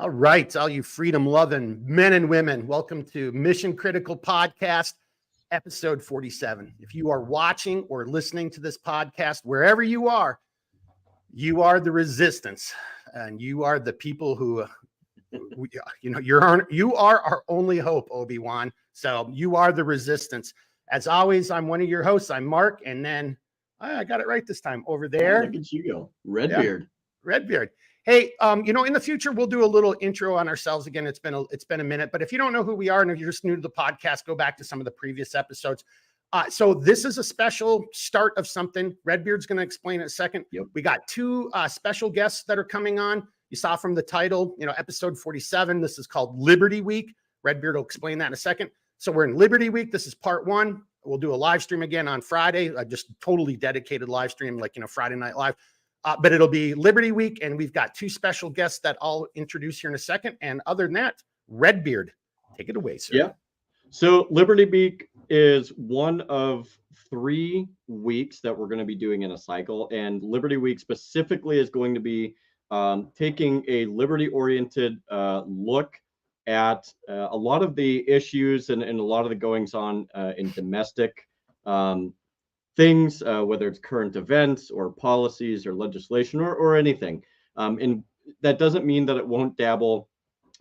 All right, all you freedom-loving men and women, welcome to Mission Critical Podcast, episode 47. If you are watching or listening to this podcast, wherever you are the resistance, and you are the people who, you are our only hope, Obi-Wan. So you are the resistance. As always, I'm one of your hosts. I'm Mark, and then I got it right this time. Over there, look at you go, Redbeard. Yeah, Redbeard. Hey, in the future, we'll do a little intro on ourselves again. It's been a minute, but if you don't know who we are and if you're just new to the podcast, go back to some of the previous episodes. So this is a special start of something. Redbeard's going to explain in a second. Yep. We got two special guests that are coming on. You saw from the title, episode 47. This is called Liberty Week. Redbeard will explain that in a second. So we're in Liberty Week. This is part one. We'll do a live stream again on Friday. Just totally dedicated live stream, Friday Night Live. But it'll be Liberty Week, and we've got two special guests that I'll introduce here in a second. And other than that, Redbeard, take it away, sir. Yeah. So Liberty Week is one of 3 weeks that we're going to be doing in a cycle. And Liberty Week specifically is going to be taking a liberty-oriented look at a lot of the issues and a lot of the goings-on in domestic things, whether it's current events or policies or legislation or anything. And that doesn't mean that it won't dabble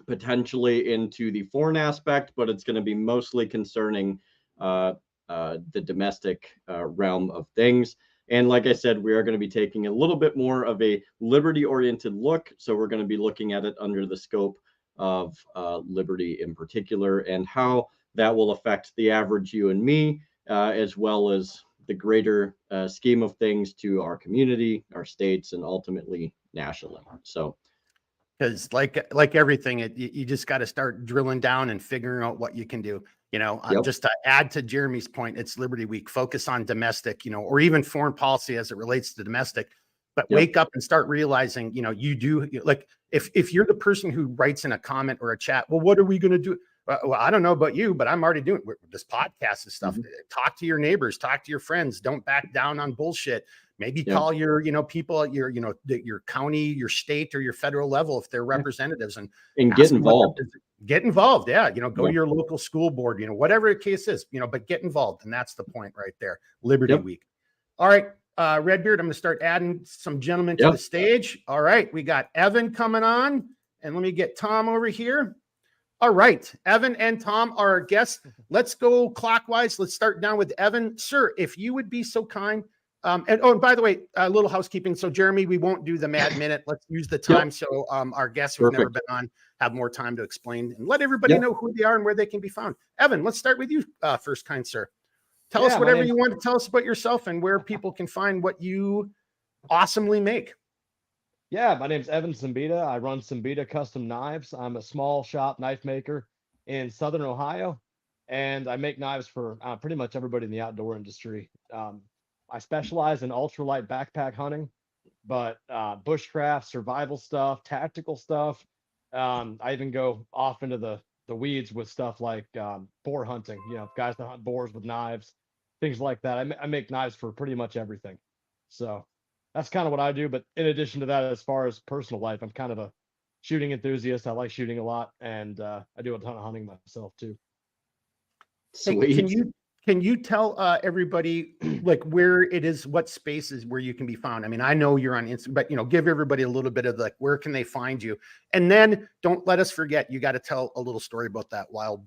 potentially into the foreign aspect, but it's going to be mostly concerning the domestic realm of things. And like I said, we are going to be taking a little bit more of a liberty-oriented look. So we're going to be looking at it under the scope of liberty in particular and how that will affect the average you and me, as well as the greater scheme of things to our community, our states, and ultimately nationally. So, because like everything, you just got to start drilling down and figuring out what you can do. Yep. Just to add to Jeremy's point, it's Liberty Week. Focus on domestic, or even foreign policy as it relates to domestic. But Yep. Wake up and start realizing, you do if you're the person who writes in a comment or a chat, well, what are we going to do? Well, I don't know about you, but I'm already doing this podcast and stuff. Mm-hmm. Talk to your neighbors, talk to your friends. Don't back down on bullshit. Maybe Yep. call your, people at your, your county, your state, or your federal level if they're representatives, and get involved. Get involved. Yeah, go Yep. to your local school board. Whatever the case is. But get involved, and that's the point right there. Liberty Yep. Week. All right, Redbeard. I'm going to start adding some gentlemen to Yep. the stage. All right, we got Evan coming on, and let me get Tom over here. All right, Evan and Tom are our guests. Let's go clockwise. Let's start down with Evan. Sir, if you would be so kind. And by the way, a little housekeeping. So, Jeremy, we won't do the Mad Minute. Let's use the time so our guests who've never been on have more time to explain and let everybody know who they are and where they can be found. Evan, let's start with you first, kind sir. Tell us whatever you want to tell us about yourself and where people can find what you awesomely make. Yeah, my name's Evan Simbita. I run Simbita Custom Knives. I'm a small shop knife maker in Southern Ohio, and I make knives for pretty much everybody in the outdoor industry. I specialize in ultralight backpack hunting, but bushcraft, survival stuff, tactical stuff. I even go off into the weeds with stuff like boar hunting, guys that hunt boars with knives, things like that. I make knives for pretty much everything. So that's kind of what I do. But in addition to that, as far as personal life, I'm kind of a shooting enthusiast. I like shooting a lot, and I do a ton of hunting myself too. Sweet. Hey, can you tell everybody where it is, what spaces where you can be found? I mean, I know you're on Instagram, but give everybody a little bit of where can they find you? And then don't let us forget, you got to tell a little story about that wild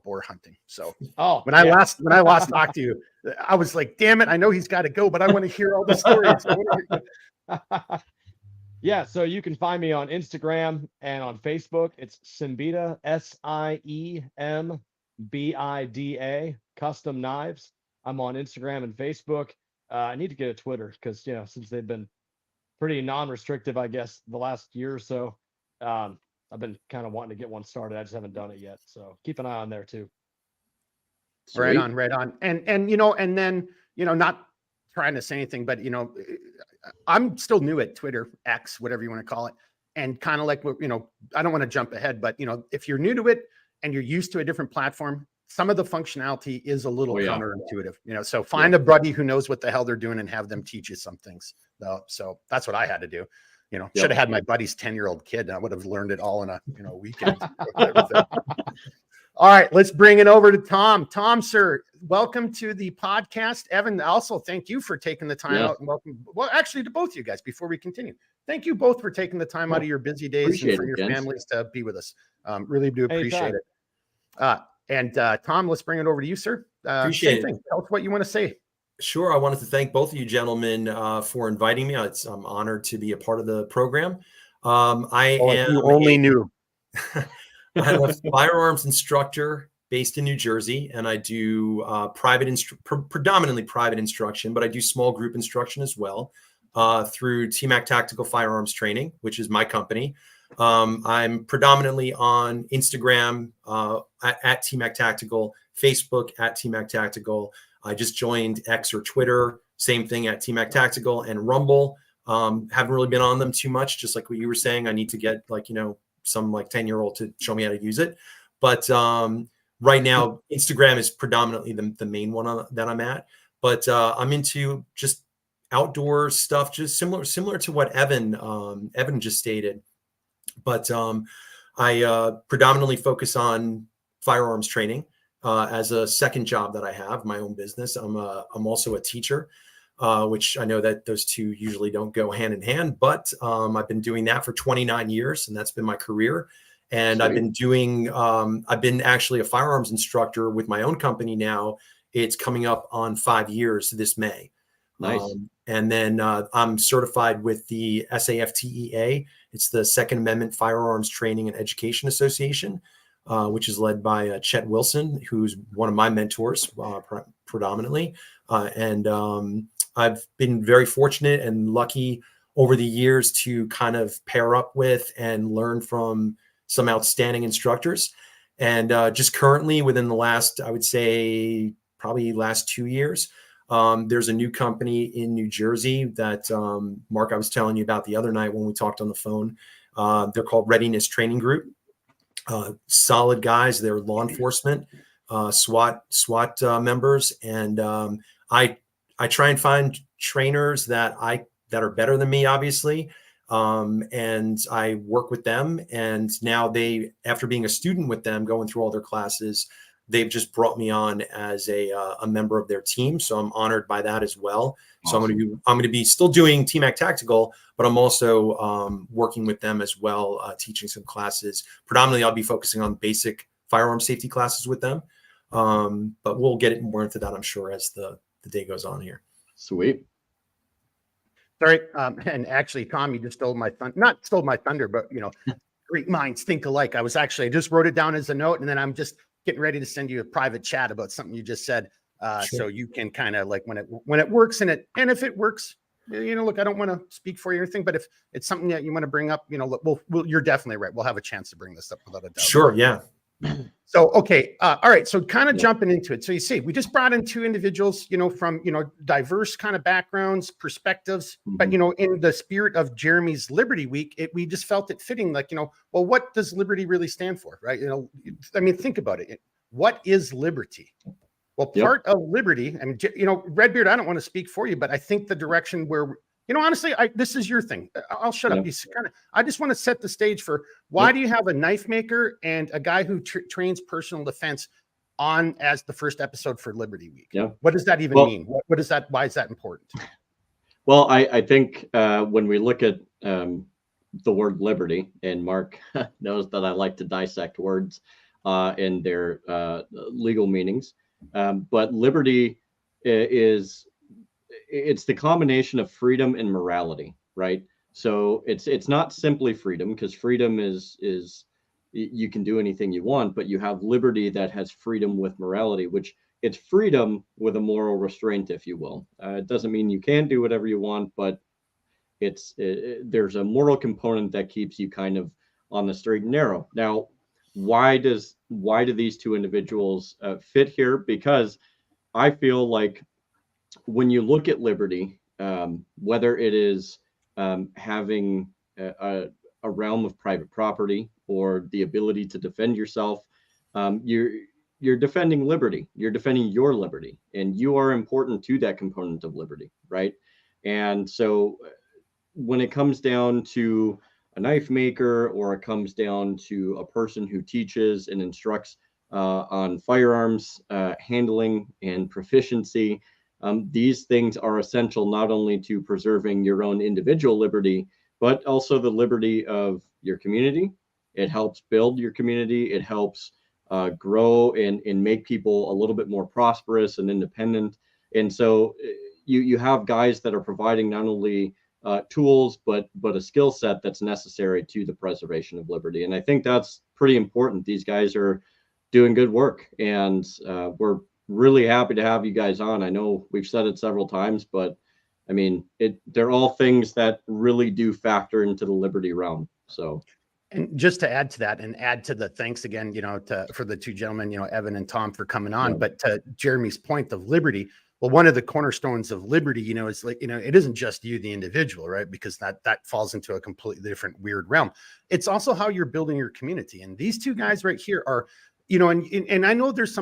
boar hunting. So when I last talked to you, I was like, damn it, I know he's got to go, but I want to hear all the stories. Yeah, so you can find me on Instagram and on Facebook. It's Simbita, SIEMBIDA Custom Knives. I'm on Instagram and Facebook. I need to get a Twitter because since they've been pretty non-restrictive, I guess, the last year or so, I've been kind of wanting to get one started. I just haven't done it yet, so keep an eye on there too. Sweet. Right on. And and then not trying to say anything, but I'm still new at Twitter, X, whatever you want to call it, and kind of I don't want to jump ahead, but if you're new to it and you're used to a different platform, some of the functionality is a little counterintuitive, so find a buddy who knows what the hell they're doing and have them teach you some things. So that's what I had to do. Should have had my buddy's 10-year-old kid. And I would have learned it all in a weekend. All right, let's bring it over to Tom. Tom, sir, welcome to the podcast. Evan, also thank you for taking the time out, and welcome. Well, actually, to both of you guys, before we continue, thank you both for taking the time out of your busy days and for your families to be with us. Really do appreciate it. And Tom, let's bring it over to you, sir. Appreciate it. Tell us what you want to say. Sure. I wanted to thank both of you gentlemen for inviting me. I'm honored to be a part of the program. You only knew. I'm a firearms instructor based in New Jersey, and I do predominantly private instruction, but I do small group instruction as well through TMAC Tactical Firearms Training, which is my company. I'm predominantly on Instagram at TMAC Tactical, Facebook at TMAC Tactical. I just joined X or Twitter, same thing at TMAC Tactical, and Rumble. Haven't really been on them too much, just like what you were saying. I need to get some 10-year-old to show me how to use it. But right now, Instagram is predominantly the main one that I'm at. But I'm into just outdoor stuff, just similar to what Evan just stated. But I predominantly focus on firearms training as a second job that I have, my own business. I'm also a teacher, which I know that those two usually don't go hand in hand, but I've been doing that for 29 years, and that's been my career. And Sweet. I've been actually a firearms instructor with my own company now. It's coming up on 5 years this May. Nice. And then I'm certified with the SAFTEA. It's the Second Amendment Firearms Training and Education Association, which is led by Chet Wilson, who's one of my mentors predominantly. I've been very fortunate and lucky over the years to kind of pair up with and learn from some outstanding instructors. And just currently within the last, I would say probably last 2 years, there's a new company in New Jersey that Mark, I was telling you about the other night when we talked on the phone. They're called Readiness Training Group. Solid guys. They're law enforcement, SWAT members. And I try and find trainers that are better than me, obviously. And I work with them. And now after being a student with them, going through all their classes, they've just brought me on as a member of their team. So I'm honored by that as well. Awesome. So I'm going to be still doing TMAC Tactical, but I'm also working with them as well, teaching some classes. Predominantly, I'll be focusing on basic firearm safety classes with them. But we'll get more into that, I'm sure, as the day goes on here. Sweet. Sorry. And actually, Tom, you just stole my thunder. Not stole my thunder, but great minds think alike. I just wrote it down as a note, and then I'm just getting ready to send you a private chat about something you just said. Sure. So you can kind of when it works and if it works, look, I don't want to speak for you or anything, but if it's something that you want to bring up, you're definitely right. We'll have a chance to bring this up without a doubt. Sure. Yeah. So, okay. All right. So kind of jumping into it. So you see, we just brought in two individuals, from, diverse kind of backgrounds, perspectives, but, in the spirit of Jeremy's Liberty Week, we just felt it fitting, well, what does liberty really stand for? Right. Think about it. What is liberty? Well, part of liberty, Redbeard, I don't want to speak for you, but I think the direction where, honestly, this is your thing. I'll shut up. I just want to set the stage for why do you have a knife maker and a guy who trains personal defense on as the first episode for Liberty Week? Yeah. What does that even mean? What is that? Why is that important? Well, I think when we look at the word liberty, and Mark knows that I like to dissect words in their legal meanings. But liberty it's the combination of freedom and morality, right? So it's not simply freedom, because freedom is you can do anything you want, but you have liberty that has freedom with morality, which it's freedom with a moral restraint, if you will. It doesn't mean you can do whatever you want, but there's a moral component that keeps you kind of on the straight and narrow. Now, why do these two individuals fit here? Because I feel like when you look at liberty, whether it is having a realm of private property or the ability to defend yourself, you're defending liberty. You're defending your liberty, and you are important to that component of liberty, right? And so when it comes down to a knife maker, or it comes down to a person who teaches and instructs on firearms handling and proficiency, these things are essential not only to preserving your own individual liberty, but also the liberty of your community. It helps build your community. It helps grow and make people a little bit more prosperous and independent. And so you have guys that are providing not only tools, but a skill set that's necessary to the preservation of liberty. And I think that's pretty important. These guys are doing good work, and we're really happy to have you guys on. I know we've said it several times, but I mean, they're all things that really do factor into the liberty realm. So. And just to add to that, and add to the thanks again, for the two gentlemen, Evan and Tom, for coming on. Yeah. But to Jeremy's point of liberty, well, one of the cornerstones of liberty, is like, it isn't just you, the individual, right? Because that falls into a completely different weird realm. It's also how you're building your community. And these two guys right here are, and I know there's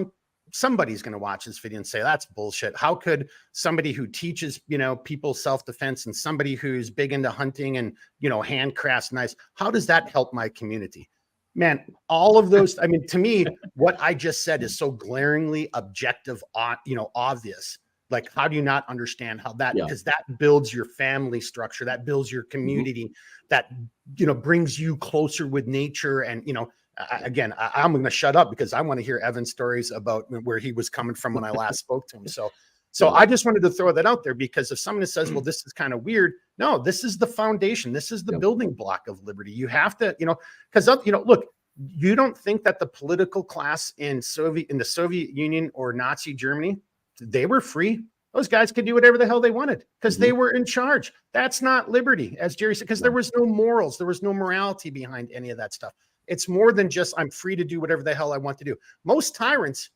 somebody's going to watch this video and say, that's bullshit. How could somebody who teaches, people self-defense, and somebody who's big into hunting and, handcrafts knives, how does that help my community? Man, all of those, I mean, to me, what I just said is so glaringly objective, obvious. Like, how do you not understand how that, because that builds your family structure, that builds your community, that, brings you closer with nature. And, I'm going to shut up because I want to hear Evan's stories about where he was coming from when I last spoke to him. So I just wanted to throw that out there, because if someone says, well, this is kind of weird. No, this is the foundation. This is the building block of liberty. You have to, because, look, you don't think that the political class in the Soviet Union or Nazi Germany, they were free. Those guys could do whatever the hell they wanted because they were in charge. That's not liberty, as Jerry said, because there was no morals. There was no morality behind any of that stuff. It's more than just, I'm free to do whatever the hell I want to do. Most tyrants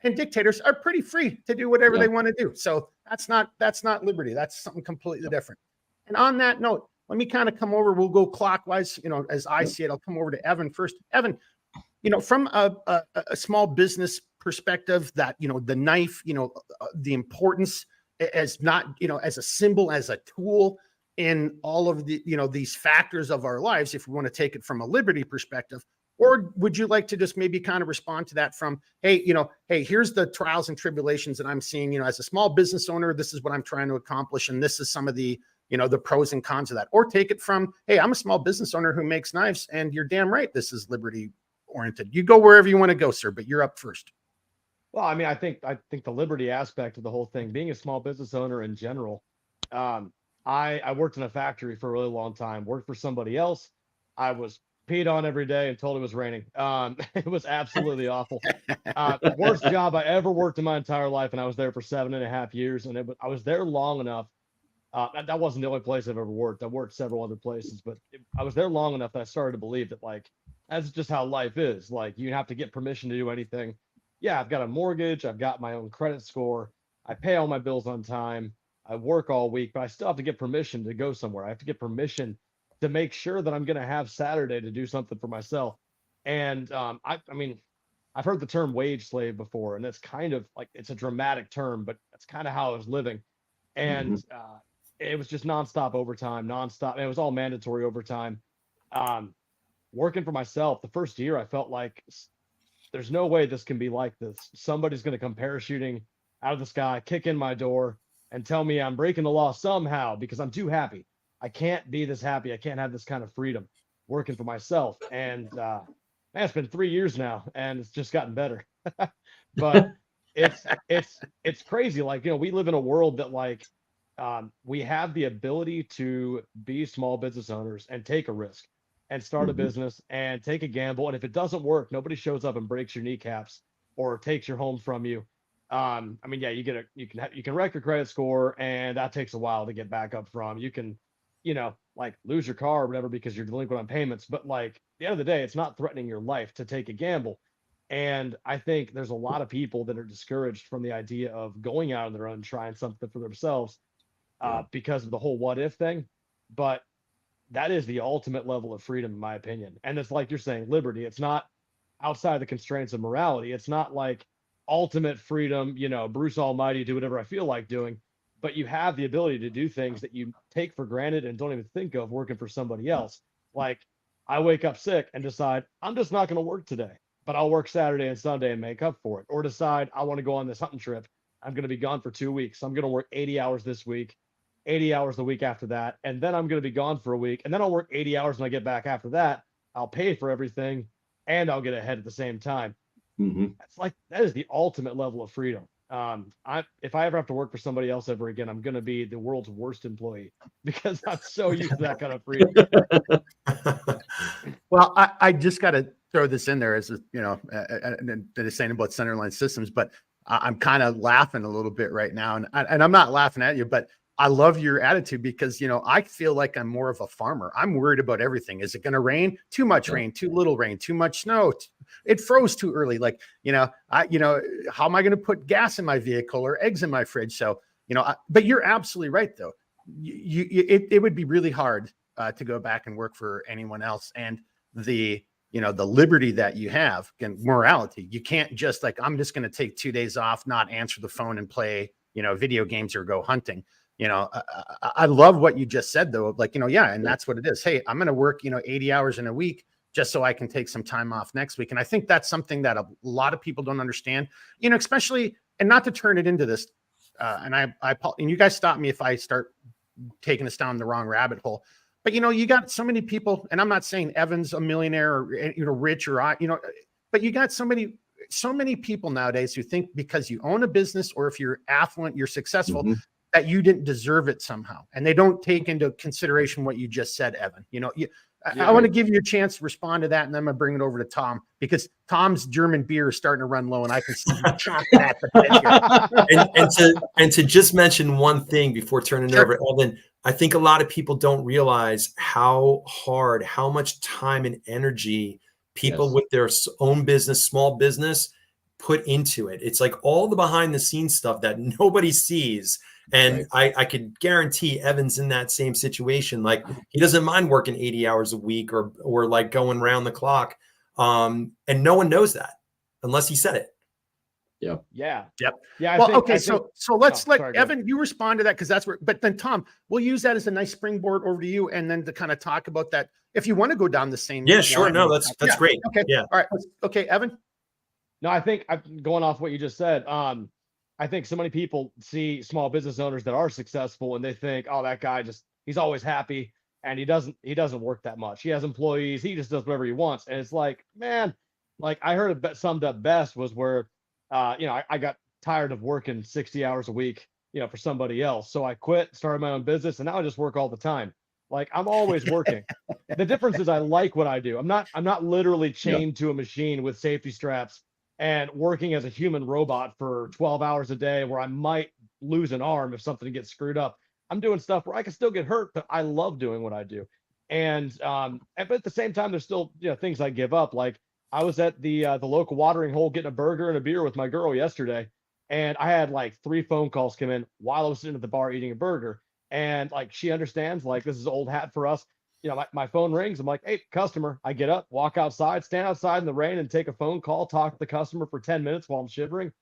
and dictators are pretty free to do whatever they want to do. So that's not liberty. That's something completely different. And on that note, let me kind of come over. We'll go clockwise, as I see it. I'll come over to Evan first. Evan, from a small business perspective, that, the knife, the importance as not, as a symbol, as a tool in all of the, these factors of our lives, if we want to take it from a liberty perspective. Or would you like to just maybe kind of respond to that from, hey, here's the trials and tribulations that I'm seeing, as a small business owner, this is what I'm trying to accomplish. And this is some of the, the pros and cons of that. Or take it from, hey, I'm a small business owner who makes knives, and you're damn right, this is liberty oriented. You go wherever you want to go, sir, but you're up first. Well, I mean, I think the liberty aspect of the whole thing, being a small business owner in general, I worked in a factory for a really long time, worked for somebody else. I was peed on every day and told it was raining. It was absolutely awful. Worst job I ever worked in my entire life. And I was there for 7.5 years. And I was there long enough. That wasn't the only place I've ever worked. I worked several other places, but I was there long enough that I started to believe that, like, that's just how life is. Like, you have to get permission to do anything. Yeah, I've got a mortgage. I've got my own credit score. I pay all my bills on time. I work all week, but I still have to get permission to go somewhere. I have to get permission to make sure that I'm going to have Saturday to do something for myself. And I mean, I've heard the term wage slave before, and it's kind of like, it's a dramatic term, but that's kind of how I was living. And it was just nonstop overtime, nonstop. And it was all mandatory overtime. Working for myself, the first year, I felt like there's no way this can be like this. Somebody's going to come parachuting out of the sky, kick in my door, and tell me I'm breaking the law somehow because I'm too happy. I can't be this happy. I can't have this kind of freedom working for myself. And man, it's been 3 years now, and it's just gotten better. But it's crazy. Like, we live in a world that, like, we have the ability to be small business owners and take a risk and start a business and take a gamble. And if it doesn't work, nobody shows up and breaks your kneecaps or takes your home from you. I mean, yeah, you can wreck your credit score, and that takes a while to get back up from. You can, like, lose your car or whatever because you're delinquent on payments. But, like, at the end of the day, it's not threatening your life to take a gamble. And I think there's a lot of people that are discouraged from the idea of going out on their own, trying something for themselves because of the whole what if thing. But that is the ultimate level of freedom, in my opinion. And it's like you're saying, liberty. It's not outside the constraints of morality. It's not like ultimate freedom, Bruce Almighty, do whatever I feel like doing. but you have the ability to do things that you take for granted and don't even think of working for somebody else. Like I wake up sick and decide I'm just not going to work today, but I'll work Saturday and Sunday and make up for it. Or decide I want to go on this hunting trip. I'm going to be gone for 2 weeks. So I'm going to work 80 hours this week, 80 hours the week after that. And then I'm going to be gone for a week. And then I'll work 80 hours when I get back after that. I'll pay for everything and I'll get ahead at the same time. That's like, that is the ultimate level of freedom. If I ever have to work for somebody else ever again, I'm going to be the world's worst employee because I'm so used to that kind of freedom. Well, I just got to throw this in there as a, you know, and saying about Centerline Systems, but I'm kind of laughing a little bit right now, and I'm not laughing at you, but I love your attitude because, you know, I feel like I'm more of a farmer. I'm worried about everything. Is it going to rain? Too much rain, too little rain, too much snow. It froze too early. Like, you know, how am I going to put gas in my vehicle or eggs in my fridge? So, you know, but you're absolutely right though. It would be really hard to go back and work for anyone else. And the liberty that you have and morality, you can't just like, I'm just going to take 2 days off, not answer the phone and play, you know, video games or go hunting. You know, I love what you just said though. Like, you know, yeah. And that's what it is. Hey, I'm going to work, you know, 80 hours in a week just so I can take some time off next week. And I think that's something that a lot of people don't understand, you know, especially, and not to turn it into this. And and you guys stop me if I start taking us down the wrong rabbit hole, but you know, you got so many people, and I'm not saying Evan's a millionaire or, you know, rich or I, you know, but you got so many people nowadays who think because you own a business or if you're affluent, you're successful, that you didn't deserve it somehow. And they don't take into consideration what you just said, Evan. You know, I want to give you a chance to respond to that. And then I'm going to bring it over to Tom because Tom's German beer is starting to run low and I can see him chomping at the bit here. and to just mention one thing before turning it over, Evan, I think a lot of people don't realize how much time and energy people with their own business, small business, put into it. It's like all the behind the scenes stuff that nobody sees. And I could guarantee Evan's in that same situation. Like he doesn't mind working 80 hours a week or like going round the clock. And no one knows that unless he said it. Yeah. Well, so let's let Evan, you respond to that because that's where, but then Tom, we'll use that as a nice springboard over to you and then to kind of talk about that. If you want to go down the same. Yeah, sure. No, that's great. Okay. Yeah. All right. Okay. Evan. No, I think I'm going off what you just said. I think so many people see small business owners that are successful and they think, oh, that guy he's always happy and he doesn't work that much. He has employees. He just does whatever he wants. And it's like, man, like I heard it summed up best was where, you know, I got tired of working 60 hours a week, you know, for somebody else. So I quit, started my own business, and now I just work all the time. Like I'm always working. The difference is I like what I do. I'm not literally chained to a machine with safety straps and working as a human robot for 12 hours a day where I might lose an arm if something gets screwed up. I'm doing stuff where I can still get hurt, but I love doing what I do. And but at the same time, there's still, you know, things I give up. Like I was at the local watering hole getting a burger and a beer with my girl yesterday, and I had like 3 phone calls come in while I was sitting at the bar eating a burger. And like she understands, like this is old hat for us. You know, my phone rings. I'm like, hey, customer. I get up, walk outside, stand outside in the rain and take a phone call, talk to the customer for 10 minutes while I'm shivering,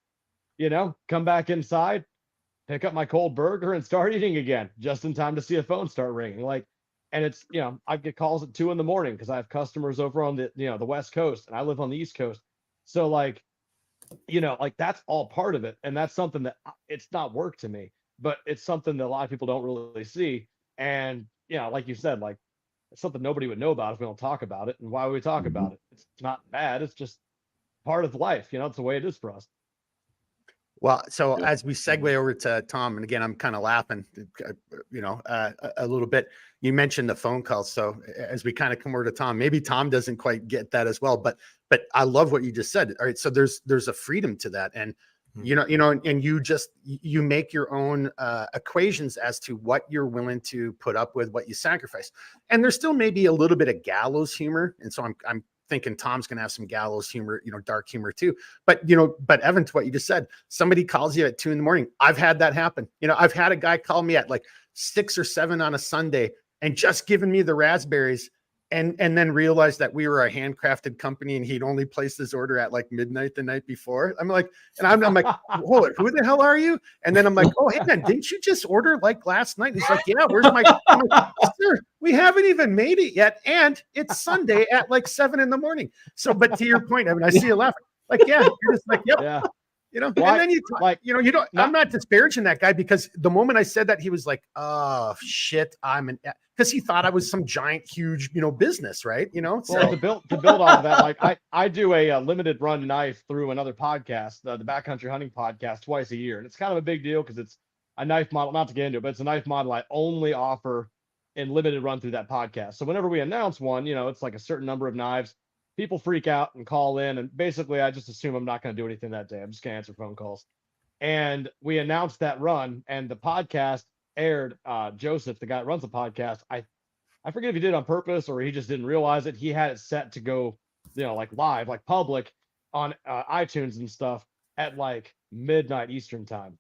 you know, come back inside, pick up my cold burger and start eating again just in time to see a phone start ringing. Like, and it's, you know, I get calls at 2 a.m. because I have customers over on the, you know, the West Coast and I live on the East Coast. So like, you know, like that's all part of it. And that's something that it's not work to me, but it's something that a lot of people don't really see. And, you know, like you said, like, it's something nobody would know about if we don't talk about it. And why would we talk about it? It's not bad. It's just part of life. You know, it's the way it is for us. Well, so as we segue over to Tom, and again, I'm kind of laughing, you know, a little bit. You mentioned the phone calls. So as we kind of come over to Tom, maybe Tom doesn't quite get that as well, but I love what you just said. All right. So there's a freedom to that. And, you know, and you make your own equations as to what you're willing to put up with, what you sacrifice. And there's still maybe a little bit of gallows humor. And so I'm thinking Tom's going to have some gallows humor, you know, dark humor too. But, you know, but Evan, to what you just said, somebody calls you at 2 a.m. I've had that happen. You know, I've had a guy call me at like 6 or 7 on a Sunday and just given me the raspberries. and then realized that we were a handcrafted company and he'd only placed his order at like midnight the night before. I'm like, and I'm like, hold it, who the hell are you? And then I'm like, oh, hey man, didn't you just order like last night? And he's like, yeah, where's my, I'm like, sir, we haven't even made it yet. And it's Sunday at like 7 a.m. So, but to your point, I mean, I see you laughing. Like, yeah, you're just like, yep. Yeah. You know, Well, and then you like, you know, you don't. I'm not disparaging that guy because the moment I said that, he was like, "Oh shit, I'm an," because he thought I was some giant, huge, you know, business, right? You know. well, to build off of that, like I do a limited run knife through another podcast, the Backcountry Hunting Podcast, twice a year, and it's kind of a big deal because it's a knife model. Not to get into it, but it's a knife model I only offer in limited run through that podcast. So whenever we announce one, you know, it's like a certain number of knives. People freak out and call in, and basically I just assume I'm not going to do anything that day. I'm just going to answer phone calls. And we announced that run, and the podcast aired. Joseph, the guy that runs the podcast, I forget if he did it on purpose or he just didn't realize it. He had it set to go, you know, like live, like public on iTunes and stuff at like midnight Eastern time.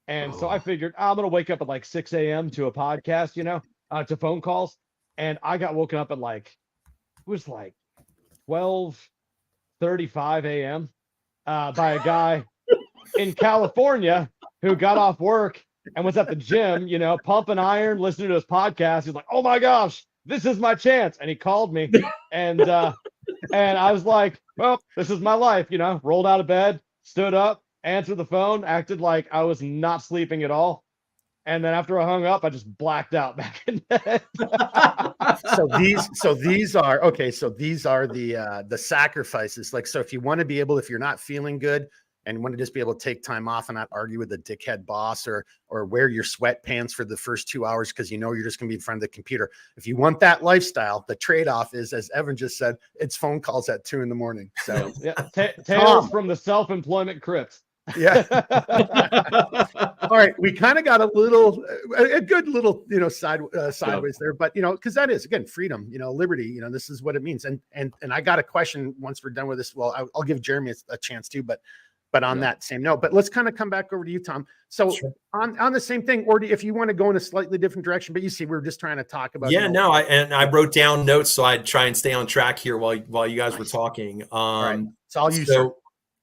And so I figured I'm going to wake up at like 6 a.m. to a podcast, you know, to phone calls. And I got woken up at like, it was like 12:35 a.m. By a guy in California who got off work and was at the gym, you know, pumping iron, listening to his podcast. He's like, "Oh my gosh, this is my chance!" And he called me, and I was like, "Well, this is my life," you know. Rolled out of bed, stood up, answered the phone, acted like I was not sleeping at all. And then after I hung up, I just blacked out back in bed. so these are okay. So these are the sacrifices. Like, so if you want to be able, if you're not feeling good and want to just be able to take time off and not argue with the dickhead boss or wear your sweatpants for the first 2 hours because you know you're just going to be in front of the computer. If you want that lifestyle, the trade-off is, as Evan just said, it's phone calls at 2 a.m. So yeah, Tales from the self-employment crypt. Yeah. All right. We kind of got a good little, you know, sideways there, but you know, because that is again freedom, you know, liberty. You know, this is what it means. And I got a question once we're done with this. Well, I'll give Jeremy a chance too, but on that same note. But let's kind of come back over to you, Tom. So Sure. on the same thing, or if you want to go in a slightly different direction, but you see, we're just trying to talk about. Yeah, you know, I wrote down notes so I'd try and stay on track here while you guys were talking. All right. It's all you, so sir.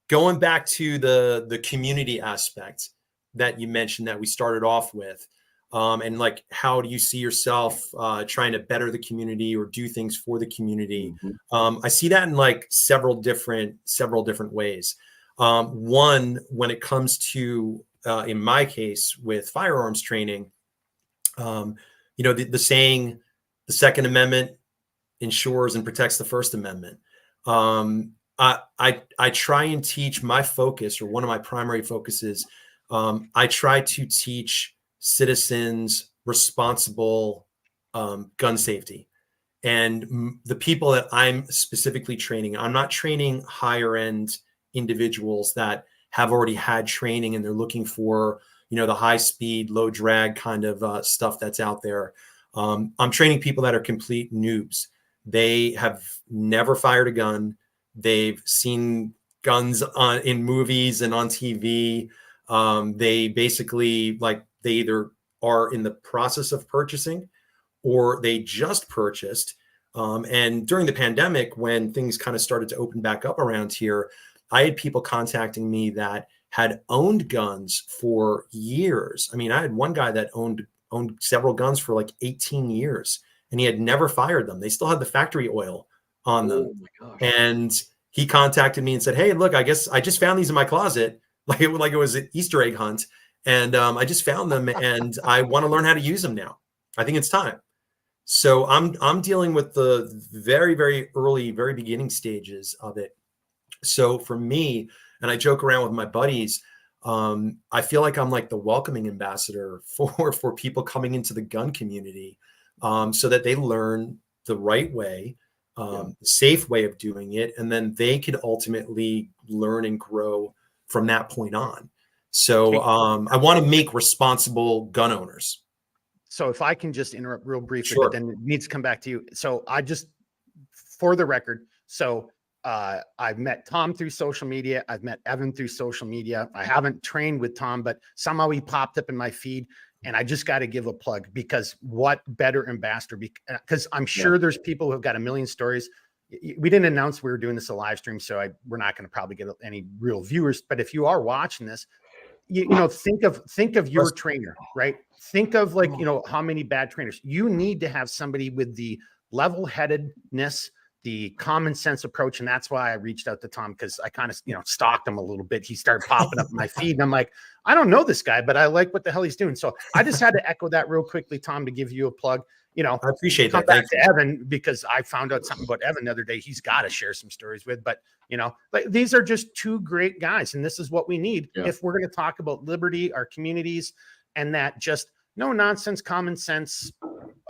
Going back to the community aspect that you mentioned that we started off with, and like, how do you see yourself trying to better the community or do things for the community? I see that in like several different ways. One, when it comes to, in my case with firearms training, you know, the saying, the Second Amendment ensures and protects the First Amendment. I try and teach, my focus, or one of my primary focuses, I try to teach citizens responsible gun safety. And the people that I'm specifically training, I'm not training higher end individuals that have already had training and they're looking for, you know, the high speed, low drag kind of stuff that's out there. I'm training people that are complete noobs. They have never fired a gun. They've seen guns in movies and on TV. They basically, like, they either are in the process of purchasing or they just purchased. And during the pandemic, when things kind of started to open back up around here, I had people contacting me that had owned guns for years. I mean, I had one guy that owned several guns for like 18 years and he had never fired them. They still had the factory oil on them. Oh my gosh. And he contacted me and said, "Hey, look, I guess I just found these in my closet." Like it was an Easter egg hunt. And I just found them and I want to learn how to use them now. I think it's time. So I'm dealing with the very, very early, very beginning stages of it. So for me, and I joke around with my buddies, I feel like I'm like the welcoming ambassador for people coming into the gun community, so that they learn the right way, the safe way of doing it, and then they can ultimately learn and grow from that point on. So I want to make responsible gun owners. So if I can just interrupt real briefly, Sure. but then it needs to come back to you. So I just, for the record, so I've met Tom through social media. I've met Evan through social media. I haven't trained with Tom, but somehow he popped up in my feed. And I just got to give a plug, because what better ambassador? Because I'm sure there's people who have got a million stories. We didn't announce we were doing this a live stream, so we're not going to probably get any real viewers. But if you are watching this, you know, think of your trainer, right? Think of, like, you know, how many bad trainers. You need to have somebody with the level-headedness, the common sense approach. And that's why I reached out to Tom, because I kind of, you know, stalked him a little bit. He started popping up in my feed, and I'm like, I don't know this guy, but I like what the hell he's doing. So I just had to echo that real quickly, Tom, to give you a plug. You know, I appreciate come that. back to Evan, because I found out something about Evan the other day he's got to share some stories with. But, you know, like, these are just two great guys, and this is what we need if we're going to talk about liberty, our communities, and that just no nonsense, common sense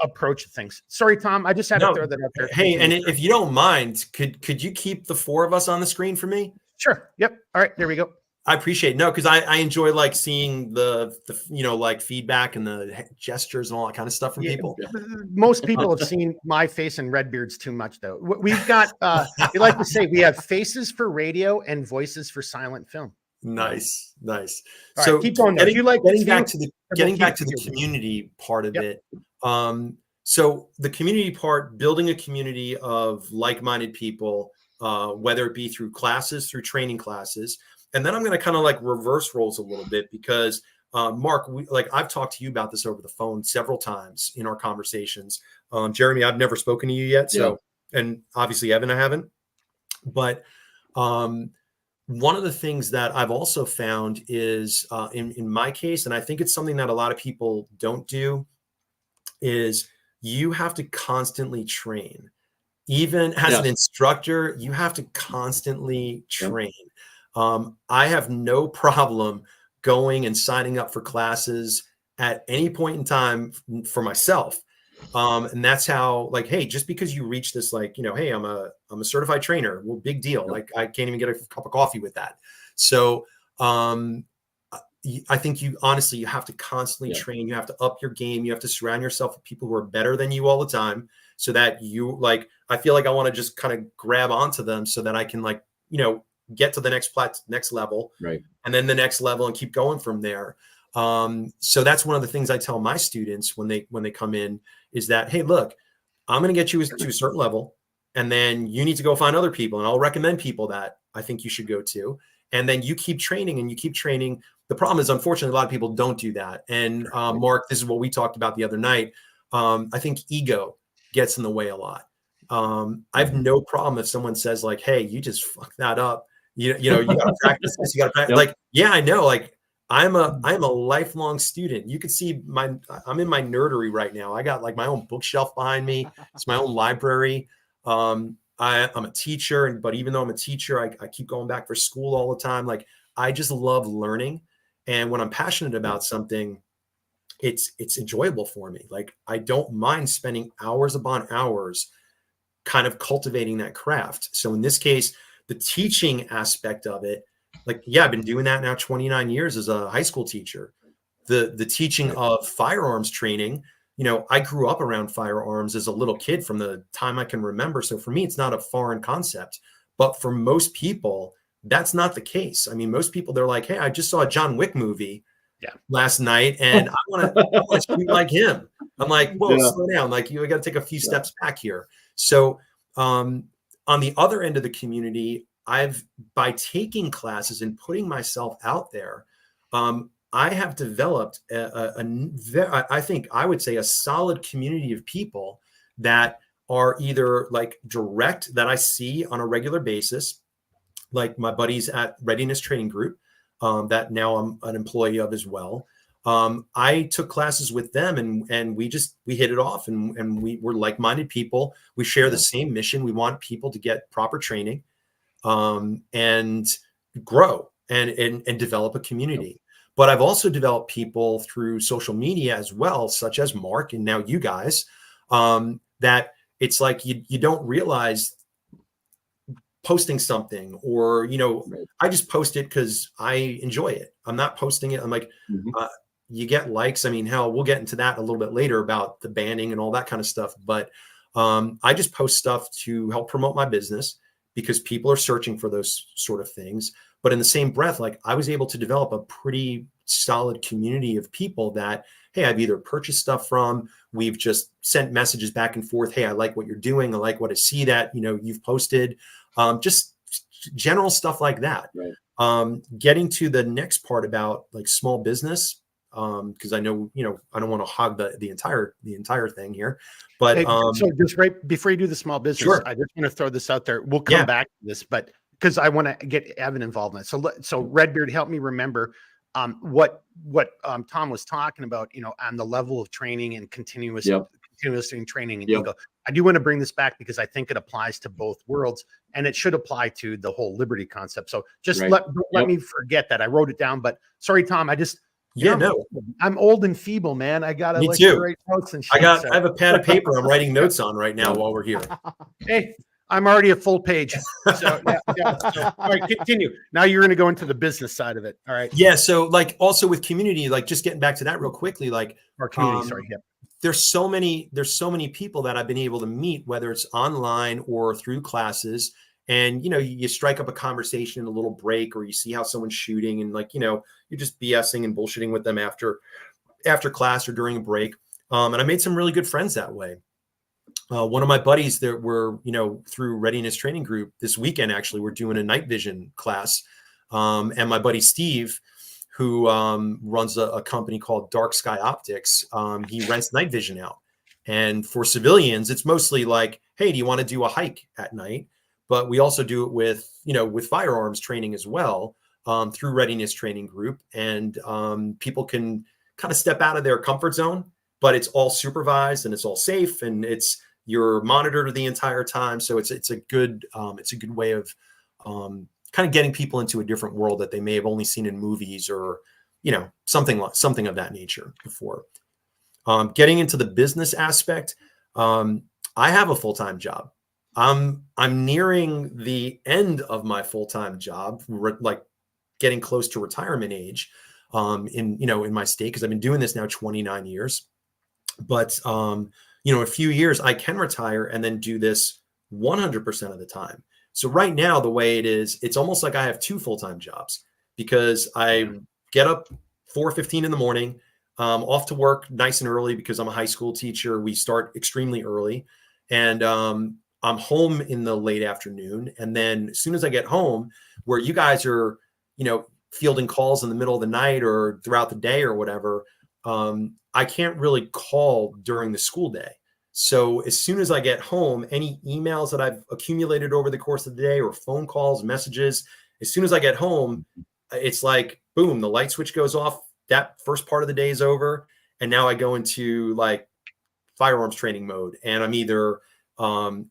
approach to things. Sorry, Tom, I just had to throw that out there. Hey, and if you don't mind, could you keep the 4 of us on the screen for me? Sure. Yep. All right, there we go. I appreciate it. No, because I enjoy, like, seeing the you know, like, feedback and the gestures and all that kind of stuff from people. Most people have seen my face and Redbeard's too much, though. We've got we like to say we have faces for radio and voices for silent film. Nice. All So right, keep going. getting back to to the community part of it. So the community part, building a community of like-minded people, whether it be through classes, through training classes. And then I'm going to kind of like reverse roles a little bit, because Mark, I've talked to you about this over the phone several times in our conversations. Jeremy, I've never spoken to you yet. So, and obviously Evan, I haven't, but one of the things that I've also found is in my case, and I think it's something that a lot of people don't do, is you have to constantly train. Even as an instructor, you have to constantly train. I have no problem going and signing up for classes at any point in time for myself. And that's how, like, hey, just because you reach this, like, you know, hey, I'm a certified trainer. Well, big deal. Like, I can't even get a cup of coffee with that. So I think you have to constantly train. You have to up your game. You have to surround yourself with people who are better than you all the time, so that you, like, I feel like I want to just kind of grab onto them so that I can, like, you know, get to the next level, right? And then the next level, and keep going from there. So that's one of the things I tell my students when they come in, is that, hey, look, I'm going to get you to a certain level, and then you need to go find other people, and I'll recommend people that I think you should go to. And then you keep training and you keep training. The problem is, unfortunately, a lot of people don't do that. And Mark, this is what we talked about the other night. I think ego gets in the way a lot. I have no problem if someone says, like, hey, you just fucked that up. You know, you got to practice this. You got to practice. Like, yeah, I know. Like, I'm a lifelong student. You can see I'm in my nerdery right now. I got, like, my own bookshelf behind me. It's my own library. I'm a teacher, but even though I'm a teacher, I keep going back for school all the time. Like, I just love learning. And when I'm passionate about something, it's enjoyable for me. Like, I don't mind spending hours upon hours kind of cultivating that craft. So in this case, the teaching aspect of it, like, yeah, I've been doing that now 29 years as a high school teacher. The teaching of firearms training, you know, I grew up around firearms as a little kid from the time I can remember. So for me, it's not a foreign concept. But for most people, that's not the case. I mean, most people, they're like, hey, I just saw a John Wick movie last night, and I want to shoot like him. I'm like, whoa, slow down. Like, you got to take a few steps back here. So on the other end of the community, by taking classes and putting myself out there, I have developed I think I would say a solid community of people that are either, like, direct, that I see on a regular basis, like my buddies at Readiness Training Group, that now I'm an employee of as well. I took classes with them, and we hit it off, and we're like-minded people. We share the same mission. We want people to get proper training, and grow and develop a community. But I've also developed people through social media as well, such as Mark and now you guys, that it's like you don't realize posting something, or, you know, I just post it because I enjoy it. I'm not posting it. I'm like, you get likes. I mean, hell, we'll get into that a little bit later about the banning and all that kind of stuff. But I just post stuff to help promote my business, because people are searching for those sort of things. But in the same breath, like, I was able to develop a pretty solid community of people that, hey, I've either purchased stuff from, we've just sent messages back and forth. Hey, I like what you're doing. I like what I see that, you've posted, just general stuff like that. Right. Getting to the next part about like small business, because I know, I don't want to hog the entire thing here, but Hey, so just right before you do the small business, sure. I just want to throw this out there. We'll come back to this, but because I want to get Evan involved in it. So Redbeard, help me remember what Tom was talking about, on the level of training and continuously training. And you go, I do want to bring this back because I think it applies to both worlds, and it should apply to the whole liberty concept. So just let me forget that. I wrote it down, but sorry, Tom, I just I'm old and feeble, man. I gotta write notes and shit. I have a pad of paper I'm writing notes on right now while we're here. Hey, I'm already a full page. So, So, all right, continue. Now you're going to go into the business side of it. All right. Yeah. So like also with community, like just getting back to that real quickly, like our community, there's so many people that I've been able to meet, whether it's online or through classes. And, you strike up a conversation in a little break, or you see how someone's shooting and like, you're just BSing and bullshitting with them after class or during a break. And I made some really good friends that way. One of my buddies that were, through Readiness Training Group this weekend, actually, we're doing a night vision class. And my buddy Steve, who runs a company called Dark Sky Optics, he rents night vision out. And for civilians, it's mostly like, hey, do you want to do a hike at night? But we also do it with, with firearms training as well, through Readiness Training Group. And people can kind of step out of their comfort zone, but it's all supervised and it's all safe and you're monitored the entire time. So it's a good way of kind of getting people into a different world that they may have only seen in movies or, something of that nature before. Getting into the business aspect, I have a full-time job. I'm nearing the end of my full-time job, like getting close to retirement age, in my state, because I've been doing this now 29 years. But a few years I can retire and then do this 100% of the time. So right now, the way it is, it's almost like I have two full-time jobs, because I get up 4:15 in the morning, off to work nice and early because I'm a high school teacher. We start extremely early, and I'm home in the late afternoon. And then as soon as I get home, where you guys are, fielding calls in the middle of the night or throughout the day or whatever, I can't really call during the school day. So as soon as I get home, any emails that I've accumulated over the course of the day or phone calls, messages, as soon as I get home, it's like, boom, the light switch goes off. That first part of the day is over. And now I go into like firearms training mode, and I'm either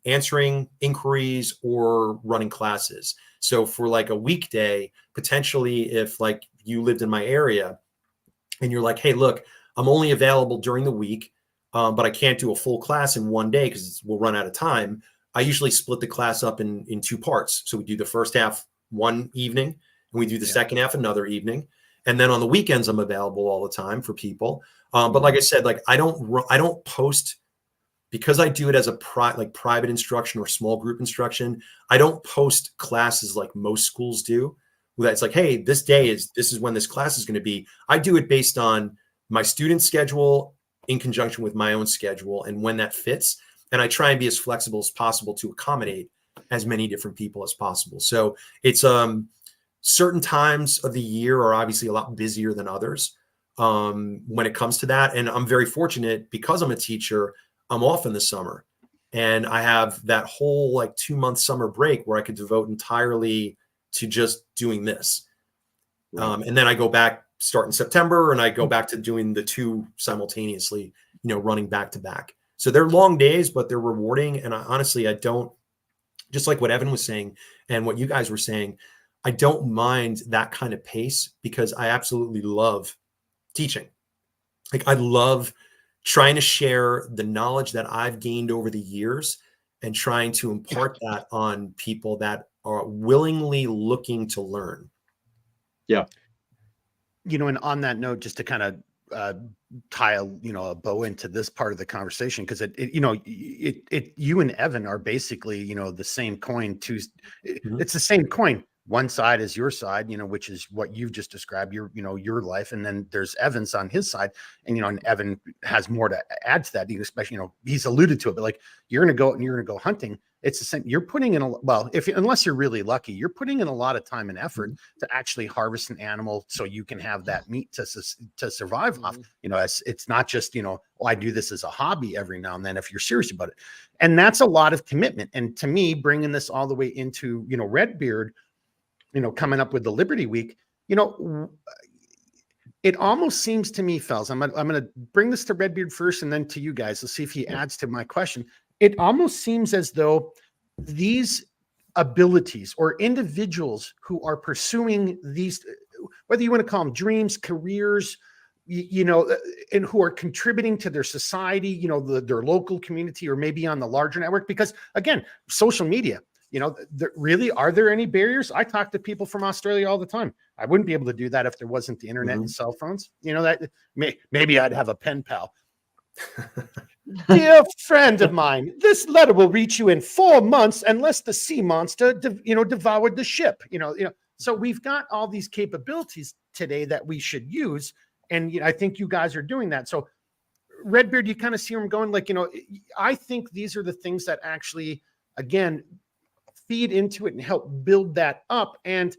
answering inquiries or running classes. So for like a weekday, potentially, if like you lived in my area and you're like, hey, look, I'm only available during the week, but I can't do a full class in one day because we'll run out of time. I usually split the class up in two parts. So we do the first half one evening, and we do the second half another evening. And then on the weekends, I'm available all the time for people. But like I said, like I don't post, because I do it as a private instruction or small group instruction. I don't post classes like most schools do. That's like, hey, this is when this class is going to be. I do it based on my student schedule in conjunction with my own schedule and when that fits. And I try and be as flexible as possible to accommodate as many different people as possible. So it's certain times of the year are obviously a lot busier than others when it comes to that. And I'm very fortunate because I'm a teacher. I'm off in the summer, and I have that whole like 2-month summer break where I could devote entirely to just doing this. Right. And then I go back, start in September, and I go back to doing the two simultaneously, running back to back. So they're long days, but they're rewarding. And honestly, I don't, just like what Evan was saying and what you guys were saying, I don't mind that kind of pace because I absolutely love teaching. Like I love trying to share the knowledge that I've gained over the years and trying to impart that on people that are willingly looking to learn. Yeah. And on that note, just to kind of tie a bow into this part of the conversation, because you and Evan are basically, the same coin. It's the same coin, one side is your side, which is what you've just described, your life. And then there's Evan's on his side. And, and Evan has more to add to that, especially, he's alluded to it, but like you're going to go hunting. It's the same. You're putting in unless you're really lucky, you're putting in a lot of time and effort to actually harvest an animal so you can have that meat to survive off. It's not just, I do this as a hobby every now and then if you're serious about it. And that's a lot of commitment. And to me, bringing this all the way into, Redbeard, coming up with the Liberty Week, it almost seems to me, fellas, I'm going to bring this to Redbeard first and then to you guys. Let's see if he adds to my question. It almost seems as though these abilities or individuals who are pursuing these, whether you want to call them dreams, careers, and who are contributing to their society, their local community, or maybe on the larger network, because again, social media, really, are there any barriers? I talk to people from Australia all the time. I wouldn't be able to do that if there wasn't the internet and cell phones. That maybe I'd have a pen pal. Dear friend of mine, this letter will reach you in 4 months unless the sea monster, devoured the ship. So we've got all these capabilities today that we should use, and I think you guys are doing that. So, Redbeard, you kind of see where I'm going. Like, I think these are the things that actually, again, feed into it and help build that up. And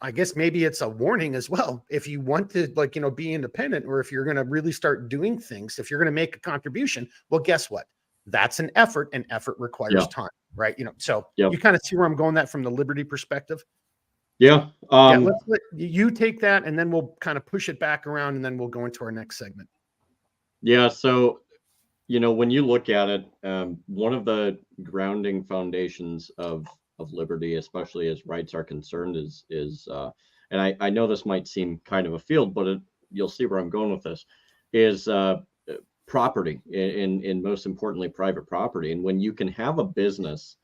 I guess maybe it's a warning as well. If you want to be independent, or if you're going to really start doing things, if you're going to make a contribution, well, guess what? That's an effort, and effort requires time, right? So you kind of see where I'm going that from the Liberty perspective. Yeah. Let's let you take that, and then we'll kind of push it back around, and then we'll go into our next segment. Yeah. So, when you look at it, one of the grounding foundations of liberty, especially as rights are concerned, is and I know this might seem kind of a field, but you'll see where I'm going with this, is property, and most importantly, private property. And when you can have a business,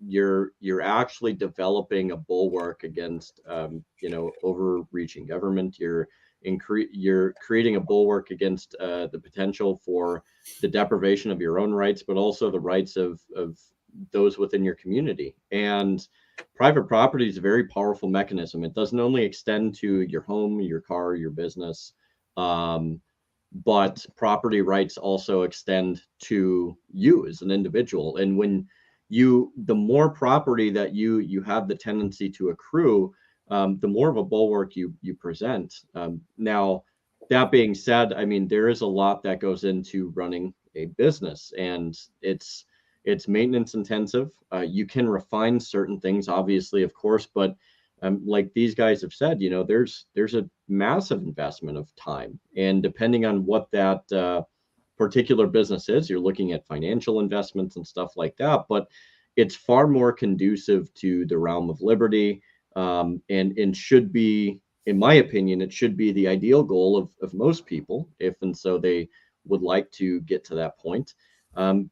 you're actually developing a bulwark against overreaching government. You're creating a bulwark against the potential for the deprivation of your own rights, but also the rights of those within your community. And private property is a very powerful mechanism. It doesn't only extend to your home, your car, your business, but property rights also extend to you as an individual. And when the more property that you have the tendency to accrue, the more of a bulwark you present. Now, that being said, I mean, there is a lot that goes into running a business, and it's maintenance intensive. You can refine certain things, obviously, of course, but like these guys have said, there's a massive investment of time, and depending on what that particular business is, you're looking at financial investments and stuff like that. But it's far more conducive to the realm of liberty, and should be, in my opinion, it should be the ideal goal of most people, if and so they would like to get to that point,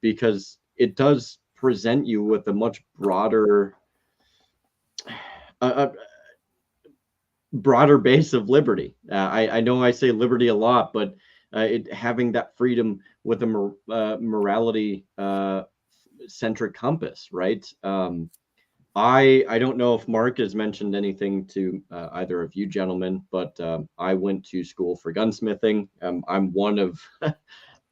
because it does present you with a much broader base of liberty. I know I say liberty a lot, but having that freedom with a morality centric compass, right? I don't know if Mark has mentioned anything to either of you gentlemen, but I went to school for gunsmithing. I'm one of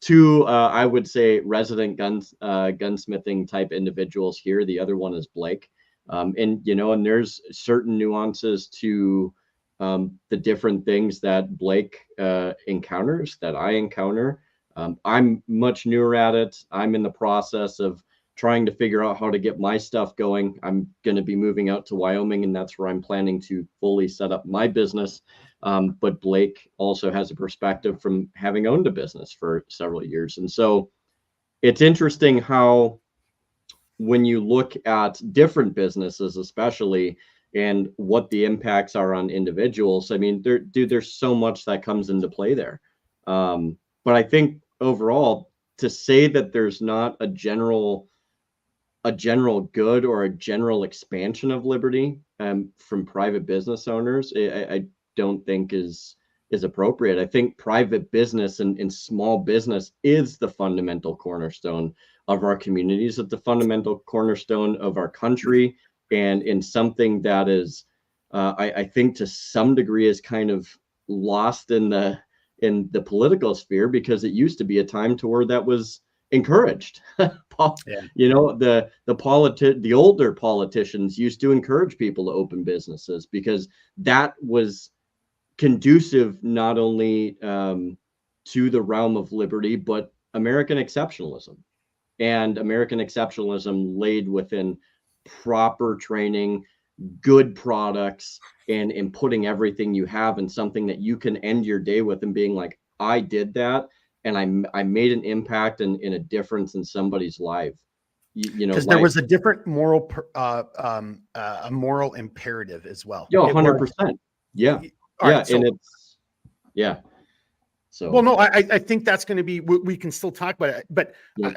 two, I would say, resident gunsmithing type individuals here. The other one is Blake. And there's certain nuances to the different things that Blake encounters that I encounter. I'm much newer at it. I'm in the process of trying to figure out how to get my stuff going. I'm going to be moving out to Wyoming, and that's where I'm planning to fully set up my business. But Blake also has a perspective from having owned a business for several years. And so it's interesting how, when you look at different businesses, especially, and what the impacts are on individuals, I mean, there's so much that comes into play there. But I think overall, to say that there's not a general good or a general expansion of liberty from private business owners, I don't think is appropriate. I think private business and small business is the fundamental cornerstone of our communities, at the fundamental cornerstone of our country, and in something that is, I think to some degree is kind of lost in the political sphere, because it used to be a time to where that was encouraged. Yeah. You know, the older politicians used to encourage people to open businesses because that was conducive not only to the realm of liberty, but American exceptionalism. And American exceptionalism laid within proper training, good products, and putting everything you have in something that you can end your day with and being like, I did that, and I made an impact and in a difference in somebody's life. You know, Because there life. was a different moral, a moral imperative as well. Yeah, It was- 100%. Yeah. All Yeah. right. So, And it's, yeah. So, well, no, I think that's going to be, we can still talk about it, but yeah.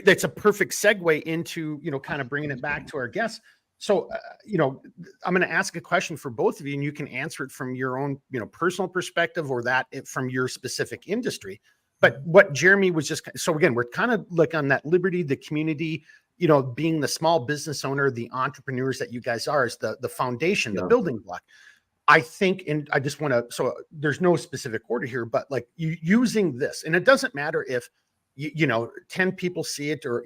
that's a perfect segue into, kind of bringing it back to our guests. So, I'm going to ask a question for both of you, and you can answer it from your own, personal perspective, or from your specific industry. But what Jeremy was just, so again, we're kind of like on that liberty, the community, being the small business owner, the entrepreneurs that you guys are, is the foundation, the Yeah. building block. I think, and I just want to, so there's no specific order here, but like you using this, and it doesn't matter if 10 people see it, or,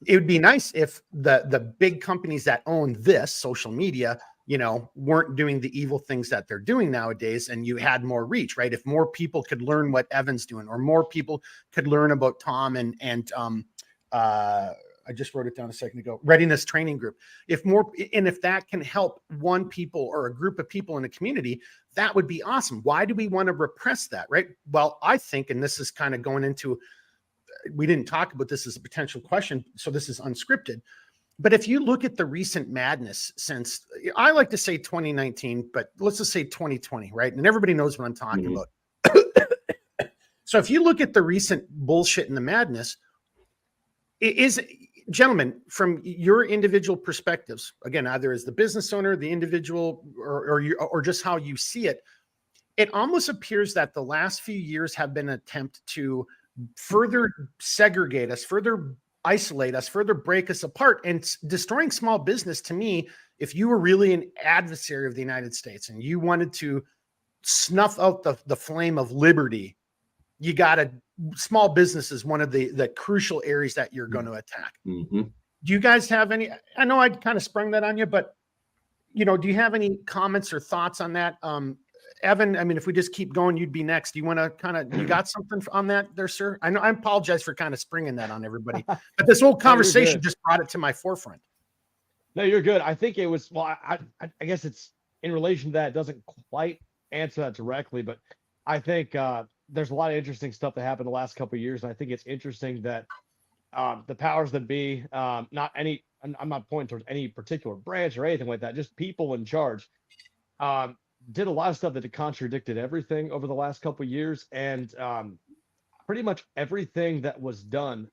it would be nice if the big companies that own this social media, weren't doing the evil things that they're doing nowadays, and you had more reach, right? If more people could learn what Evan's doing, or more people could learn about Tom and I just wrote it down a second ago, readiness training group. If that can help one people or a group of people in a community, that would be awesome. Why do we want to repress that? Right. Well, I think, and this is kind of going into, we didn't talk about this as a potential question, so this is unscripted. But if you look at the recent madness since, I like to say 2019, but let's just say 2020, right? And everybody knows what I'm talking about. So if you look at the recent bullshit and the madness, it is, gentlemen, from your individual perspectives, again, either as the business owner, the individual, or just how you see it, it almost appears that the last few years have been an attempt to further segregate us, further isolate us, further break us apart. And destroying small business, to me, if you were really an adversary of the United States and you wanted to snuff out the flame of liberty, you got to, small business is one of the crucial areas that you're going to attack. Mm-hmm. Do you guys have any, I know I kind of sprung that on you, but do you have any comments or thoughts on that? Evan, I mean, if we just keep going, you'd be next. Do you want to kind of, you got something on that there, sir? I know, I apologize for kind of springing that on everybody, but this whole conversation just brought it to my forefront. No, you're good. I think it was, well, I guess it's in relation to that. It doesn't quite answer that directly, but I think there's a lot of interesting stuff that happened the last couple of years. And I think it's interesting that the powers that be, I'm not pointing towards any particular branch or anything like that, just people in charge, did a lot of stuff that contradicted everything over the last couple of years. And pretty much everything that was done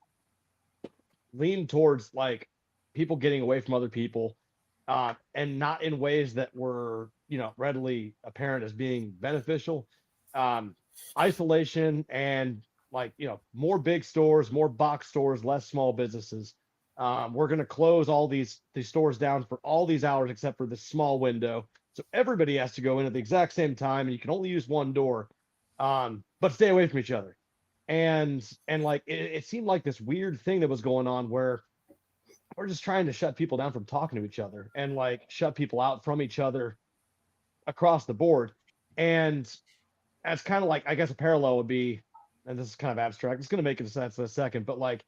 leaned towards like people getting away from other people, and not in ways that were, readily apparent as being beneficial. Isolation and like, more big stores, more box stores, less small businesses. We're going to close all these stores down for all these hours except for this small window. So everybody has to go in at the exact same time, and you can only use one door, but stay away from each other. And like it seemed like this weird thing that was going on where we're just trying to shut people down from talking to each other and like shut people out from each other across the board. And as kind of like, I guess a parallel would be, and this is kind of abstract, it's going to make sense in a second, but like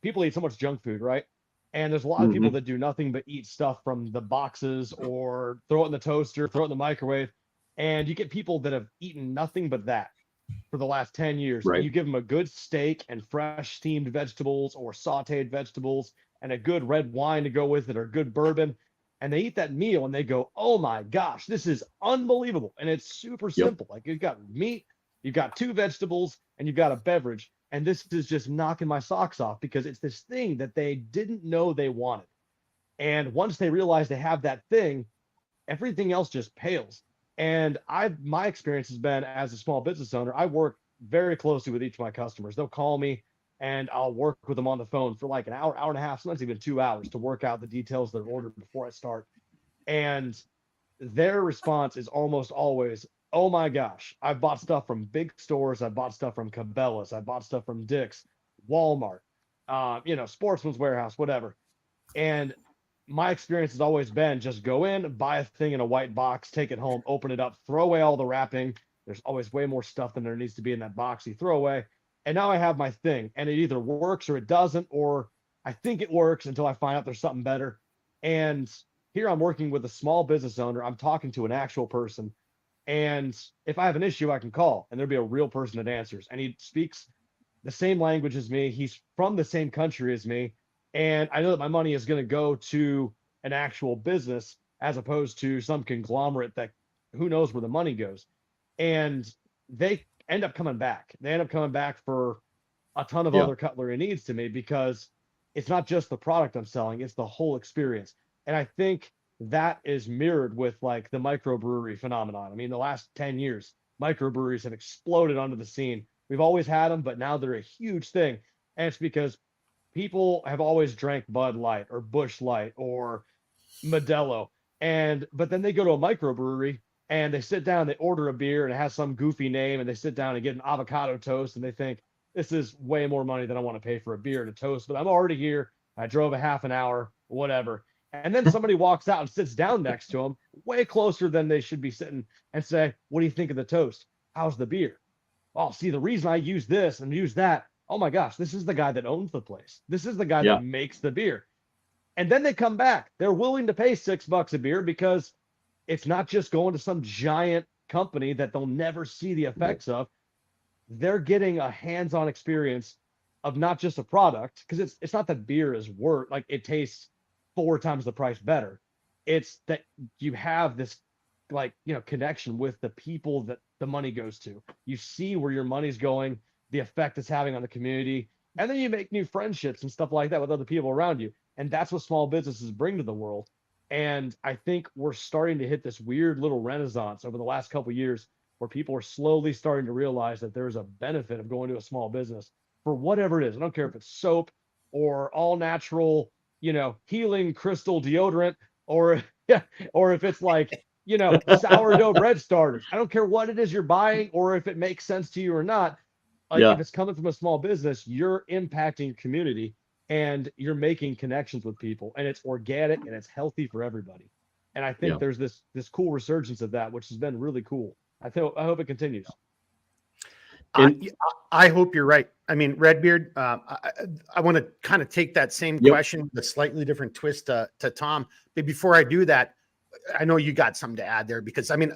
people eat so much junk food, right? And there's a lot of people that do nothing but eat stuff from the boxes or throw it in the toaster, throw it in the microwave. And you get people that have eaten nothing but that for the last 10 years. Right. You give them a good steak and fresh steamed vegetables or sauteed vegetables and a good red wine to go with it or good bourbon. And they eat that meal and they go, oh my gosh, this is unbelievable. And it's super simple. Like you've got meat, you've got 2 vegetables, and you've got a beverage. And this is just knocking my socks off because it's this thing that they didn't know they wanted. And once they realize they have that thing, everything else just pales. And my experience has been, as a small business owner, I work very closely with each of my customers. They'll call me and I'll work with them on the phone for like an hour, hour and a half, sometimes even 2 hours to work out the details of their order before I start. And their response is almost always, oh my gosh, I've bought stuff from big stores. I bought stuff from Cabela's. I bought stuff from Dick's, Walmart, Sportsman's Warehouse, whatever. And my experience has always been just go in, buy a thing in a white box, take it home, open it up, throw away all the wrapping. There's always way more stuff than there needs to be in that box you throw away. And now I have my thing, and it either works or it doesn't, or I think it works until I find out there's something better. And here I'm working with a small business owner. I'm talking to an actual person. And if I have an issue, I can call, and there'll be a real person that answers. And he speaks the same language as me. He's from the same country as me. And I know that my money is going to go to an actual business as opposed to some conglomerate that who knows where the money goes. And they end up coming back. They end up coming back for a ton of other cutlery needs to me, because it's not just the product I'm selling, it's the whole experience. And I think that is mirrored with like the microbrewery phenomenon. I mean, the last 10 years, microbreweries have exploded onto the scene. We've always had them, but now they're a huge thing. And it's because people have always drank Bud Light or Busch Light or Modelo. But then they go to a microbrewery and they sit down, they order a beer and it has some goofy name, and they sit down and get an avocado toast, and they think, this is way more money than I want to pay for a beer and a toast, but I'm already here. I drove a half an hour, whatever. And then somebody walks out and sits down next to them, way closer than they should be sitting, and say, what do you think of the toast? How's the beer? Oh, see, the reason I use this and use that, oh my gosh, this is the guy that owns the place. This is the guy that makes the beer. And then they come back. They're willing to pay $6 a beer, because it's not just going to some giant company that they'll never see the effects of. They're getting a hands-on experience of not just a product, because it's not that beer is worth, like, it tastes 4 times the price better. It's that you have this, like, connection with the people that the money goes to. You see where your money's going, the effect it's having on the community, and then you make new friendships and stuff like that with other people around you. And that's what small businesses bring to the world. And I think we're starting to hit this weird little renaissance over the last couple of years, where people are slowly starting to realize that there's a benefit of going to a small business for whatever it is. I don't care if it's soap or all natural, healing crystal deodorant, or if it's like, sourdough bread starters. I don't care what it is you're buying, or if it makes sense to you or not. Like, if it's coming from a small business, you're impacting community and you're making connections with people, and it's organic and it's healthy for everybody. And I think there's this cool resurgence of that, which has been really cool. I hope it continues. I hope you're right. I mean, Redbeard, I want to kind of take that same question with a slightly different twist to Tom. But before I do that, I know you got something to add there, because I mean,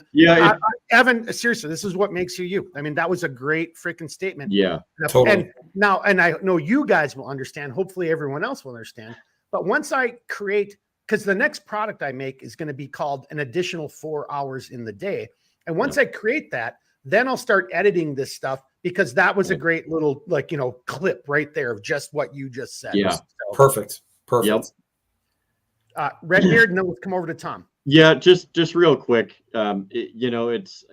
Evan, seriously, this is what makes you you. I mean, that was a great freaking statement. Yeah, totally. And I know you guys will understand. Hopefully everyone else will understand. But once I create, because the next product I make is going to be called an additional 4 hours in the day. And once I create that, then I'll start editing this stuff, because that was a great little, clip right there of just what you just said. Yeah. So, Perfect. Redbeard, and then we'll come over to Tom. Yeah, just real quick. It's,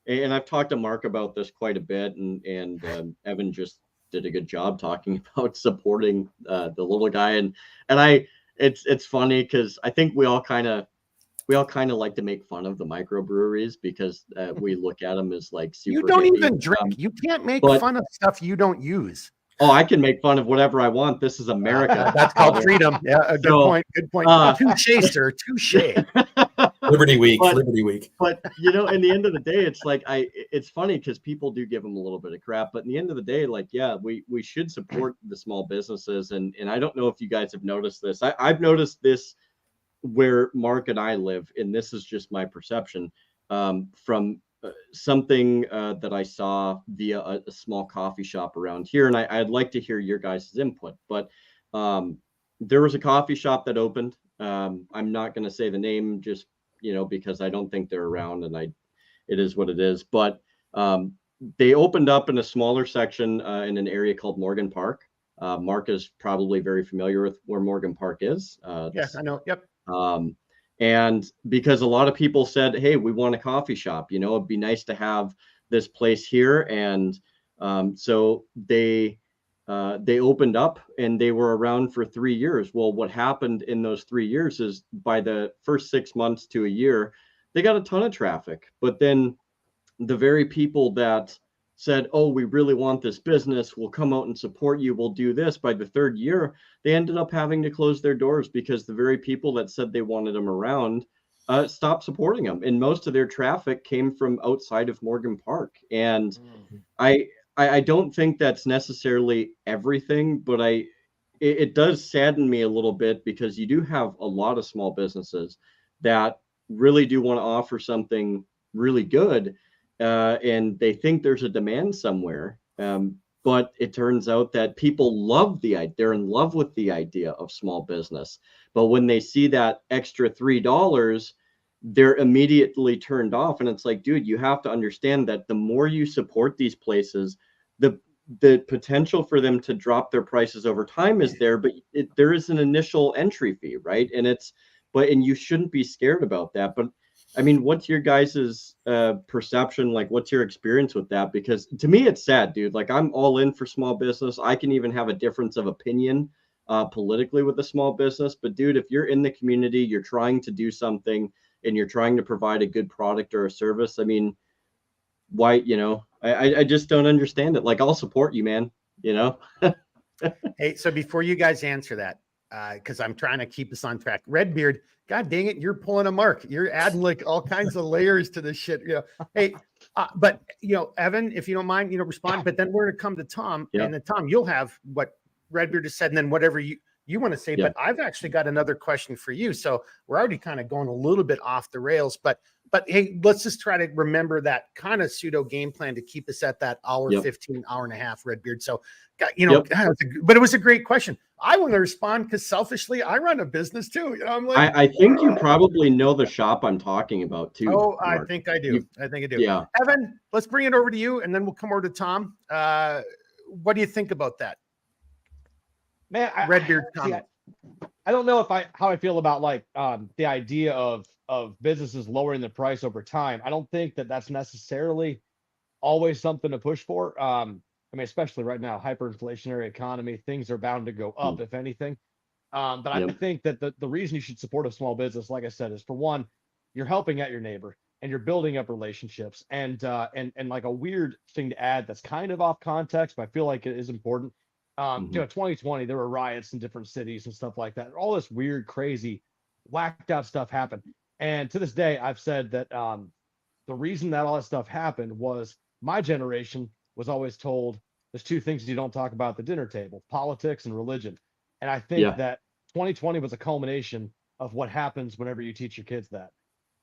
and I've talked to Mark about this quite a bit, and Evan just did a good job talking about supporting the little guy, and it's funny, because I think we all kind of like to make fun of the microbreweries, because we look at them as like super. You don't even drink. You can't make fun of stuff you don't use. Oh, I can make fun of whatever I want. This is America. That's called freedom. Yeah, good point. Good point. Touche, sir. Touche. Liberty Week. But in the end of the day, it's like it's funny, because people do give them a little bit of crap, but in the end of the day, like, we should support the small businesses. And I don't know if you guys have noticed this. I've noticed this where Mark and I live, and this is just my perception from something that I saw via a small coffee shop around here, and I'd like to hear your guys' input. But there was a coffee shop that opened. I'm not going to say the name, just because I don't think they're around, and it is what it is. But they opened up in a smaller section in an area called Morgan Park. Mark is probably very familiar with where Morgan Park is. Yes, I know. Yep. And because a lot of people said, hey, we want a coffee shop, it'd be nice to have this place here. And so they they opened up and they were around for 3 years. Well, what happened in those 3 years is by the first 6 months to a year, they got a ton of traffic. But then the very people that said, "Oh, we really want this business, we'll come out and support you, we'll do this," by the third year, they ended up having to close their doors because the very people that said they wanted them around stopped supporting them. And most of their traffic came from outside of Morgan Park. And I, I don't think that's necessarily everything, but it does sadden me a little bit because you do have a lot of small businesses that really do want to offer something really good, and they think there's a demand somewhere. But it turns out that people love the idea; they're in love with the idea of small business. But when they see that extra $3, they're immediately turned off. And it's like, dude, you have to understand that the more you support these places, the potential for them to drop their prices over time is there, but there is an initial entry fee, right? And you shouldn't be scared about that. But I mean, what's your guys's perception? Like, what's your experience with that? Because to me, it's sad, dude. Like, I'm all in for small business. I can even have a difference of opinion politically with a small business. But dude, if you're in the community, you're trying to do something and you're trying to provide a good product or a service, I mean, why, I just don't understand it. Like, I'll support you, man, Hey, so before you guys answer that, because I'm trying to keep us on track, Redbeard, God dang it, you're pulling a mark. You're adding like all kinds of layers to this shit. Hey, but Evan, if you don't mind, respond. But then we're gonna come to Tom, Yeah. and then Tom, you'll have what Redbeard has said, and then whatever you want to say. Yeah. But I've actually got another question for you. So we're already kind of going a little bit off the rails, but hey, let's just try to remember that kind of pseudo game plan to keep us at that hour, Yep. 15, hour and a half, Redbeard. So, Yep. but it was a great question. I want to respond because selfishly, I run a business too. I'm like, I think you probably know the shop I'm talking about too. oh, I Mark. think I do. I think I do. Yeah. Evan, let's bring it over to you, and then we'll come over to Tom. What do you think about that? Man, Redbeard see, comment. I don't know how I feel about like the idea of businesses lowering the price over time. I don't think that that's necessarily always something to push for. I mean, especially right now, hyperinflationary economy, things are bound to go up, if anything. But I Yep. think that the reason you should support a small business, like I said, is for one, you're helping out your neighbor and you're building up relationships. And like a weird thing to add that's kind of off context, but I feel like it is important. 2020, there were riots in different cities and stuff like that. All this weird, crazy, whacked out stuff happened. And to this day, I've said that the reason that all that stuff happened was my generation was always told there's two things you don't talk about at the dinner table: politics and religion. And I think that 2020 was a culmination of what happens whenever you teach your kids that.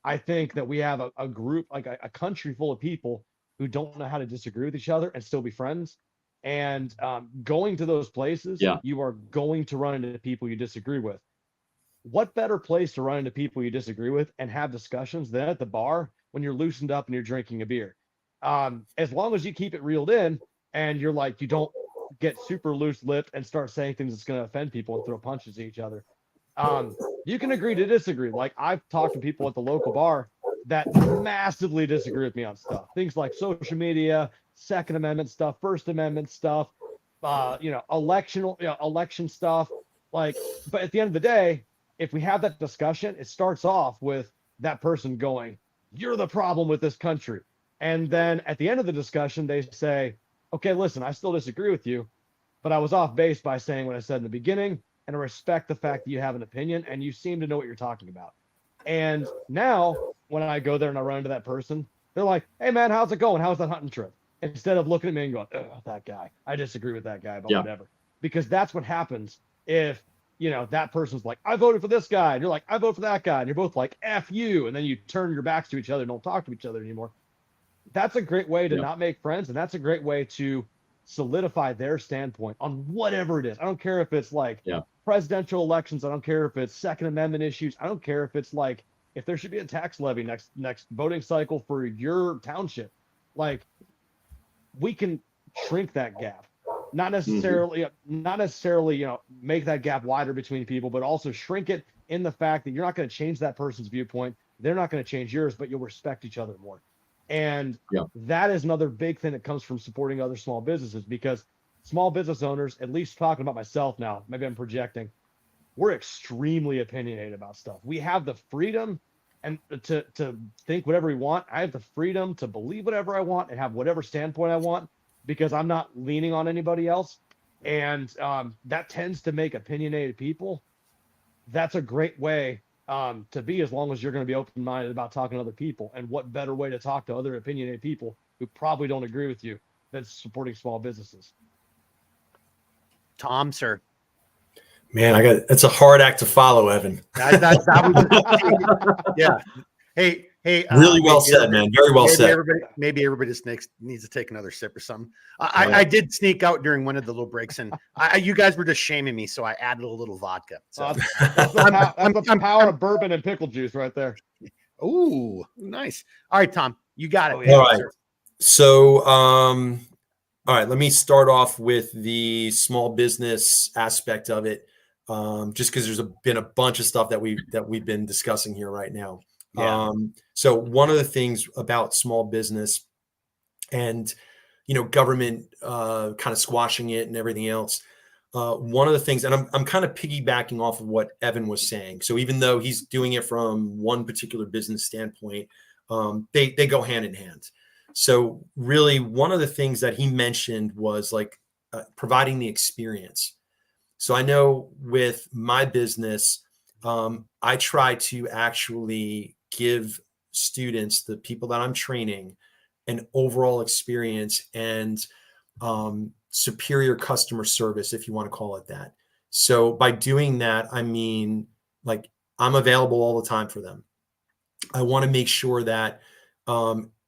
I think that we have a group, like a country full of people who don't know how to disagree with each other and still be friends. And going to those places, you are going to run into people you disagree with. What better place to run into people you disagree with and have discussions than at the bar when you're loosened up and you're drinking a beer? As long as you keep it reeled in and you're like, you don't get super loose lipped and start saying things that's going to offend people and throw punches at each other. You can agree to disagree. Like, I've talked to people at the local bar that massively disagree with me on stuff. Things like social media, Second Amendment stuff, First Amendment stuff, election stuff. Like, but at the end of the day, if we have that discussion, it starts off with that person going, "You're the problem with this country." And then at the end of the discussion, they say, "Okay, listen, I still disagree with you, but I was off base by saying what I said in the beginning, and I respect the fact that you have an opinion and you seem to know what you're talking about." And now when I go there and I run into that person, they're like, "Hey man, how's it going? How's that hunting trip?" Instead of looking at me and going, "Oh, that guy, I disagree with that guy about whatever." Because that's what happens if, that person's like, "I voted for this guy," and you're like, "I vote for that guy," and you're both like, "F you," and then you turn your backs to each other and don't talk to each other anymore. That's a great way to not make friends, and that's a great way to solidify their standpoint on whatever it is. I don't care if it's like presidential elections. I don't care if it's Second Amendment issues. I don't care if it's like if there should be a tax levy next voting cycle for your township. Like, we can shrink that gap, not necessarily make that gap wider between people, but also shrink it in the fact that you're not going to change that person's viewpoint. They're not going to change yours, but you'll respect each other more. And that is another big thing that comes from supporting other small businesses, because small business owners, at least talking about myself now, maybe I'm projecting, we're extremely opinionated about stuff. We have the freedom and to think whatever we want. I have the freedom to believe whatever I want and have whatever standpoint I want because I'm not leaning on anybody else. And that tends to make opinionated people. That's a great way to be, as long as you're going to be open-minded about talking to other people. And what better way to talk to other opinionated people who probably don't agree with you than supporting small businesses? Tom, sir. Man, it's a hard act to follow, Evan. Yeah. Hey, really well said, man. Very well said. Maybe everybody just needs to take another sip or something. I did sneak out during one of the little breaks, and you guys were just shaming me, so I added a little vodka. So that's the power of bourbon and pickle juice right there. Ooh, nice. All right, Tom, you got it. Oh, yeah. All right. Sir. So, all right, let me start off with the small business aspect of it, just because there's been a bunch of stuff that we've been discussing here right now. Yeah. So one of the things about small business and, government kind of squashing it and everything else, one of the things, and I'm kind of piggybacking off of what Evan was saying. So even though he's doing it from one particular business standpoint, they go hand in hand. So really one of the things that he mentioned was like providing the experience. So I know with my business, I try to actually give students, the people that I'm training, an overall experience and superior customer service, if you want to call it that. So by doing that, I mean, like, I'm available all the time for them. I want to make sure that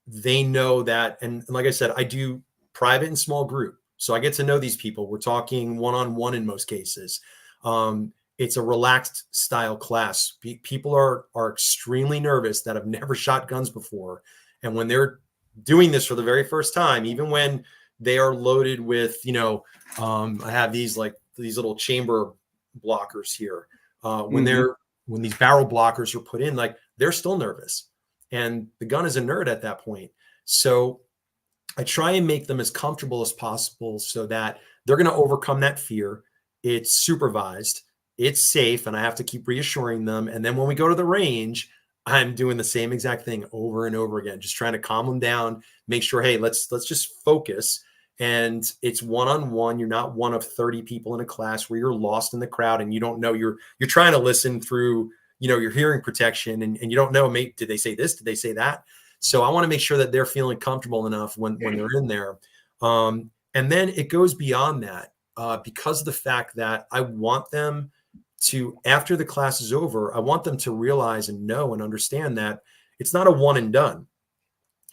they know that, and like I said, I do private and small group. So I get to know these people. We're talking one-on-one in most cases. It's a relaxed style class. People are extremely nervous that have never shot guns before. And when they're doing this for the very first time, even when they are loaded with, I have these little chamber blockers here. When these barrel blockers are put in, like, they're still nervous. And the gun is inert at that point. So I try and make them as comfortable as possible so that they're going to overcome that fear. It's supervised, it's safe, and I have to keep reassuring them. And then when we go to the range, I'm doing the same exact thing over and over again, just trying to calm them down, make sure, hey, let's just focus. And it's one-on-one. You're not one of 30 people in a class where you're lost in the crowd and you don't know, you're trying to listen through, your hearing protection, and you don't know, mate, did they say this? Did they say that? So I want to make sure that they're feeling comfortable enough when they're in there. And then it goes beyond that because of the fact that I want them to, after the class is over, I want them to realize and know and understand that it's not a one and done.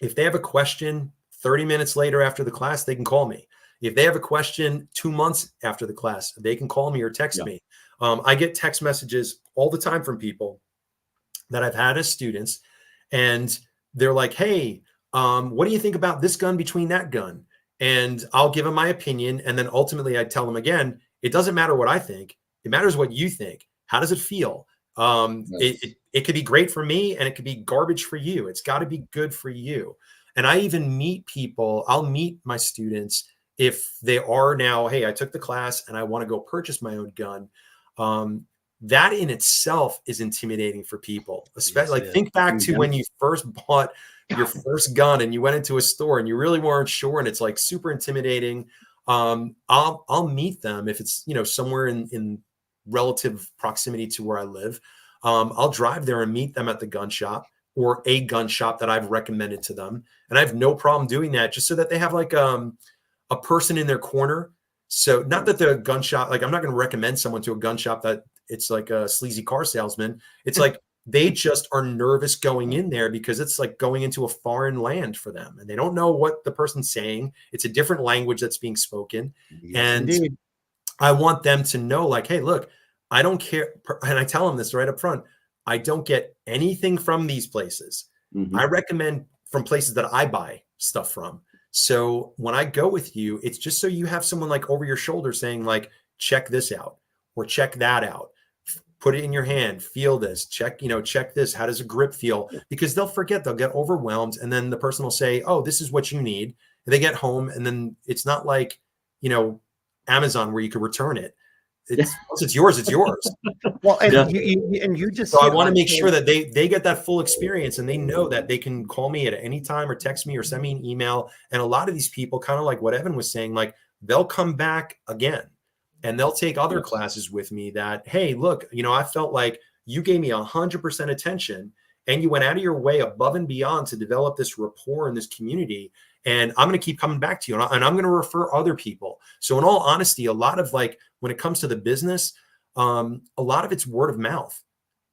If they have a question 30 minutes later after the class, they can call me. If they have a question 2 months after the class, they can call me or text me. I get text messages all the time from people that I've had as students, and they're like, hey, what do you think about this gun between that gun? And I'll give them my opinion. And then ultimately I tell them again, it doesn't matter what I think. It matters what you think. How does it feel? It could be great for me and it could be garbage for you. It's got to be good for you. And I even meet people. I'll meet my students if they are now, hey, I took the class and I want to go purchase my own gun. That in itself is intimidating for people, especially think back to when you first bought your first gun and you went into a store and you really weren't sure. And it's like super intimidating. I'll meet them if it's, somewhere in relative proximity to where I live. I'll drive there and meet them at the gun shop or a gun shop that I've recommended to them. And I have no problem doing that just so that they have like a person in their corner. So not that the gun shop, like, I'm not going to recommend someone to a gun shop that it's like a sleazy car salesman. It's like they just are nervous going in there because it's like going into a foreign land for them and they don't know what the person's saying. It's a different language that's being spoken. Yes, and indeed. I want them to know, like, hey, look, I don't care. And I tell them this right up front. I don't get anything from these places. I recommend from places that I buy stuff from. So when I go with you, it's just so you have someone like over your shoulder saying, like, check this out or check that out. Put it in your hand, feel this, check this. How does a grip feel? Because they'll forget, they'll get overwhelmed. And then the person will say, oh, this is what you need. And they get home. And then it's not like, Amazon where you could return it. Once it's yours, it's yours. Well, and Yeah. you just So I hit want to on make a- sure that they get that full experience, and they know that they can call me at any time or text me or send me an email. And a lot of these people, kind of like what Evan was saying, like they'll come back again and they'll take other classes with me that, hey, look, I felt like you gave me 100% attention and you went out of your way above and beyond to develop this rapport in this community. And I'm going to keep coming back to you, and I'm going to refer other people. So in all honesty, a lot of like, when it comes to the business, a lot of it's word of mouth.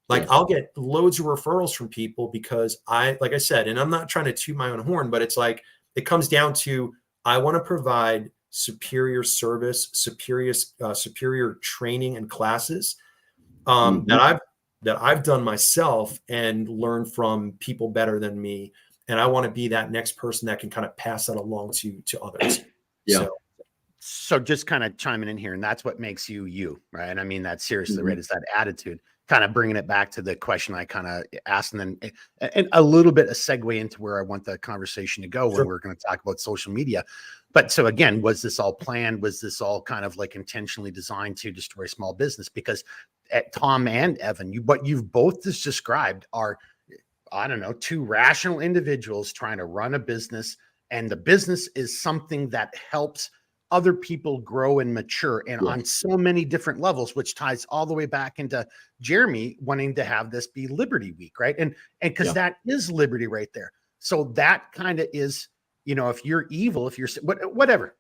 Like I'll get loads of referrals from people because like I said, and I'm not trying to toot my own horn, but it's like, it comes down to, I want to provide superior service, superior training and classes that I've done myself and learned from people better than me. And I want to be that next person that can kind of pass that along to others. Yeah. So just kind of chiming in here, and that's what makes you, right? And I mean that seriously, right? Is that attitude, kind of bringing it back to the question I kind of asked, and then and a little bit a segue into where I want the conversation to go when we're going to talk about social media. But so again, was this all planned? Was this all kind of like intentionally designed to destroy small business? Because Tom and Evan, what you've both just described are, I don't know, two rational individuals trying to run a business, and the business is something that helps other people grow and mature, and on so many different levels, which ties all the way back into Jeremy wanting to have this be Liberty Week, right? And because that is liberty right there. So that kind of is, if you're evil, if you're whatever,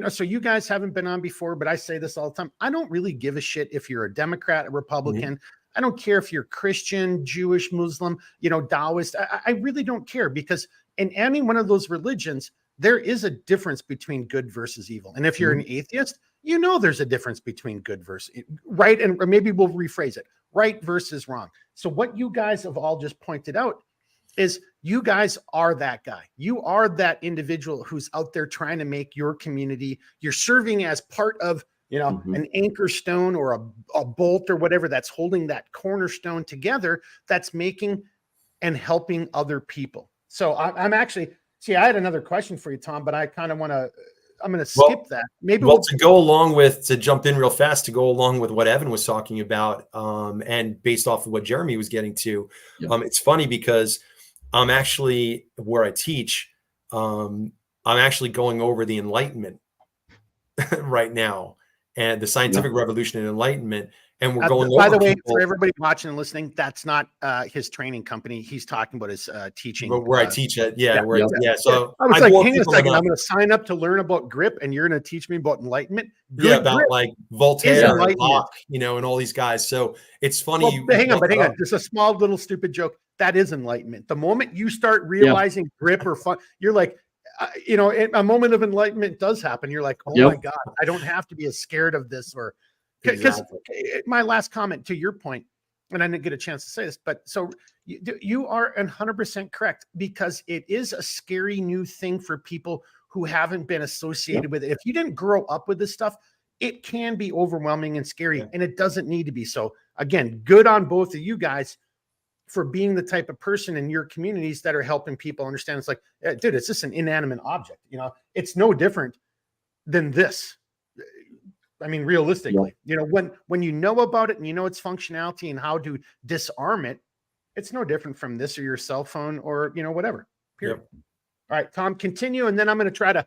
so you guys haven't been on before, but I say this all the time. I don't really give a shit if you're a Democrat, a Republican. I don't care if you're Christian, Jewish, Muslim, Taoist. I really don't care, because in any one of those religions, there is a difference between good versus evil. And if you're an atheist, there's a difference between good versus right. And or maybe we'll rephrase it, right versus wrong. So what you guys have all just pointed out is you guys are that guy. You are that individual who's out there trying to make your community, you're serving as part of, an anchor stone or a bolt or whatever that's holding that cornerstone together, that's making and helping other people. So I'm actually, I had another question for you, Tom, but I kind of I'm going to skip that. Maybe to jump in real fast, to go along with what Evan was talking about, and based off of what Jeremy was getting to, it's funny because I'm actually, where I teach, I'm actually going over the Enlightenment right now, and the scientific revolution and Enlightenment. And we're going by over the way, people, for everybody watching and listening, that's not his training company. He's talking about his teaching. where I teach it. So I was like, hang on a second, I'm going to sign up to learn about grip, and you're going to teach me about Enlightenment. About like Voltaire and Locke, and all these guys. So it's funny. Well, hang on. There's a small little stupid joke. That is Enlightenment. The moment you start realizing grip or fun, you're like, a moment of enlightenment does happen. You're like, oh my God, I don't have to be as scared of this, or because my last comment to your point, and I didn't get a chance to say this, but so you are 100% correct, because it is a scary new thing for people who haven't been associated with it. If you didn't grow up with this stuff, it can be overwhelming and scary, and it doesn't need to be. So again, good on both of you guys for being the type of person in your communities that are helping people understand. It's like, dude, it's just an inanimate object. It's no different than this. I mean, realistically, when you know about it and its functionality and how to disarm it, it's no different from this or your cell phone or, whatever. Period. All right, Tom, continue. And then I'm going to try to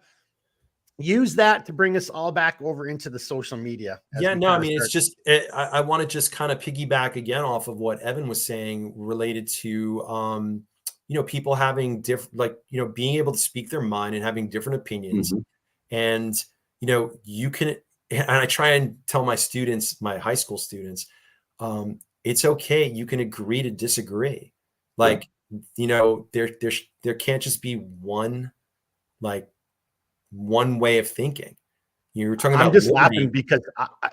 use that to bring us all back over into the social media. It's just, I want to just kind of piggyback again off of what Evan was saying related to, people having different, being able to speak their mind and having different opinions. And, you can, and I try and tell my students, my high school students, it's okay. You can agree to disagree. There can't just be one way of thinking. You were talking about. I'm just laughing because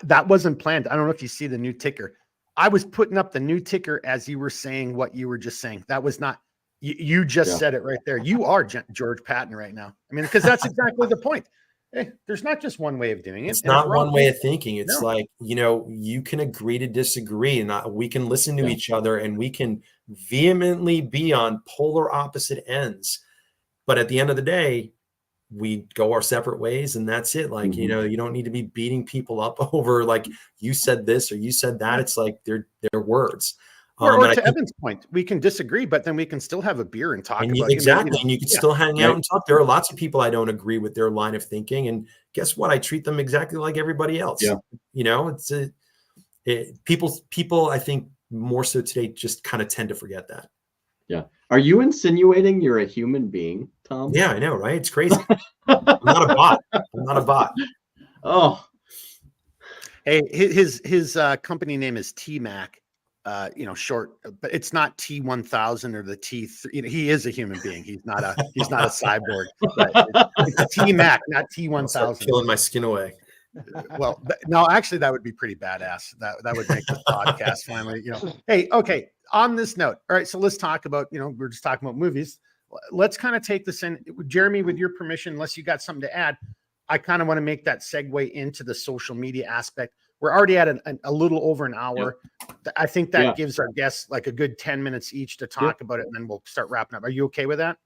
that wasn't planned. I don't know if you see the new ticker. I was putting up the new ticker as you were saying what you were just saying. That was not, you just said it right there. You are George Patton right now. I mean, because that's exactly the point. Hey, there's not just one way of doing it. It's not one way of thinking. It's you can agree to disagree, and we can listen to each other, and we can vehemently be on polar opposite ends. But at the end of the day, we go our separate ways, and that's it. Like, you know, you don't need to be beating people up over like you said this or you said that. It's like they're words. Or And to Evan's point, we can disagree, but then we can still have a beer and talk about exactly. You know, and you can still hang out and talk. There are lots of people I don't agree with their line of thinking, and guess what? I treat them exactly like everybody else. Yeah. You know, people. I think more so today just kind of tend to forget that. Yeah. Are you insinuating you're a human being, Tom? Yeah, I know, right? It's crazy. I'm not a bot. I'm not a bot. Oh. Hey, his company name is T-Mac. You know, short, but it's not T1000 or the T3. You know, he is a human being. He's not a cyborg. But it's T-Mac, not T1000. Killing my skin away. Well, no, actually, that would be pretty badass. That would make the podcast finally. You know, hey, okay. On this note, all right. So let's talk about. You know, we're just talking about movies. Let's kind of take this in, Jeremy, with your permission. Unless you got something to add, I kind of want to make that segue into the social media aspect. We're already at a little over an hour. Yep. I think that gives our guests like a good 10 minutes each to talk about it, and then we'll start wrapping up. Are you okay with that?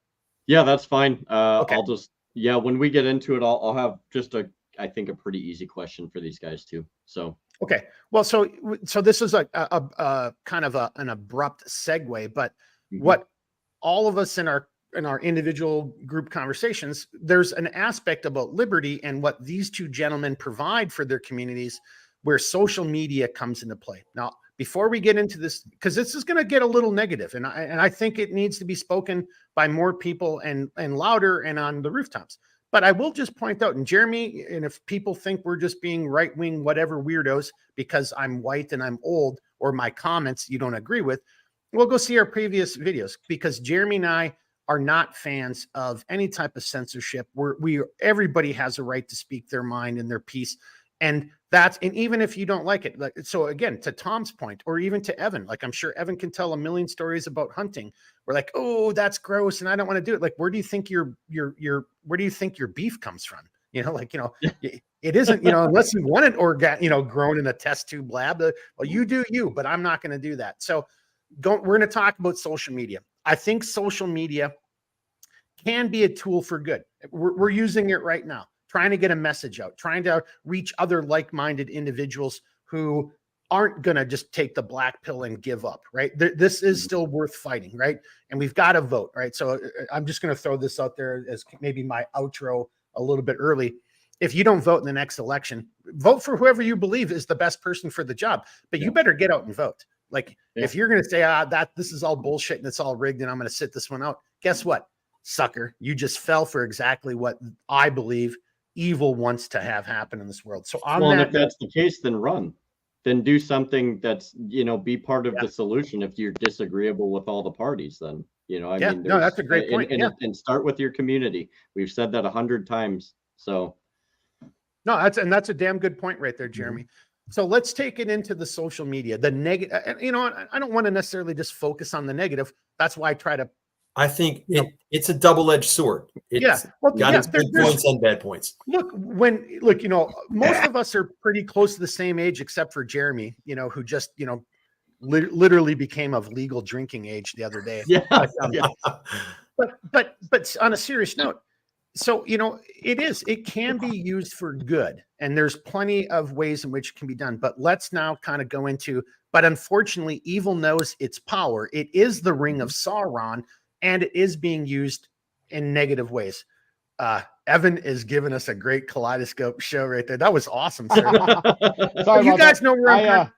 Yeah, that's fine. Okay. I'll just, when we get into it, I'll have just I think a pretty easy question for these guys too. So, okay. Well, so this is a kind of an abrupt segue, but what all of us in our individual group conversations, there's an aspect about liberty and what these two gentlemen provide for their communities where social media comes into play. Now, before we get into this, because this is going to get a little negative, and I think it needs to be spoken by more people and louder and on the rooftops. But I will just point out, and Jeremy, and if people think we're just being right-wing, whatever weirdos, because I'm white and I'm old, or my comments you don't agree with, we'll go see our previous videos, because Jeremy and I are not fans of any type of censorship. Everybody has a right to speak their mind and their piece. And even if you don't like it, like, so again, to Tom's point, or even to Evan, like I'm sure Evan can tell a million stories about hunting. We're like, oh, that's gross, and I don't want to do it. Like, where do you think your beef comes from? You know, like, you know, it isn't, you know, unless you want it grown in a test tube lab. Well, you do you, but I'm not going to do that. So we're going to talk about social media. I think social media can be a tool for good. We're using it right now, trying to get a message out, trying to reach other like-minded individuals who aren't going to just take the black pill and give up, right? This is still worth fighting, right? And we've got to vote, right? So I'm just going to throw this out there as maybe my outro a little bit early. If you don't vote in the next election, vote for whoever you believe is the best person for the job, but you better get out and vote. Like, if you're going to say, that this is all bullshit and it's all rigged and I'm going to sit this one out, guess what, sucker? You just fell for exactly what I believe evil wants to have happen in this world. So if that's the case, then run. Then do something that's, be part of the solution if you're disagreeable with all the parties. Then, I mean, no, that's a great point. And start with your community. We've said that 100 times. So no, that's a damn good point right there, Jeremy. So let's take it into the social media, the negative. I don't want to necessarily just focus on the negative. That's why I think it's a double-edged sword. It's got its good points and bad points. Look, most of us are pretty close to the same age, except for Jeremy, who just, literally became of legal drinking age the other day. But on a serious note, so, it can be used for good, and there's plenty of ways in which it can be done. But let's now kind of go into, but unfortunately, evil knows its power. It is the ring of Sauron, and it is being used in negative ways. Evan is giving us a great kaleidoscope show right there. That was awesome, sir. Sorry, you guys know where I'm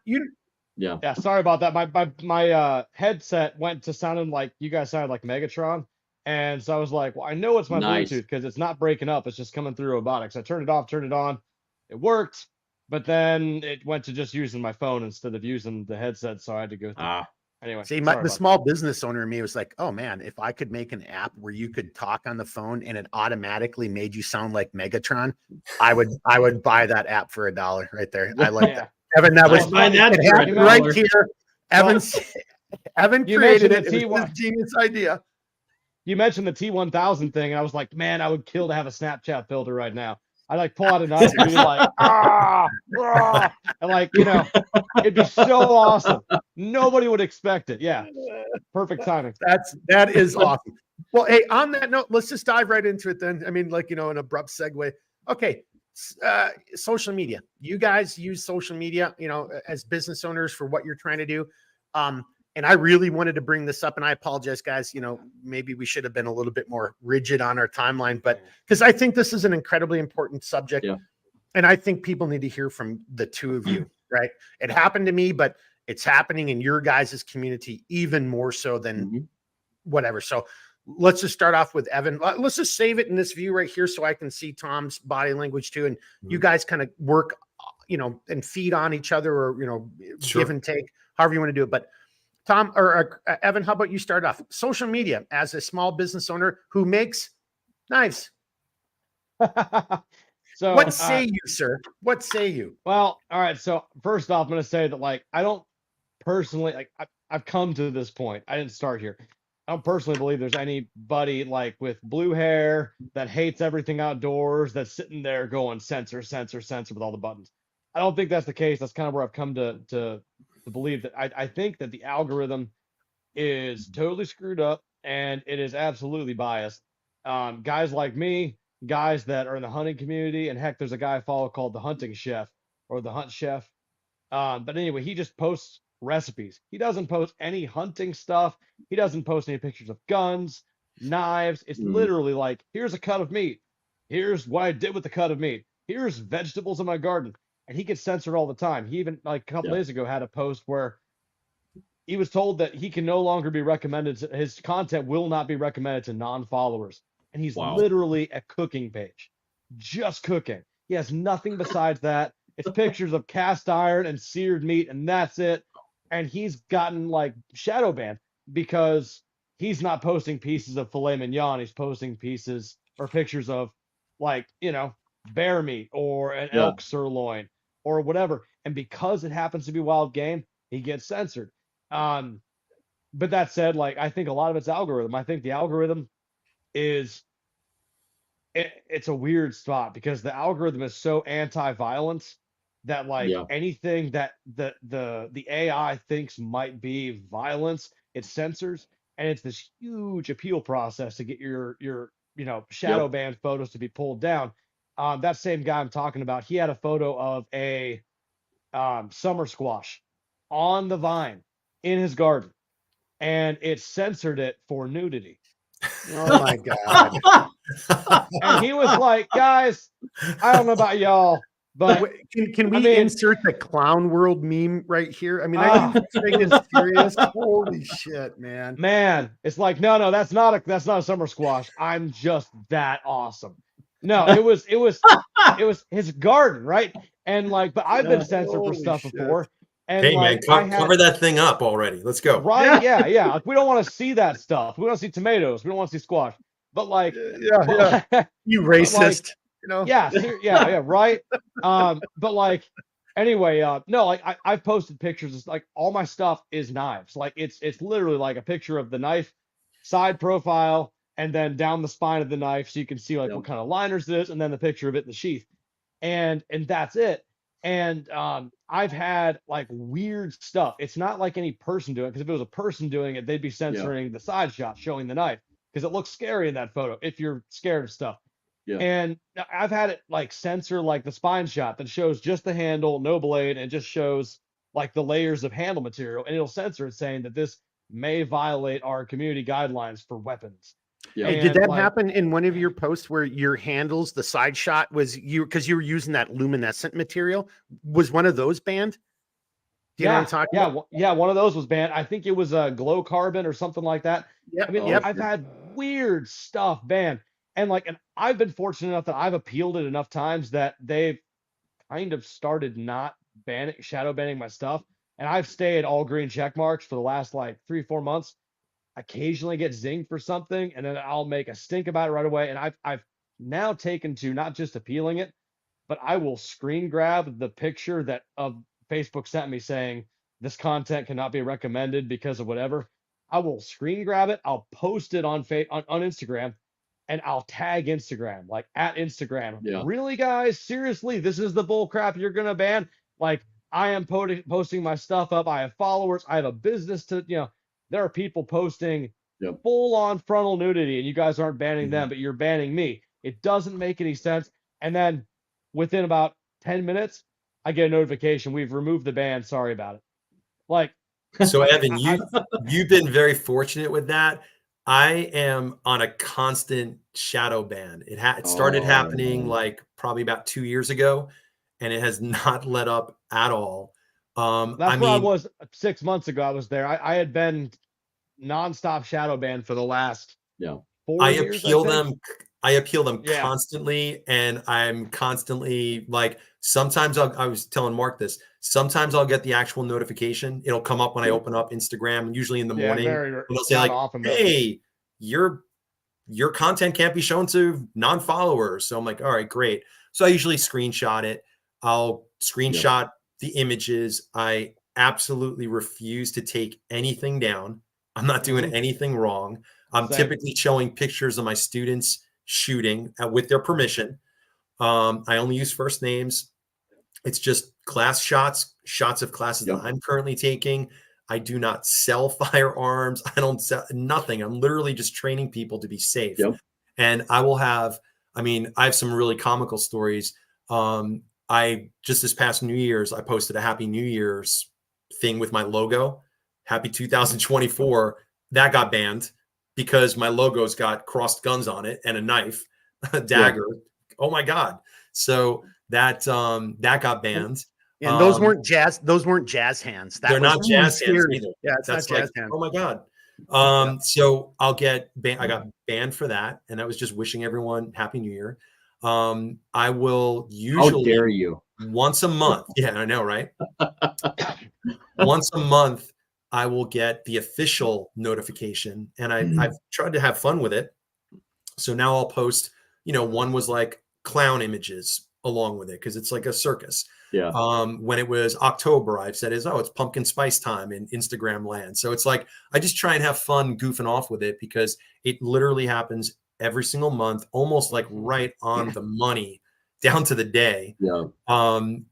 Yeah, sorry about that. My headset went to sounding like you guys sounded like Megatron. And so I was like, well, I know it's my Bluetooth because it's not breaking up. It's just coming through robotics. I turned it off, turned it on. It worked. But then it went to just using my phone instead of using the headset. So I had to go through. Anyway. See, the small business owner in me was like, oh, man, if I could make an app where you could talk on the phone and it automatically made you sound like Megatron, I would buy that app for $1 right there. I like that. Evan, that was right here. Evan created it. It was his genius idea. You mentioned the T1000 thing, and I was like, man, I would kill to have a Snapchat filter right now. I'd pull out a knife and be like, and it'd be so awesome. Nobody would expect it. Yeah, perfect timing. That is awesome. Well, hey, on that note, let's just dive right into it then. I mean, like, an abrupt segue. Okay. Social media. You guys use social media, as business owners for what you're trying to do. And I really wanted to bring this up, and I apologize, guys. Maybe we should have been a little bit more rigid on our timeline, but because I think this is an incredibly important subject. Yeah. And I think people need to hear from the two of you, right? It happened to me, but it's happening in your guys' community even more so than whatever. So let's just start off with Evan. Let's just save it in this view right here so I can see Tom's body language too. And you guys kind of work, and feed on each other, or, Sure. give and take, however you want to do it. But Tom or Evan, how about you start off? Social media as a small business owner who makes knives. So What say you, sir? What say you? Well, all right. So first off, I'm going to say that, like, I don't personally, like, I've come to this point. I didn't start here. I don't personally believe there's anybody like with blue hair that hates everything outdoors that's sitting there going censor, censor, censor with all the buttons. I don't think that's the case. That's kind of where I've come to believe that. I think that the algorithm is totally screwed up and it is absolutely biased. Guys like me, guys that are in the hunting community, and heck, there's a guy I follow called the Hunting Chef or the Hunt Chef. But anyway, he just posts recipes. He doesn't post any hunting stuff. He doesn't post any pictures of guns, knives. It's literally like, here's a cut of meat. Here's what I did with the cut of meat. Here's vegetables in my garden. And he gets censored all the time. He even, like, a couple days ago, had a post where he was told that he can no longer be recommended. His content will not be recommended to non-followers. And he's literally a cooking page, just cooking. He has nothing besides that. It's pictures of cast iron and seared meat, and that's it. And he's gotten, like, shadow banned because he's not posting pieces of filet mignon. He's posting pieces or pictures of, like, bear meat or an elk sirloin or whatever. And because it happens to be wild game, he gets censored. But that said, like, I think a lot of it's algorithm. I think the algorithm is it's a weird spot because the algorithm is so anti-violence that, like, anything that the AI thinks might be violence, it censors, and it's this huge appeal process to get your shadow banned photos to be pulled down. That same guy I'm talking about, he had a photo of a summer squash on the vine in his garden, and it censored it for nudity. Oh my God. And he was like, guys, I don't know about y'all, but can we insert the clown world meme right here? I mean, I think this thing is serious. Holy shit, man. Man, it's like, no, that's not a summer squash. I'm just that awesome. No, it was his garden, right? And, like, but I've been censored for stuff before. And, hey, like, man, cover that thing up already. Let's go. Right? Yeah. Like, we don't want to see that stuff. We don't see tomatoes. We don't want to see squash. But, like, you racist. Like, yeah, right. But, like, anyway, no, like, I've posted pictures. It's like all my stuff is knives. Like, it's literally like a picture of the knife side profile and then down the spine of the knife, so you can see, like, what kind of liners it is, and then the picture of it in the sheath, and that's it. And I've had, like, weird stuff. It's not like any person doing it, because if it was a person doing it, they'd be censoring the side shot showing the knife because it looks scary in that photo if you're scared of stuff. And I've had it, like, censor, like, the spine shot that shows just the handle, no blade, and just shows, like, the layers of handle material, and it'll censor it saying that this may violate our community guidelines for weapons. Hey, did that happen in one of your posts where your handles, the side shot was because you were using that luminescent material? Was one of those banned? Do you know what I'm talking about? Yeah, one of those was banned. I think it was a glow carbon or something like that. I mean, I've had weird stuff banned. And, like, and I've been fortunate enough that I've appealed it enough times that they've kind of started not shadow banning my stuff. And I've stayed all green check marks for the last, like, 3-4 months. Occasionally get zinged for something, and then I'll make a stink about it right away. And I've now taken to not just appealing it, but I will screen grab the picture that Facebook sent me saying this content cannot be recommended because of whatever. I will screen grab it. I'll post it on Instagram, and I'll tag Instagram, like, at Instagram. Really, guys? Seriously, this is the bull crap you're gonna ban? Like, I am posting my stuff up. I have followers. I have a business to, there are people posting Yep. full on frontal nudity, and you guys aren't banning Mhm. them, but you're banning me. It doesn't make any sense. And then within about 10 minutes, I get a notification. We've removed the ban. Sorry about it. Like, So I, Evan, I, you've been very fortunate with that. I am on a constant shadow ban. It started Oh, happening man. like probably about 2 years ago, and it has not let up at all. I that's where I mean, was 6 months ago. I was there. I had been nonstop shadow banned for the last Yeah. 4 years, I think. I appeal them Yeah. constantly, and I'm constantly like, sometimes I was telling Mark this, sometimes I'll get the actual notification. It'll come up when I Yeah. open up Instagram, usually in the Yeah, morning, very and they'll say not like, often though. hey, your content can't be shown to non-followers. So I'm like, all right, great. So I usually screenshot it. I'll screenshot the images. I absolutely refuse to take anything down. I'm not doing Mhm. anything wrong. I'm Same. typically showing pictures of my students shooting with their permission. I only use first names. It's just class shots of classes Yep. that I'm currently taking. I do not sell firearms. I don't sell nothing. I'm literally just training people to be safe. Yep. And I will have, I mean, I have some really comical stories. I just this past New Year's, I posted a Happy New Year's thing with my logo, Happy 2024. That got banned because my logo's got crossed guns on it and a knife, a dagger. Oh my God. So that got banned. And those weren't jazz hands. That They're was not jazz hands scary. either. Yeah, it's That's not like, jazz hands. oh my God. Yeah. So I got banned for that. And that was just wishing everyone Happy New Year. I will How dare usually you? once a month. Yeah, I know, right? Once a month, I will get the official notification. And I've tried to have fun with it. So now I'll post, one was like clown images along with it because it's like a circus. Yeah. When it was October, I've said it's pumpkin spice time in Instagram land. So it's like I just try and have fun goofing off with it because it literally happens every single month, almost like right on the money, down to the day. Yeah.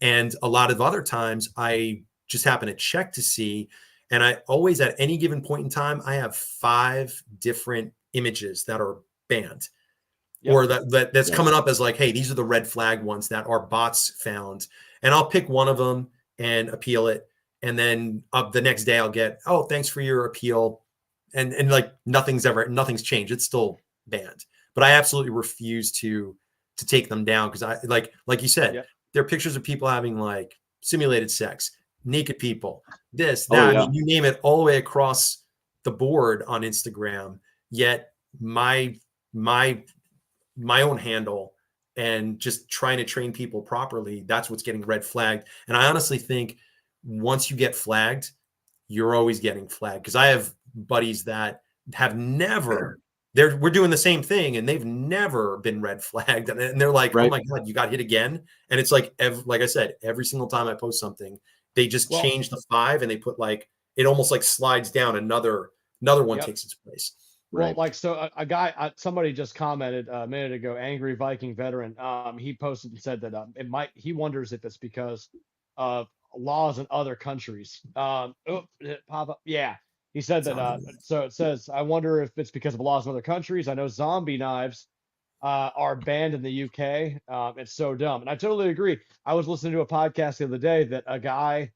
And a lot of other times I just happen to check to see, and I always at any given point in time, I have 5 different images that are banned. Yep. Or that's Yep. coming up as like, hey, these are the red flag ones that our bots found. And I'll pick one of them and appeal it. And then the next day I'll get, oh, thanks for your appeal. And like nothing's changed. It's still banned. But I absolutely refuse to take them down because I like you said, Yep. there are pictures of people having like simulated sex, naked people, this, Oh, that. yeah. I mean, you name it all the way across the board on Instagram. Yet my own handle and just trying to train people properly, that's what's getting red flagged. And I honestly think once you get flagged, you're always getting flagged. Because I have buddies that have never, we're doing the same thing and they've never been red flagged. And they're like, Right. oh my God, you got hit again. And it's like, like I said, every single time I post something, they just change the 5 and they put like, it almost like slides down anher one Yep. takes its place. Well, Right. like, so a guy, somebody just commented a minute ago, Angry Viking Veteran. He posted and said that he wonders if it's because of laws in other countries. It pop up. Yeah. He said that, so it says, I wonder if it's because of laws in other countries. I know zombie knives are banned in the UK. It's so dumb. And I totally agree. I was listening to a podcast the other day that a guy,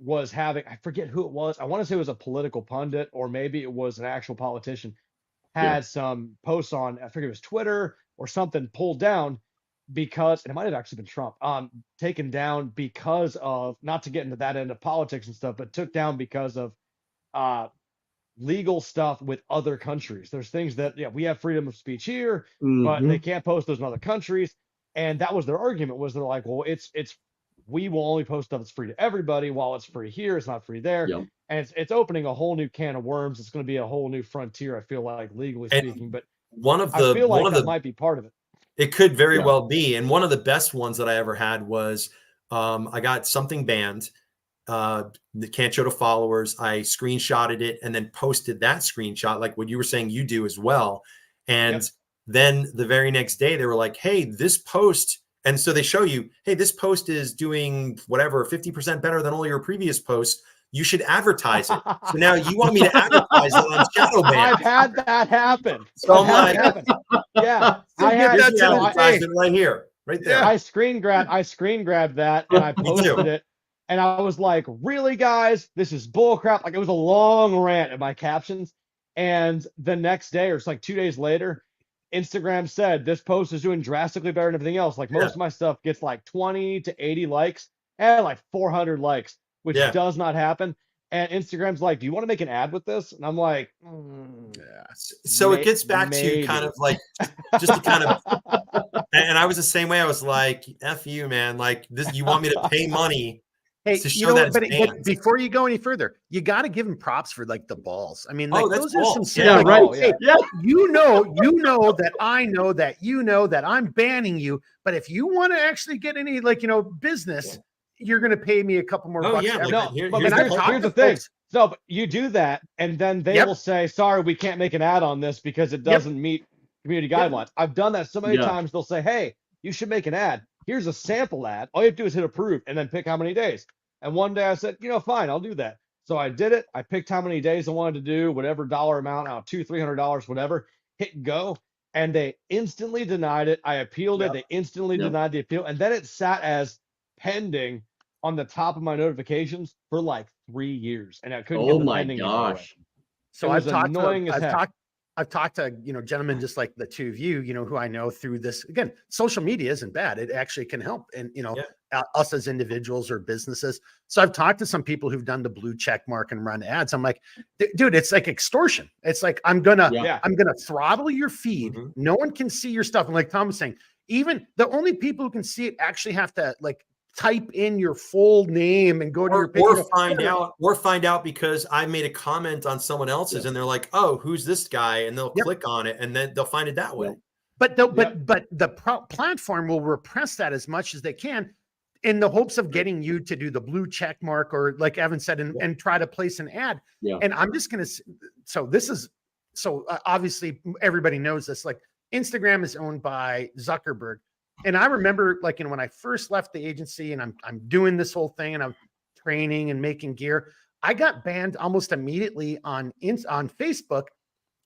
was having, I forget who it was. I want to say it was a political pundit or maybe it was an actual politician, had some posts on, I forget it was Twitter or something, pulled down because, and it might have actually been Trump, taken down because of, not to get into that end of politics and stuff, but took down because of legal stuff with other countries. There's things that, yeah, we have freedom of speech here, but they can't post those in other countries. And that was their argument, was they're like, well, it's we will only post stuff that's free to everybody. While it's free here, it's not free there. Yep. And it's opening a whole new can of worms. It's going to be a whole new frontier, I feel like, legally And speaking. But I feel like that might be part of it. It could very well be. And one of the best ones that I ever had was I got something banned. Can't show to followers. I screenshotted it and then posted that screenshot, like what you were saying you do as well. And then the very next day they were like, hey, this post. And so they show you, hey, this post is doing whatever, 50% better than all your previous posts. You should advertise it. So now you want me to advertise it on shadow ban. I've had that happen. So I'm I've had like, that happen. Yeah, So I had here's the that's advertisement right here, right there. I screen grabbed that and I Me too. posted it, and I was like, "Really, guys? This is bullcrap!" Like, it was a long rant in my captions, and the next day, or it's like 2 days later, Instagram said this post is doing drastically better than everything else. Like, most of my stuff gets like 20 to 80 likes and like 400 likes, which does not happen. And Instagram's like, "Do you want to make an ad with this?" And I'm like, So it gets back to kind of like just to kind of, and I was the same way. I was like, "F you, man! Like this, you want me to pay money Hey, to you show know, that but, it's but banned?" before you go any further, you got to give him props for like the balls. I mean, like Oh, that's those are some balls. serious, Yeah, like, right. oh, hey, Yeah. you know that I know that you know that I'm banning you. But if you want to actually get any like business, you're going to pay me a couple more Oh, bucks. yeah, every- no, Here- but here's and the I've plug. talked here's to the thing. folks- So but you do that, and then they will say, "Sorry, we can't make an ad on this because it doesn't meet community guidelines." I've done that so many times. They'll say, "Hey, you should make an ad. Here's a sample ad. All you have to do is hit approve and then pick how many days." And one day I said, "Fine, I'll do that." So I did it. I picked how many days I wanted to do, whatever dollar amount, $200-$300, whatever. Hit go, and they instantly denied it. I appealed it. They instantly denied the appeal, and then it sat as pending on the top of my notifications for like 3 years, and I couldn't get Oh the my pending info away. gosh. So It I've was talked annoying to as heck. I've talked to gentlemen just like the two of you, who I know through this. Again, social media isn't bad; it actually can help, and us as individuals or businesses. So I've talked to some people who've done the blue check mark and run ads. I'm like, dude, it's like extortion. It's like I'm gonna throttle your feed. No one can see your stuff. And like Tom was saying, even the only people who can see it actually have to like type in your full name and go to your page. Or find out because I made a comment on someone else's and they're like, "Oh, who's this guy?" And they'll click on it and then they'll find it that way. But the platform will repress that as much as they can in the hopes of getting you to do the blue check mark or like Evan said, and try to place an ad. And I'm just going to, obviously everybody knows this, like Instagram is owned by Zuckerberg. And I remember like, when I first left the agency and I'm doing this whole thing and I'm training and making gear, I got banned almost immediately on Facebook.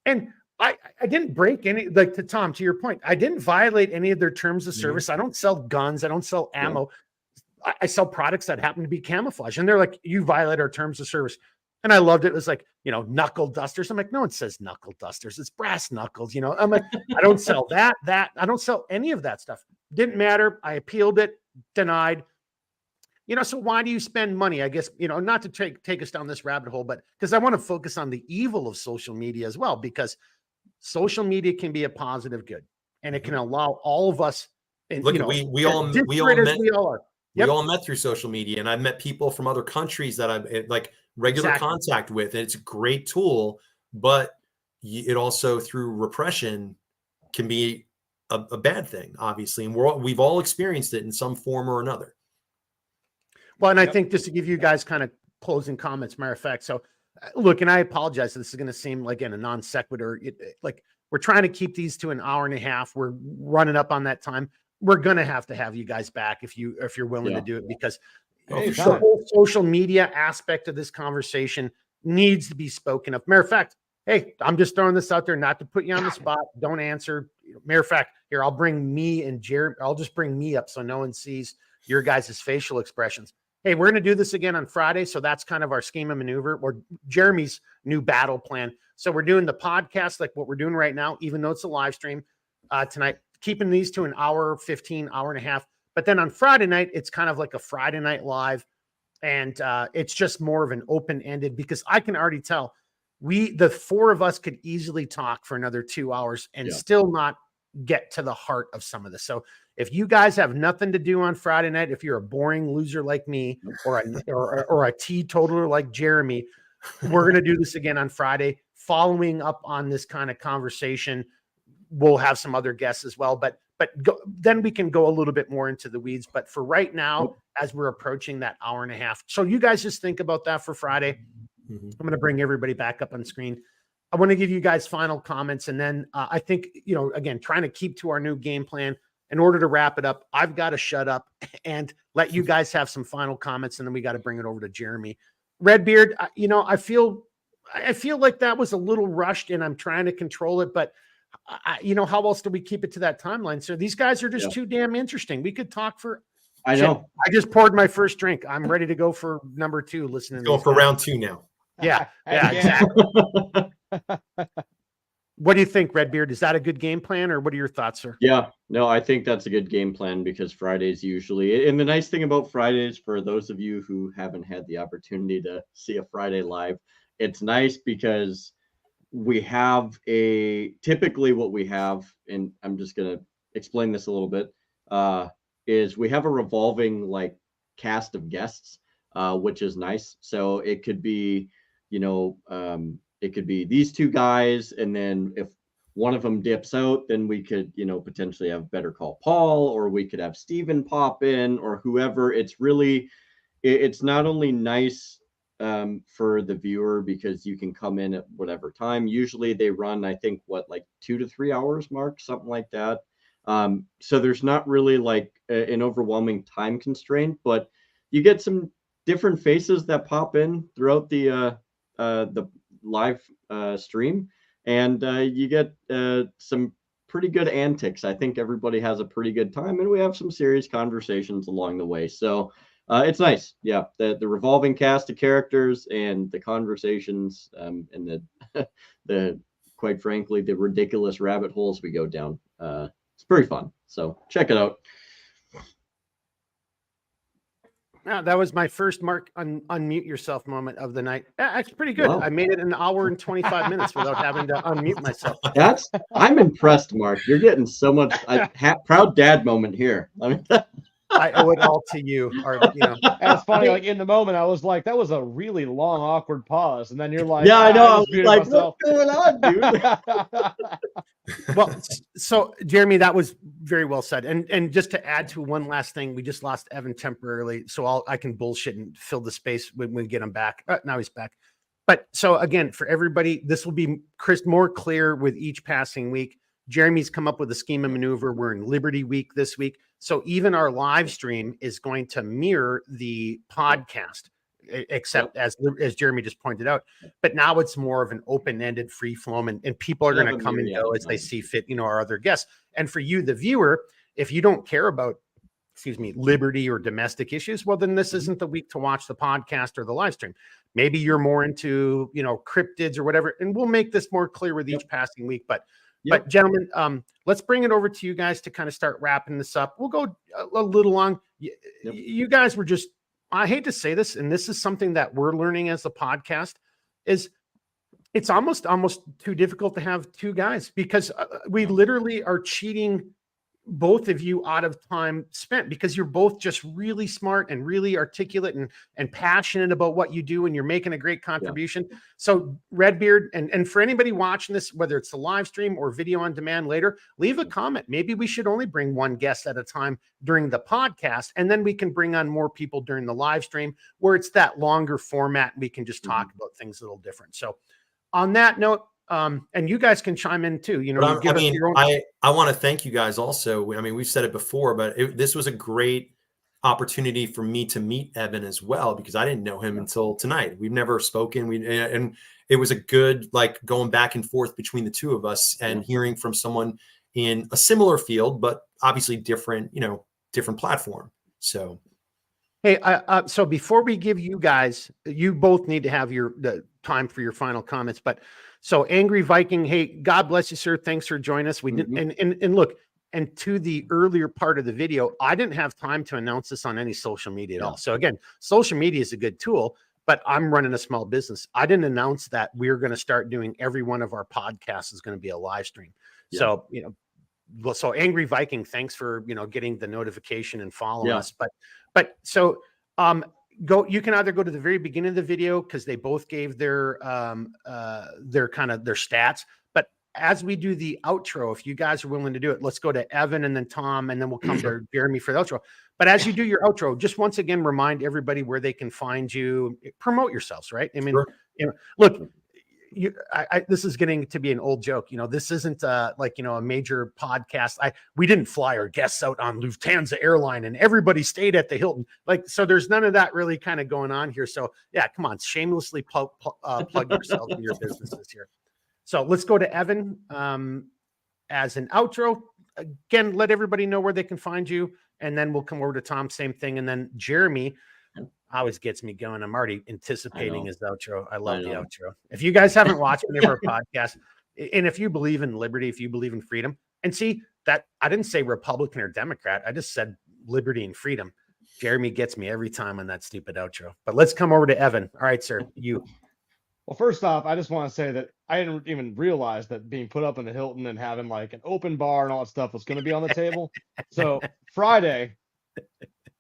And I didn't break any, like to Tom, to your point, I didn't violate any of their terms of service. I don't sell guns. I don't sell ammo. I sell products that happen to be camouflage. And they're like, "You violate our terms of service." And I loved it. It was like, knuckle dusters. I'm like, no one says knuckle dusters. It's brass knuckles. I'm like, I don't sell that. I don't sell any of that stuff. Didn't matter. I appealed it, denied. So why do you spend money? I guess, not to take us down this rabbit hole, but because I want to focus on the evil of social media as well, because social media can be a positive good, and it can allow all of us. And Look, we all met. We all met through social media, and I've met people from other countries that I've like regular contact with. And it's a great tool, but it also through repression can be a bad thing, obviously. And we've all experienced it in some form or another. Well, and I think just to give you guys kind of closing comments, matter of fact. So look, and I apologize. This is going to seem like a non sequitur. Like we're trying to keep these to an hour and a half. We're running up on that time. We're going to have you guys back if you're willing to do it, because the whole social media aspect of this conversation needs to be spoken of. Matter of fact, hey, I'm just throwing this out there, not to put you on the spot. Don't answer. Matter of fact, here, I'll bring me and Jeremy. I'll just bring me up so no one sees your guys' facial expressions. Hey, we're going to do this again on Friday. So that's kind of our scheme of maneuver, or Jeremy's new battle plan. So we're doing the podcast like what we're doing right now, even though it's a live stream tonight, keeping these to an hour, 15, hour and a half. But then on Friday night, it's kind of like a Friday night live. And it's just more of an open-ended, because I can already tell the four of us could easily talk for another 2 hours and still not get to the heart of some of this. So if you guys have nothing to do on Friday night, if you're a boring loser like me or a teetotaler like Jeremy, we're going to do this again on Friday, following up on this kind of conversation. We'll have some other guests as well, but then we can go a little bit more into the weeds. But for right now, as we're approaching that hour and a half, so you guys just think about that for Friday. I'm going to bring everybody back up on screen. I want to give you guys final comments. And then I think, again, trying to keep to our new game plan. In order to wrap it up, I've got to shut up and let you guys have some final comments. And then we got to bring it over to Jeremy. Redbeard, I feel like that was a little rushed, and I'm trying to control it. But how else do we keep it to that timeline? So these guys are just too damn interesting. We could talk for. I know. I just poured my first drink. I'm ready to go for number 2. Listening. Going for round 2 now. Yeah, Heck exactly. What do you think, Redbeard? Is that a good game plan, or what are your thoughts, sir? Yeah, no, I think that's a good game plan because Fridays usually, and the nice thing about Fridays, for those of you who haven't had the opportunity to see a Friday live, it's nice because we have typically what we have, and I'm just going to explain this a little bit, is we have a revolving like cast of guests, which is nice. So it could be, it could be these 2 guys, and then if one of them dips out, then we could, potentially have Better Call Paul, or we could have Steven pop in, or whoever. It's really, it's not only nice for the viewer because you can come in at whatever time. Usually they run, I think, like 2 to 3 hours, Mark, something like that. So there's not really like an overwhelming time constraint, but you get some different faces that pop in throughout the live stream, and you get some pretty good antics. I think everybody has a pretty good time, and we have some serious conversations along the way. So it's nice. Yeah, the revolving cast of characters and the conversations, and the quite frankly, the ridiculous rabbit holes we go down. It's pretty fun. So check it out. That was my first Mark unmute yourself moment of the night. That's pretty good. Wow. I made it an hour and 25 minutes without having to unmute myself. I'm impressed, Mark. You're getting so much proud dad moment here. I mean, I owe it all to you. That's funny. Like in the moment, I was like, that was a really long, awkward pause. And then you're like, yeah, I know. I was muted like, myself. what's going on, dude? Well, so Jeremy, that was very well said. And just to add to one last thing, we just lost Evan temporarily, so I can bullshit and fill the space when we get him back. Now he's back. But so again, for everybody, this will be more clear with each passing week. Jeremy's come up with a scheme and maneuver. We're in Liberty Week this week. So even our live stream is going to mirror the podcast, except as Jeremy just pointed out. But now it's more of an open-ended free flow, and people are going to come and go as they see fit, our other guests. And for you, the viewer, if you don't care about, liberty or domestic issues, well, then this isn't the week to watch the podcast or the live stream. Maybe you're more into, cryptids or whatever, and we'll make this more clear with each passing week. But gentlemen, let's bring it over to you guys to kind of start wrapping this up. We'll go a little long. You guys were just, I hate to say this, and this is something that we're learning as a podcast, is it's almost too difficult to have 2 guys, because we literally are cheating both of you out of time spent, because you're both just really smart and really articulate and passionate about what you do, and you're making a great contribution. Yeah. So Redbeard, and for anybody watching this, whether it's the live stream or video on demand later, leave a comment. Maybe we should only bring 1 guest at a time during the podcast, and then we can bring on more people during the live stream where it's that longer format and we can just talk about things a little different. So on that note, and you guys can chime in too. I want to thank you guys also. I mean, we've said it before, but this was a great opportunity for me to meet Evan as well, because I didn't know him until tonight. We've never spoken. And it was a good, like, going back and forth between the 2 of us and hearing from someone in a similar field, but obviously different platform. So, hey, so before we give you guys, you both need to have the time for your final comments, but so Angry Viking, hey, God bless you, sir. Thanks for joining us. We did, and look, and to the earlier part of the video, I didn't have time to announce this on any social media at all. So again, social media is a good tool, but I'm running a small business. I didn't announce that we're going to start doing every one of our podcasts is going to be a live stream. Yeah. So, so Angry Viking, thanks for, getting the notification and following us. But so, you can either go to the very beginning of the video, because they both gave their stats. But as we do the outro, if you guys are willing to do it, let's go to Evan and then Tom, and then we'll come to Jeremy for the outro. But as you do your outro, just once again, remind everybody where they can find you, promote yourselves, right? I mean, sure. Look, this is getting to be an old joke. This isn't like, a major podcast. We didn't fly our guests out on Lufthansa airline and everybody stayed at the Hilton. Like, so there's none of that really kind of going on here. So yeah, come on, shamelessly plug yourselves and your businesses here. So let's go to Evan as an outro. Again, let everybody know where they can find you. And then we'll come over to Tom, same thing. And then Jeremy always gets me going. I'm already anticipating his outro. I love the outro. If you guys haven't watched any of our podcasts, and if you believe in liberty, if you believe in freedom, and see that I didn't say Republican or Democrat, I just said liberty and freedom. Jeremy gets me every time on that stupid outro. But let's come over to Evan. All right, sir. You. Well, first off, I just want to say that I didn't even realize that being put up in the Hilton and having like an open bar and all that stuff was going to be on the table. So Friday,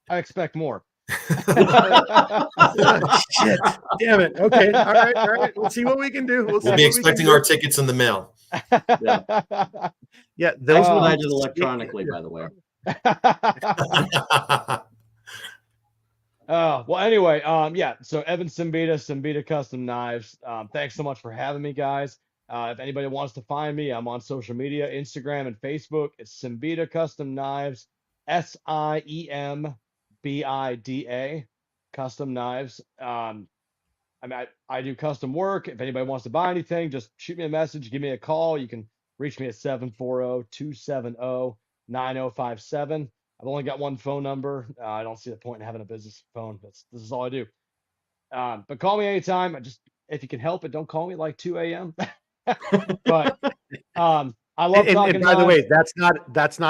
I expect more. Shit. Damn it. Okay. All right. We'll see what we can do. We'll be expecting our tickets in the mail. Yeah. Those will I did electronically, by the way. Well, anyway, so Evan Simbita Custom Knives. Thanks so much for having me, guys. If anybody wants to find me, I'm on social media, Instagram and Facebook. It's Simbita Custom Knives, SIEMBIDA Custom Knives. I do custom work. If anybody wants to buy anything, just shoot me a message, give me a call. You can reach me at 740-270-9057. I've only got one phone number. I don't see the point in having a business phone. This is all I do. But call me anytime. If you can help it, don't call me like 2 a.m. But I love talking. And by the way, that's not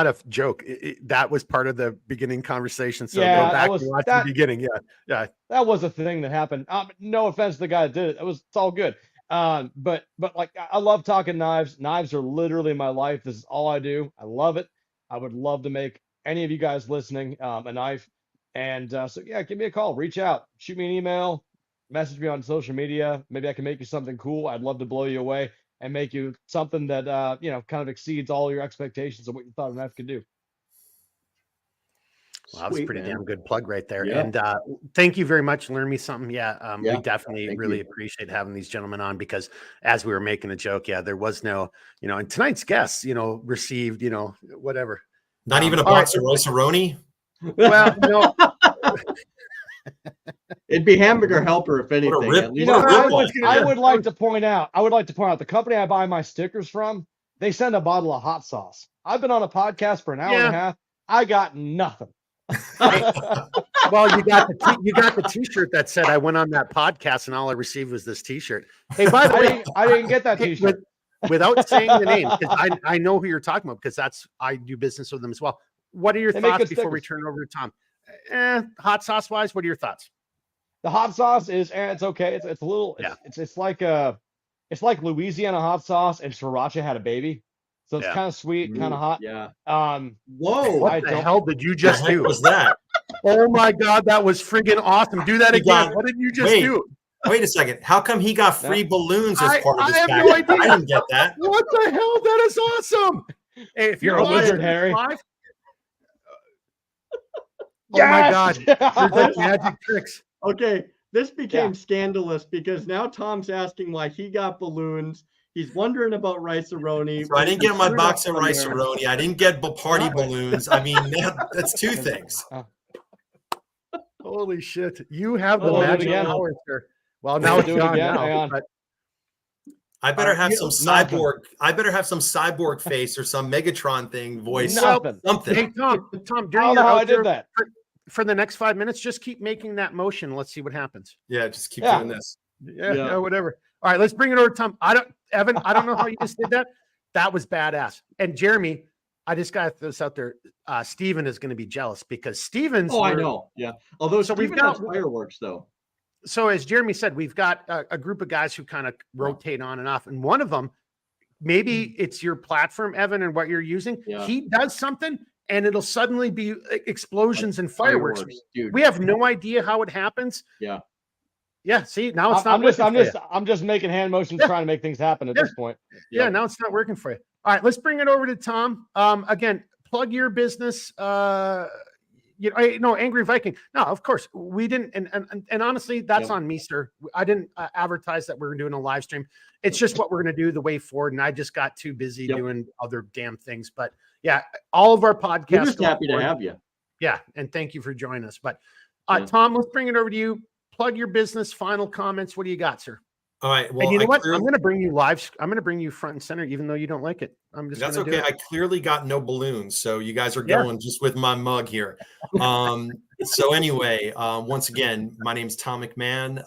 a joke. That was part of the beginning conversation. So yeah, go back and watch the beginning. Yeah. That was a thing that happened. No offense to the guy that did it. It's all good. But like I love talking knives. Knives are literally my life. This is all I do. I love it. I would love to make any of you guys listening a knife. And so yeah, give me a call, reach out, shoot me an email, message me on social media. Maybe I can make you something cool. I'd love to blow you away and make you something that kind of exceeds all your expectations of what you thought a knife could do. Well, that was a pretty damn good plug right there. Yeah. And thank you very much. Learn me something. We definitely really appreciate having these gentlemen on, because as we were making a joke, there was no, and tonight's guests, received, whatever. Not even a box of rice-a-roni? Well, no. It'd be Hamburger Helper, if anything. I would like to point out the company I buy my stickers from, they send a bottle of hot sauce. I've been on a podcast for an hour and a half. I got nothing. Well, you got the T-shirt that said I went on that podcast and all I received was this T-shirt. Hey, by the way, I didn't get that T-shirt. Without saying the name, because I know who you're talking about, because I do business with them as well. What are your thoughts before we turn it over to Tom? Hot sauce wise, what are your thoughts? The hot sauce is, it's okay. It's a little, it's like Louisiana hot sauce and sriracha had a baby. So it's kind of sweet, kind of hot. Yeah. Whoa. What the hell did you just do? What was that? Oh my God. That was friggin' awesome. Do that again. What did you just do? Wait a second. How come he got free balloons as part of this package? No idea. I didn't get that. What the hell? That is awesome. Hey, if you're a wizard, Harry. Live, oh my God. There's like magic tricks. Okay. This became scandalous because now Tom's asking why he got balloons. He's wondering about rice-a-roni. So I didn't get my box of rice-a-roni. I didn't get party balloons. I mean, that's two things. Holy shit. You have the magic power, sir. Well, now it's gone now. But I better have some cyborg. I better have some cyborg face or some Megatron thing voice. Something. Hey, Tom, during your I did that. For the next 5 minutes, just keep making that motion. Let's see what happens. Yeah, just keep doing this. Yeah, whatever. All right, let's bring it over to Tom. Evan, I don't know how you just did that. That was badass. And Jeremy, I just got this out there. Steven is going to be jealous because Steven's. Oh, I know. Yeah. Although Steven has fireworks, though. So as Jeremy said, we've got a group of guys who kind of rotate on and off. And one of them, maybe it's your platform, Evan, and what you're using. Yeah. He does something and it'll suddenly be explosions and fireworks. Dude. We have no idea how it happens. Yeah. Yeah. See, now it's not. I'm just making hand motions, trying to make things happen at this point. Yeah. Now it's not working for you. All right. Let's bring it over to Tom. Again, plug your business. no, Angry Viking. No, of course we didn't. And honestly, that's Yep. on me, sir. I didn't advertise that we're doing a live stream. It's just what we're going to do the way forward. And I just got too busy Yep. doing other damn things. But yeah, all of our podcasts. We're just going happy to forward- have you. Yeah. And thank you for joining us. But Yeah. Tom, let's bring it over to you. Plug your business, final comments. What do you got, sir? All right. Well, And you know what? clearly- I'm going to bring you live. I'm going to bring you front and center, even though you don't like it. I'm just That's going to okay. do it. I clearly got no balloons, so you guys are Yeah. going just with my mug here. So anyway, once again, my name is Tom McMahon,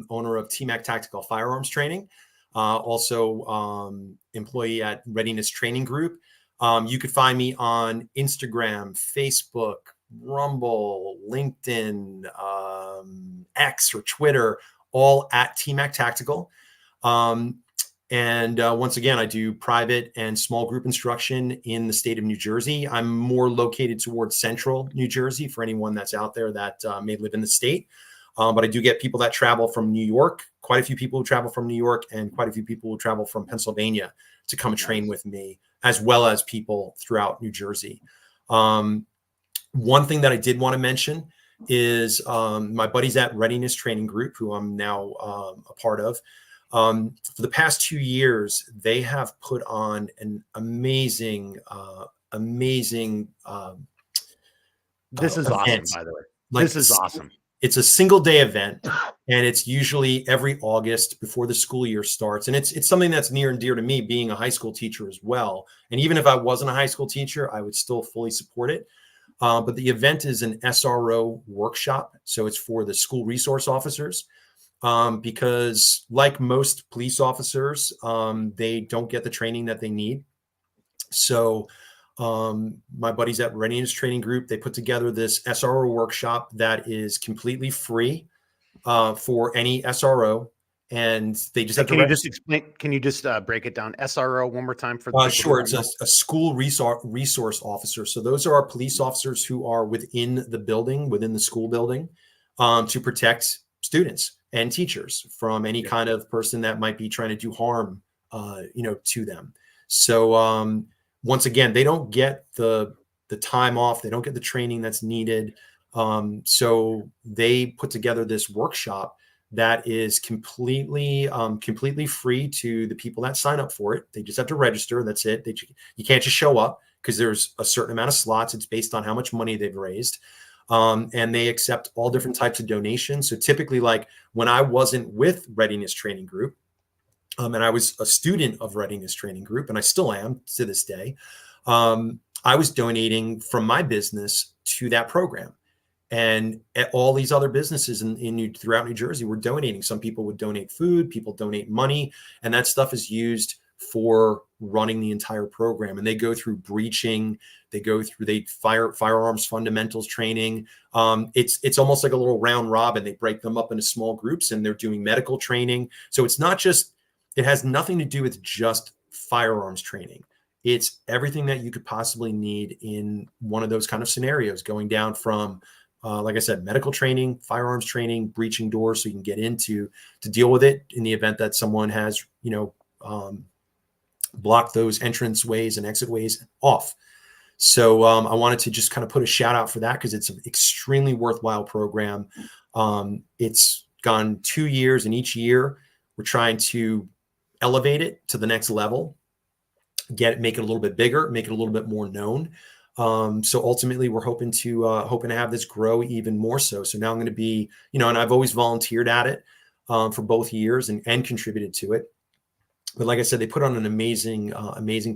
owner of TMAC Tactical Firearms Training, also employee at Readiness Training Group. You could find me on Instagram, Facebook, Rumble, LinkedIn, X or Twitter, all at TMAC Tactical. And once again, I do private and small group instruction in the state of New Jersey. I'm more located towards central New Jersey for anyone that's out there that may live in the state. But I do get people that travel from New York, quite a few people who travel from New York, and quite a few people who travel from Pennsylvania to come and train with me, as well as people throughout New Jersey. One thing that I did want to mention is my buddies at Readiness Training Group, who I'm now a part of. For the past 2 years, they have put on an amazing This is awesome, event. by the way. Like, This is awesome. It's a single day event, and it's usually every August before the school year starts. And it's something that's near and dear to me, being a high school teacher as well. And even if I wasn't a high school teacher, I would still fully support it. But the event is an SRO workshop. So it's for the school resource officers. Because like most police officers, they don't get the training that they need. So my buddies at Readiness Training Group, they put together this SRO workshop that is completely free for any SRO. And they just have Can to you just explain? Can you just break it down? SRO one more time for the people who sure. don't It's know? a school resource officer. So those are our police officers who are within the building, within the school building, to protect students and teachers from any kind of person that might be trying to do harm, to them. So once again, they don't get the time off. They don't get the training that's needed. So they put together this workshop that is completely free to the people that sign up for it. They just have to register. That's it. You can't just show up because there's a certain amount of slots. It's based on how much money they've raised. And they accept all different types of donations. So typically, like when I wasn't with Readiness Training Group, and I was a student of Readiness Training Group, and I still am to this day, I was donating from my business to that program. And all these other businesses throughout New Jersey were donating. Some people would donate food, people donate money, and that stuff is used for running the entire program. And they go through breaching, firearms fundamentals training. It's almost like a little round robin. They break them up into small groups, and they're doing medical training. So it's not just, it has nothing to do with just firearms training. It's everything that you could possibly need in one of those kind of scenarios, going down from like I said, medical training, firearms training, breaching doors, so you can get into to deal with it in the event that someone has, blocked those entrance ways and exit ways off. So I wanted to just kind of put a shout out for that because it's an extremely worthwhile program. It's gone 2 years, and each year we're trying to elevate it to the next level, make it a little bit bigger, make it a little bit more known. So ultimately we're hoping to have this grow even more so. So now I'm going to be, and I've always volunteered at it for both years and contributed to it. But like I said, they put on an amazing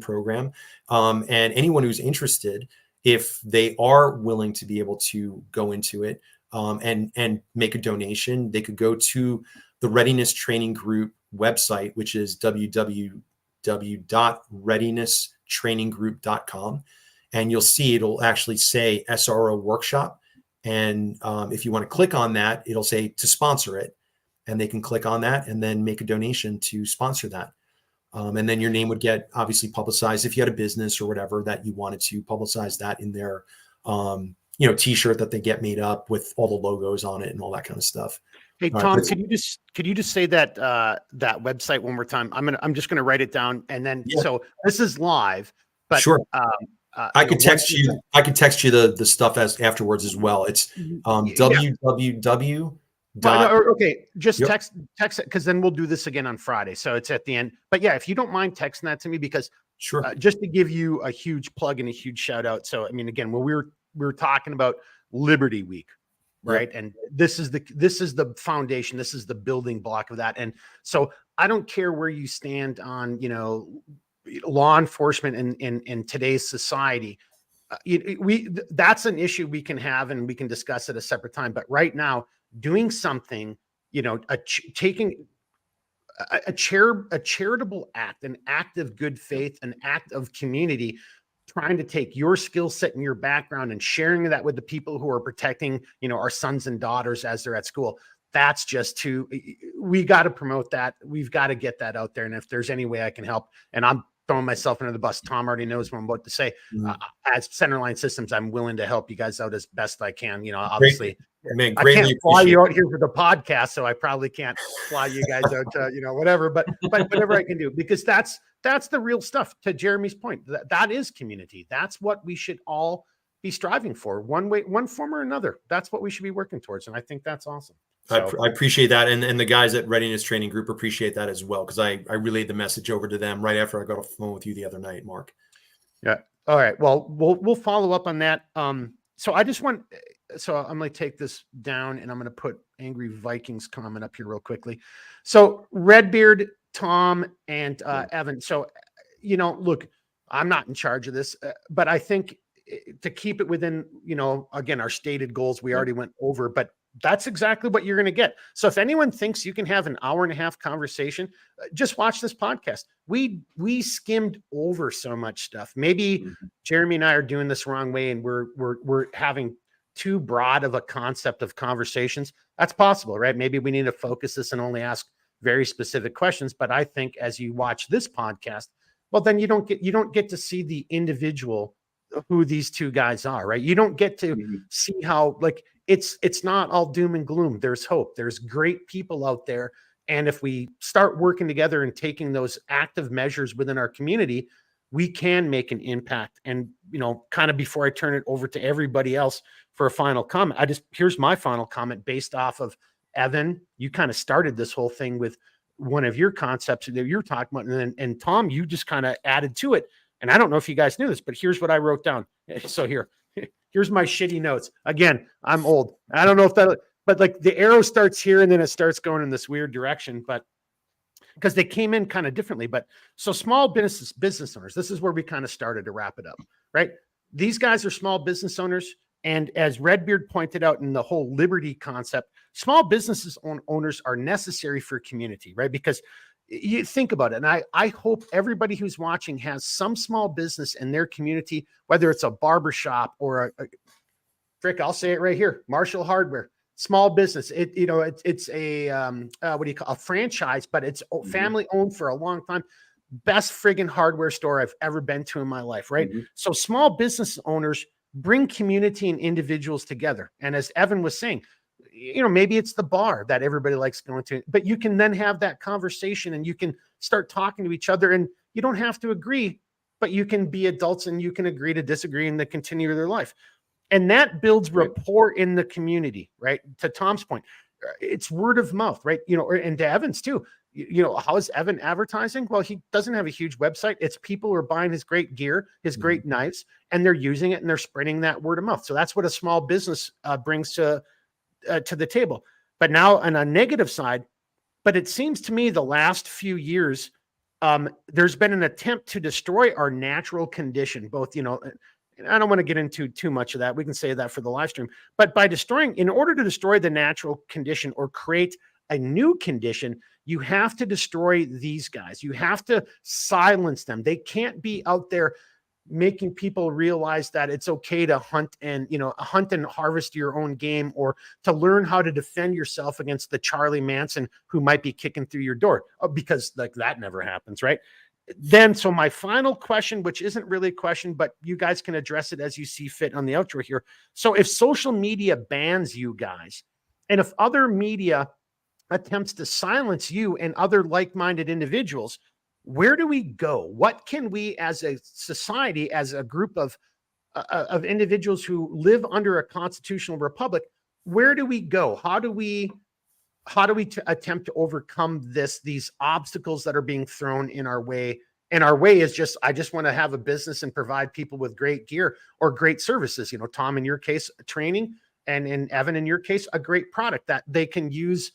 program. And anyone who's interested, if they are willing to be able to go into it and make a donation, they could go to the Readiness Training Group website, which is www.readiness.traininggroup.com. And you'll see it'll actually say SRO workshop. And if you want to click on that, it'll say to sponsor it. And they can click on that and then make a donation to sponsor that. And then your name would get obviously publicized if you had a business or whatever that you wanted to publicize that in their, T-shirt that they get made up with all the logos on it and all that kind of stuff. Hey, Tom, could you just say that that website one more time? I'm just gonna write it down, and then Yeah. So this is live, but Sure. I could text you. I could text you the stuff afterwards as well. It's Yeah. www. Okay, just Yep. text it, because then we'll do this again on Friday. So it's at the end. But yeah, if you don't mind texting that to me, because Sure. just to give you a huge plug and a huge shout out. So I mean, again, when we were talking about Liberty Week, right? And this is the foundation. This is the building block of that. And so I don't care where you stand on, law enforcement in today's society. That's an issue we can have, and we can discuss at a separate time. But right now, doing something, taking a charitable act, an act of good faith, an act of community, trying to take your skill set and your background and sharing that with the people who are protecting, our sons and daughters as they're at school. That's just we got to promote that. We've got to get that out there. And if there's any way I can help, and I'm throwing myself under the bus, Tom already knows what I'm about to say. As Centerline Systems, I'm willing to help you guys out as best I can. Obviously, I can't fly you out here for the podcast, so I probably can't fly you guys out to, whatever, but whatever I can do, because that's the real stuff. To Jeremy's point, that is community. That's what we should all be striving for, one way, one form or another. That's what we should be working towards. And I think that's awesome. So, I appreciate that. And the guys at Readiness Training Group appreciate that as well, because I relayed the message over to them right after I got off the phone with you the other night, Mark. Yeah. All right. Well, we'll follow up on that. So I'm going to take this down, and I'm going to put Angry Vikings comment up here real quickly. So Redbeard, Tom, and Evan. So, look, I'm not in charge of this, but I think to keep it within, again, our stated goals, we already went over, but that's exactly what you're going to get. So if anyone thinks you can have an hour and a half conversation, just watch this podcast. We skimmed over so much stuff. Maybe Jeremy and I are doing this wrong way, and we're having too broad of a concept of conversations. That's possible, right? Maybe we need to focus this and only ask very specific questions. But I think as you watch this podcast, well, then you don't get to see the individual who these two guys are, right? You don't get to see how, it's not all doom and gloom. There's hope. There's great people out there. And if we start working together and taking those active measures within our community, we can make an impact. And, kind of before I turn it over to everybody else for a final comment, here's my final comment based off of Evan. You kind of started this whole thing with one of your concepts that you're talking about. And Tom, you just kind of added to it. And I don't know if you guys knew this, but here's what I wrote down. So here's my shitty notes. Again, I'm old. I don't know if but like the arrow starts here and then it starts going in this weird direction, but because they came in kind of differently. But so small business owners, this is where we kind of started to wrap it up, right? These guys are small business owners. And as Redbeard pointed out in the whole liberty concept, small businesses owners are necessary for community, right? Because you think about it. And I hope everybody who's watching has some small business in their community, whether it's a barber shop or I'll say it right here, Marshall Hardware, small business. It's a franchise, but it's family owned for a long time. Best friggin' hardware store I've ever been to in my life, right? So small business owners bring community and individuals together. And as Evan was saying, maybe it's the bar that everybody likes going to, but you can then have that conversation and you can start talking to each other, and you don't have to agree, but you can be adults and you can agree to disagree and to continue their life. And that builds rapport in the community, right? To Tom's point, it's word of mouth, right? And to Evan's too. How is Evan advertising? Well, he doesn't have a huge website. It's people who are buying his great gear, his great knives, and they're using it and they're spreading that word of mouth. So that's what a small business brings to the table. But now on a negative side, but it seems to me the last few years, there's been an attempt to destroy our natural condition, both, I don't want to get into too much of that. We can say that for the live stream, but in order to destroy the natural condition or create a new condition, you have to destroy these guys. You have to silence them. They can't be out there making people realize that it's okay to hunt and harvest your own game, or to learn how to defend yourself against the Charlie Manson who might be kicking through your door, because that never happens, right? Then, so my final question, which isn't really a question, but you guys can address it as you see fit on the outro here. So if social media bans you guys, and if other media attempts to silence you and other like-minded individuals, where do we go? What can we as a society, as a group of individuals who live under a constitutional republic, where do we go? How do we attempt to overcome these obstacles that are being thrown in our way? And our way is just, I just want to have a business and provide people with great gear or great services. Tom, in your case, training, and in Evan, in your case, a great product that they can use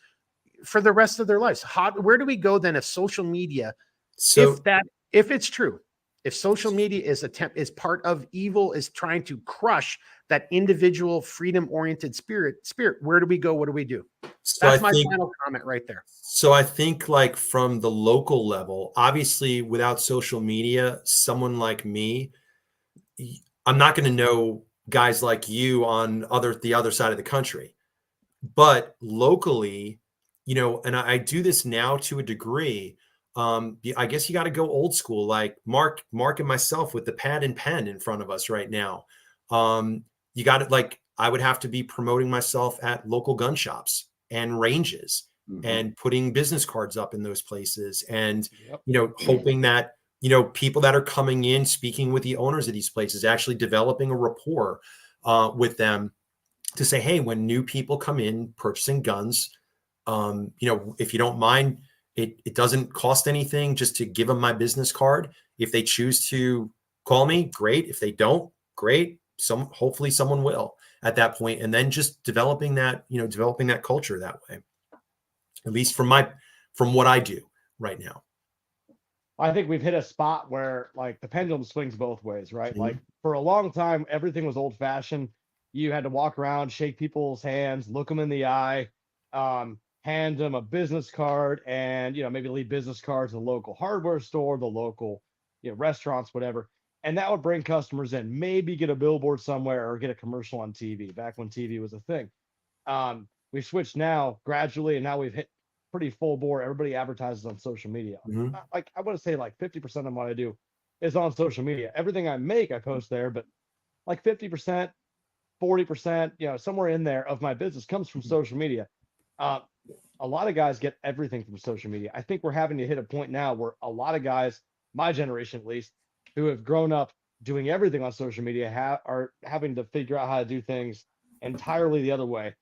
for the rest of their lives. Where do we go then if social media, So if it's true, if social media is part of evil, is trying to crush that individual freedom-oriented spirit, where do we go? What do we do? That's my final comment right there. So I think, like, from the local level, obviously without social media, someone like me, I'm not going to know guys like you on the other side of the country. But locally, and I do this now to a degree. I guess you got to go old school, like Mark and myself with the pad and pen in front of us right now. You got it. Like, I would have to be promoting myself at local gun shops and ranges, and putting business cards up in those places, and hoping that people that are coming in, speaking with the owners of these places, actually developing a rapport with them, to say, hey, when new people come in purchasing guns, if you don't mind, it doesn't cost anything just to give them my business card. If they choose to call me, great. If they don't, great. Hopefully someone will at that point. And then just developing that culture that way, at least from what I do right now. I think we've hit a spot where, like, the pendulum swings both ways, right? Like, for a long time, everything was old fashioned. You had to walk around, shake people's hands, look them in the eye, hand them a business card, and maybe leave business cards at the local hardware store, the local restaurants, whatever. And that would bring customers in, maybe get a billboard somewhere or get a commercial on TV, back when TV was a thing. We've switched now gradually, and now we've hit pretty full bore. Everybody advertises on social media. Like, I want to say like 50% of what I do is on social media. Everything I make, I post there, but like 50%, 40%, somewhere in there of my business comes from social media. A lot of guys get everything from social media. I think we're having to hit a point now where a lot of guys, my generation at least, who have grown up doing everything on social media, are having to figure out how to do things entirely the other way,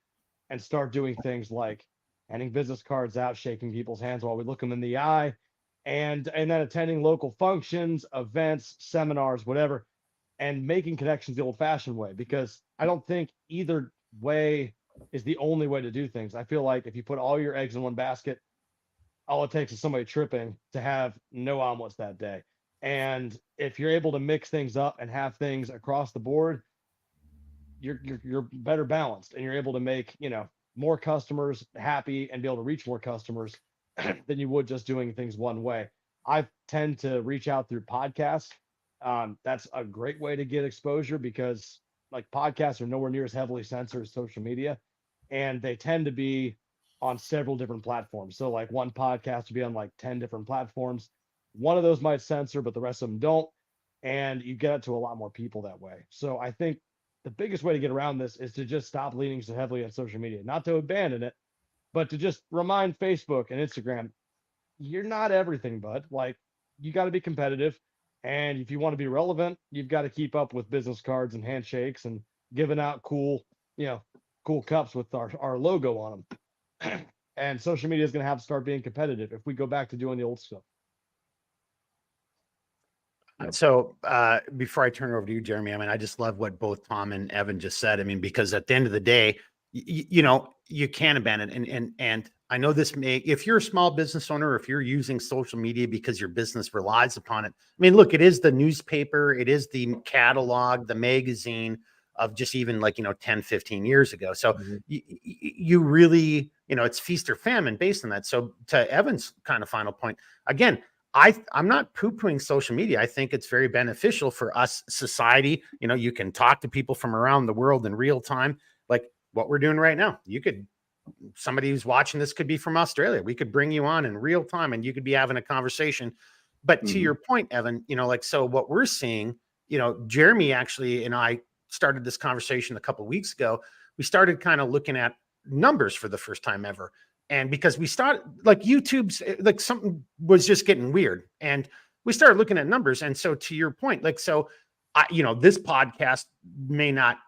and start doing things like handing business cards out, shaking people's hands while we look them in the eye, and then attending local functions, events, seminars, whatever, and making connections the old-fashioned way. Because I don't think either way is the only way to do things. I feel like if you put all your eggs in one basket, all it takes is somebody tripping to have no omelets that day. And if you're able to mix things up and have things across the board, you're better balanced, and you're able to make more customers happy and be able to reach more customers than you would just doing things one way. I tend to reach out through podcasts. That's a great way to get exposure, because like, podcasts are nowhere near as heavily censored as social media, and they tend to be on several different platforms. So like, one podcast would be on like 10 different platforms. One of those might censor, but the rest of them don't. And you get it to a lot more people that way. So I think the biggest way to get around this is to just stop leaning so heavily on social media, not to abandon it, but to just remind Facebook and Instagram, you're not everything, bud. Like, you got to be competitive. And if you want to be relevant, you've got to keep up with business cards and handshakes and giving out cool cups with our logo on them. And social media is going to have to start being competitive if we go back to doing the old stuff. So before I turn it over to you, Jeremy, I mean, I just love what both Tom and Evan just said. I mean, because at the end of the day, you can't abandon. And I know this if you're a small business owner, if you're using social media because your business relies upon it. I mean, look, it is the newspaper, it is the catalog, the magazine of just even 10, 15 years ago. So you really, it's feast or famine based on that. So to Evan's kind of final point, again, I'm not poo-pooing social media. I think it's very beneficial for us, society. You can talk to people from around the world in real time, like what we're doing right now. Somebody who's watching this could be from Australia. We could bring you on in real time and you could be having a conversation. But to your point, Evan, so what we're seeing, Jeremy actually and I started this conversation a couple of weeks ago. We started kind of looking at numbers for the first time ever. And because we started like YouTube's like something was just getting weird, and we started looking at numbers. And so to your point, like, so this podcast may not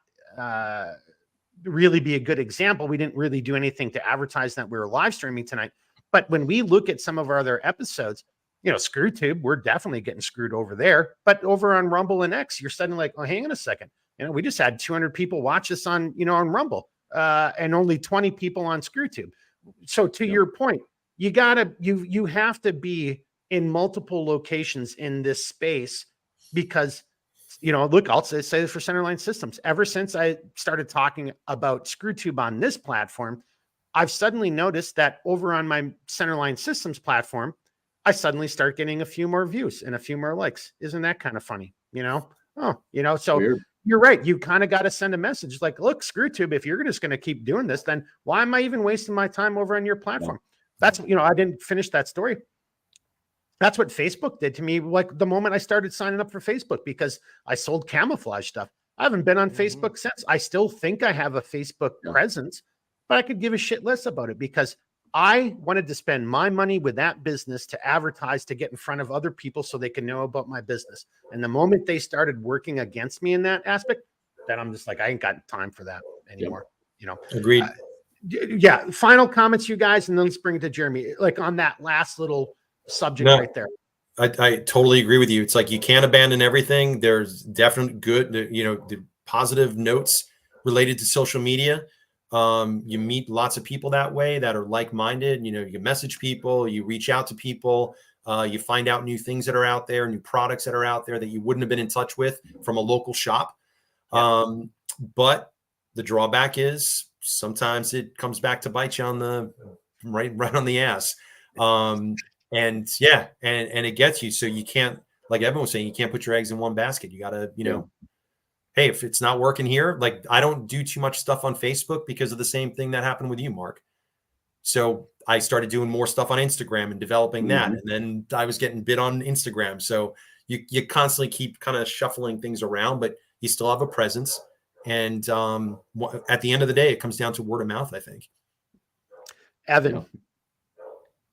really be a good example. We didn't really do anything to advertise that we were live streaming tonight. But when we look at some of our other episodes, ScrewTube, we're definitely getting screwed over there. But over on Rumble and X, you're suddenly like, oh, hang on a second. We just had 200 people watch us on Rumble, and only 20 people on ScrewTube. So to your point, you have to be in multiple locations in this space because, look, I'll say this for Centerline Systems. Ever since I started talking about ScrewTube on this platform, I've suddenly noticed that over on my Centerline Systems platform, I suddenly start getting a few more views and a few more likes. Isn't that kind of funny? So weird. You're right. You kind of got to send a message like, look, ScrewTube, if you're just going to keep doing this, then why am I even wasting my time over on your platform? Yeah. That's, I didn't finish that story. That's what Facebook did to me. Like the moment I started signing up for Facebook, because I sold camouflage stuff. I haven't been on Facebook since. I still think I have a Facebook presence, but I could give a shit less about it because I wanted to spend my money with that business to advertise, to get in front of other people so they can know about my business. And the moment they started working against me in that aspect, then I'm just like, I ain't got time for that anymore. Agreed. Final comments, you guys, and then let's bring it to Jeremy. Like on that last little subject right there. I totally agree with you. It's like you can't abandon everything. There's definitely good, the positive notes related to social media. You meet lots of people that way that are like-minded. You message people, you reach out to people, you find out new things that are out there, new products that are out there that you wouldn't have been in touch with from a local shop. But the drawback is sometimes it comes back to bite you on the right on the ass. And it gets you. So you can't, like Evan was saying, you can't put your eggs in one basket. You gotta, hey, if it's not working here, like I don't do too much stuff on Facebook because of the same thing that happened with you, Mark. So I started doing more stuff on Instagram and developing that. And then I was getting bit on Instagram. So you constantly keep kind of shuffling things around, but you still have a presence. And at the end of the day, it comes down to word of mouth, I think. Evan.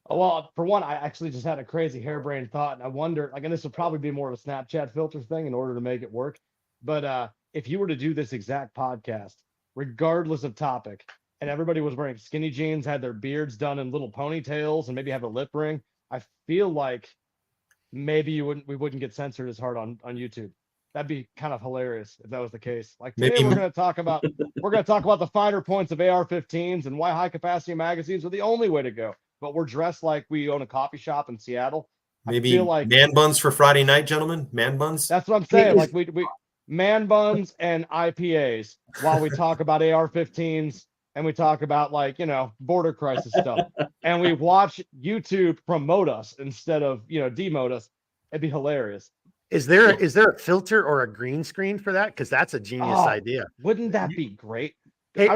Well, for one, I actually just had a crazy harebrained thought, and I wonder, like, and this would probably be more of a Snapchat filter thing in order to make it work. But if you were to do this exact podcast, regardless of topic, and everybody was wearing skinny jeans, had their beards done in little ponytails, and maybe have a lip ring, I feel like maybe we wouldn't get censored as hard on YouTube. That'd be kind of hilarious if that was the case. Like today, Maybe. we're going to talk about the finer points of AR-15s and why high capacity magazines are the only way to go. But we're dressed like we own a coffee shop in Seattle. Maybe I feel like man buns for Friday night, gentlemen. Man buns. That's what I'm saying. Like we man buns and IPAs while we talk about AR-15s and we talk about border crisis stuff. And we watch YouTube promote us instead of demote us. It'd be hilarious. Is there a filter or a green screen for that? Because that's a genius idea. Wouldn't that be great? Hey,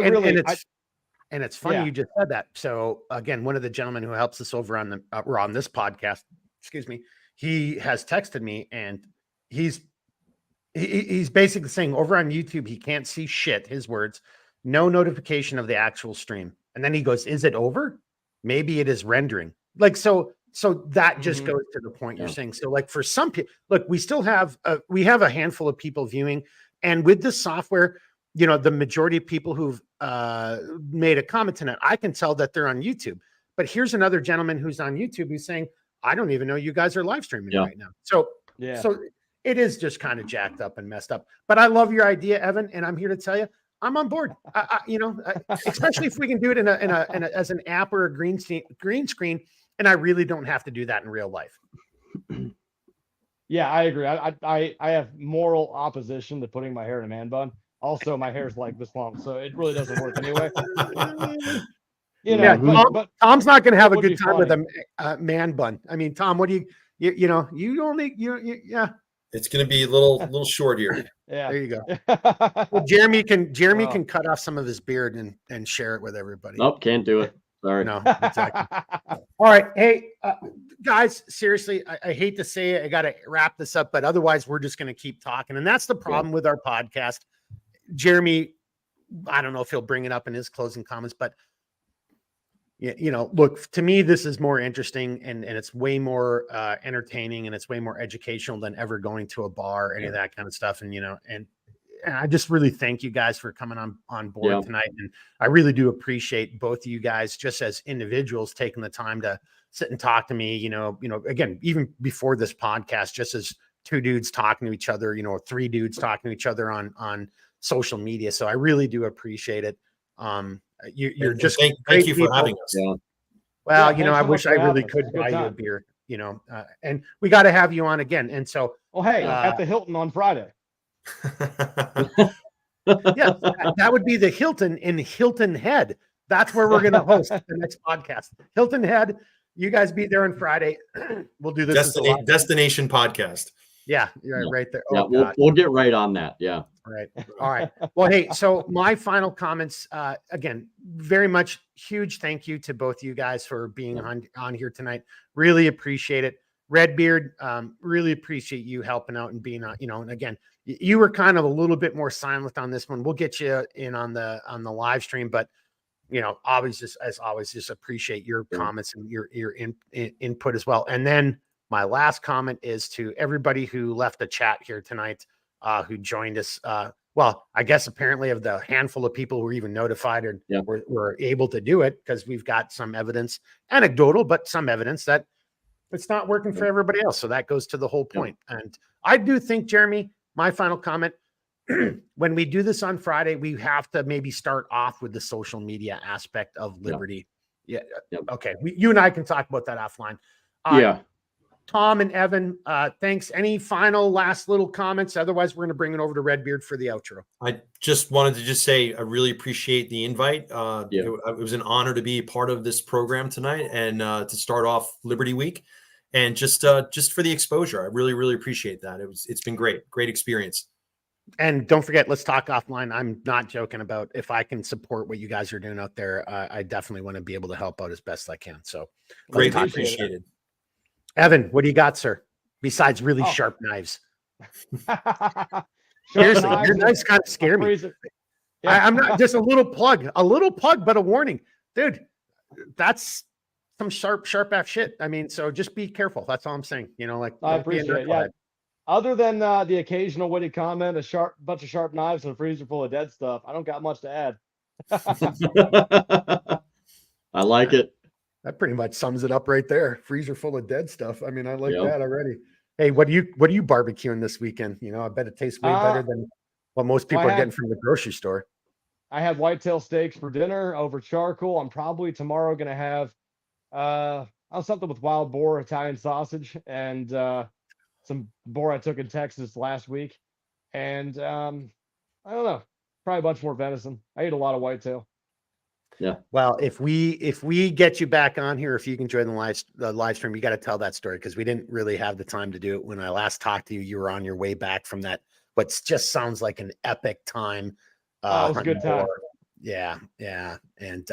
and it's funny you just said that. So again, one of the gentlemen who helps us over on this podcast, he has texted me and he's basically saying over on YouTube he can't see shit. His words, no notification of the actual stream. And then he goes, "Is it over? Maybe it is rendering." Like so that just goes to the point you're saying. So like for some people, look, we still have we have a handful of people viewing, and with this software, the majority of people who've made a comment tonight, I can tell that they're on YouTube. But here's another gentleman who's on YouTube who's saying, I don't even know you guys are live streaming right now. So it is just kind of jacked up and messed up. But I love your idea, Evan, and I'm here to tell you, I'm on board. Especially if we can do it in a as an app or a green screen, and I really don't have to do that in real life. Yeah, I agree. I have moral opposition to putting my hair in a man bun. Also, my hair's like this long, so it really doesn't work anyway. But Tom's not going to have a good time with a man bun. I mean, Tom, what do you only. It's going to be a little short here. Yeah, there you go. Well, Jeremy can cut off some of his beard and share it with everybody. Nope, can't do it. Sorry. No, exactly. All right. Hey, guys, seriously, I hate to say it. I got to wrap this up, but otherwise we're just going to keep talking. And that's the problem with our podcast. Jeremy, I don't know if he'll bring it up in his closing comments, but you know, look, to me, this is more interesting and it's way more entertaining and it's way more educational than ever going to a bar, any of that kind of stuff. And, you know, and I just really thank you guys for coming on board tonight. And I really do appreciate both of you guys just as individuals taking the time to sit and talk to me, you know, again, even before this podcast, just as two dudes talking to each other, you know, three dudes talking to each other on social media. So I really do appreciate it. You're just thank you for having us. Yeah. Well, Yeah, you know, I thanks so wish much I for really having us. could It's a good buy you a time. beer, you know, and we got to have you on again. And so, Well, hey, at the Hilton on Friday. yeah, that would be the Hilton in Hilton Head. That's where we're going to host the next podcast. Hilton Head. You guys be there on Friday. We'll do this as a live. Destination podcast. Yeah, you're right there. Yeah, Oh, we'll get right on that. Yeah. Right. All right. Well, hey, so my final comments, again, very much huge thank you to both you guys for being on here tonight. Really appreciate it. Redbeard, really appreciate you helping out and being on, you know, and again, you were kind of a little bit more silent on this one. We'll get you in on the live stream, but you know, as always, just appreciate your comments and your input as well. And then my last comment is to everybody who left a chat here tonight, who joined us. Well, I guess apparently of the handful of people who were even notified or were able to do it, because we've got some evidence, anecdotal, but some evidence that it's not working for everybody else. So that goes to the whole point. And I do think, Jeremy, my final comment, when we do this on Friday, we have to maybe start off with the social media aspect of Liberty. Yeah. Okay. You and I can talk about that offline. Tom and Evan, thanks. Any final last little comments? Otherwise, we're going to bring it over to Redbeard for the outro. I just wanted to say I really appreciate the invite. It was an honor to be part of this program tonight and to start off Liberty Week, and just for the exposure. I really, really appreciate that. It's been great experience. And don't forget, let's talk offline. I'm not joking about if I can support what you guys are doing out there. I definitely want to be able to help out as best I can. So greatly appreciated. Evan, what do you got, sir? Besides really sharp knives. Seriously, your knives kind of scare me. I'm not just a little plug, but a warning, dude. That's some sharp ass shit. I mean, so just be careful. That's all I'm saying. You know, like I appreciate it. Yeah. Other than the occasional witty comment, a bunch of sharp knives and a freezer full of dead stuff, I don't got much to add. I like it. That pretty much sums it up right there. Freezer full of dead stuff. I mean, I like that already. Hey, what are you barbecuing this weekend? You know, I bet it tastes way better than what most people are getting from the grocery store. I had whitetail steaks for dinner over charcoal. I'm probably tomorrow going to have something with wild boar, Italian sausage, and some boar I took in Texas last week. And I don't know, probably a bunch more venison. I ate a lot of whitetail. Yeah. Well, if we get you back on here, if you can join the live stream, you got to tell that story, because we didn't really have the time to do it. When I last talked to you, you were on your way back from that, what just sounds like an epic time. It was a good time. Yeah. And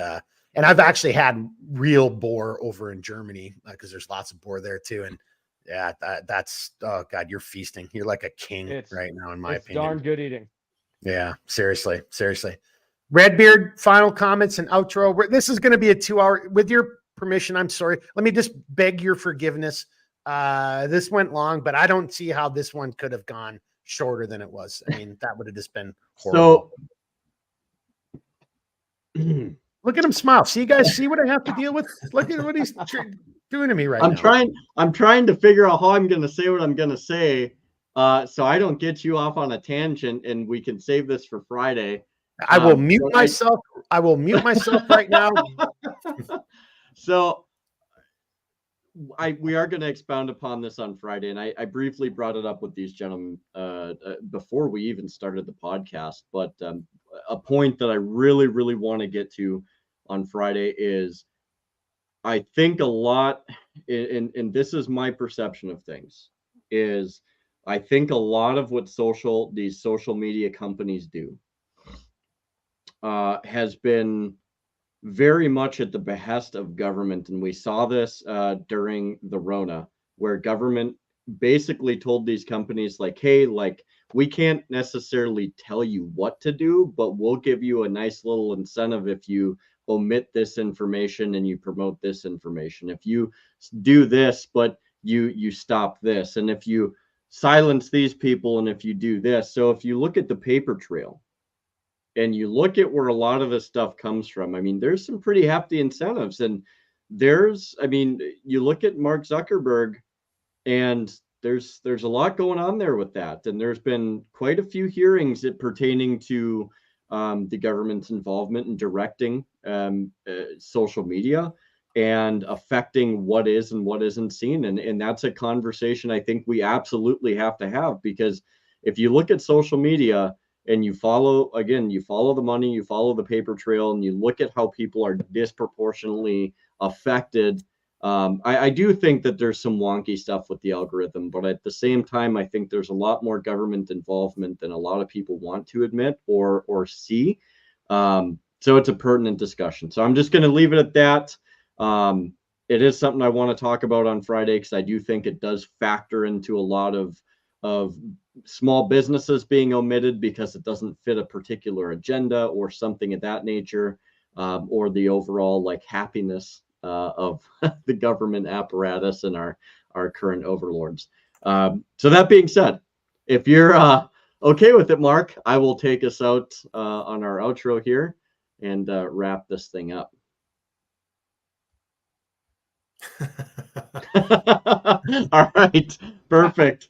I've actually had real boar over in Germany, because there's lots of boar there too. And yeah, that's, oh God, you're feasting. You're like a king right now, in my opinion. Darn good eating. Yeah, seriously. Redbeard, final comments and outro. This is going to be a 2-hour, with your permission. I'm sorry. Let me just beg your forgiveness. This went long, but I don't see how this one could have gone shorter than it was. I mean, that would have just been horrible. So look at him smile. See, you guys, see what I have to deal with? Look at what he's doing to me right now. I'm trying to figure out how I'm going to say what I'm going to say, so I don't get you off on a tangent, and we can save this for Friday. I will mute myself. I will mute myself right now. So we are going to expound upon this on Friday, and I briefly brought it up with these gentlemen before we even started the podcast. But a point that I really, really want to get to on Friday is, I think a lot, and this is my perception of things, is I think a lot of what these social media companies do has been very much at the behest of government. And we saw this during the Rona, where government basically told these companies, like, hey, like, we can't necessarily tell you what to do, but we'll give you a nice little incentive if you omit this information and you promote this information. If you do this, but you stop this, and if you silence these people, and if you do this. So if you look at the paper trail and you look at where a lot of this stuff comes from, I mean, there's some pretty hefty incentives. And I mean, you look at Mark Zuckerberg, and there's a lot going on there with that. And there's been quite a few hearings pertaining to the government's involvement in directing social media and affecting what is and what isn't seen. And that's a conversation I think we absolutely have to have, because if you look at social media and you follow the money, you follow the paper trail, and you look at how people are disproportionately affected. I do think that there's some wonky stuff with the algorithm, but at the same time, I think there's a lot more government involvement than a lot of people want to admit or see. So it's a pertinent discussion. So I'm just going to leave it at that. It is something I want to talk about on Friday, because I do think it does factor into a lot of small businesses being omitted because it doesn't fit a particular agenda or something of that nature, or the overall like happiness of the government apparatus and our current overlords. So that being said, if you're okay with it, Mark, I will take us out on our outro here and wrap this thing up. All right, perfect.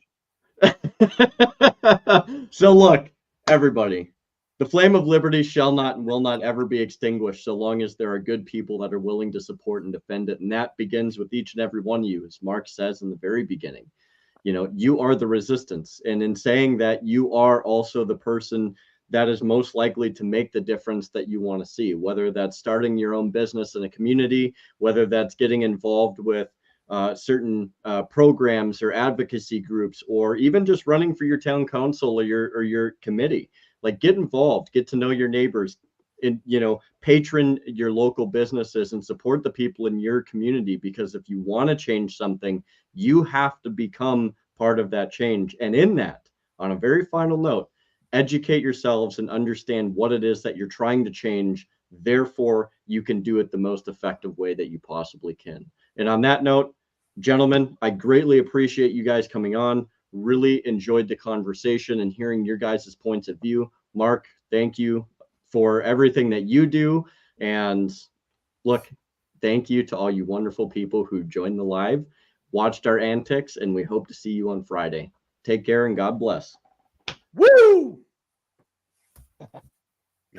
So look, everybody, the flame of liberty shall not and will not ever be extinguished so long as there are good people that are willing to support and defend it. And that begins with each and every one of you, as Mark says in the very beginning. You know, you are the resistance. And in saying that, you are also the person that is most likely to make the difference that you want to see, whether that's starting your own business in a community, whether that's getting involved with certain programs or advocacy groups, or even just running for your town council or your committee. Like, get involved, get to know your neighbors, and, you know, patron your local businesses and support the people in your community, because if you want to change something, you have to become part of that change. And in that, on a very final note, educate yourselves and understand what it is that you're trying to change. Therefore, you can do it the most effective way that you possibly can. And on that note, gentlemen, I greatly appreciate you guys coming on. Really enjoyed the conversation and hearing your guys' points of view. Mark, thank you for everything that you do. And look, thank you to all you wonderful people who joined the live, watched our antics, and we hope to see you on Friday. Take care and God bless. Woo!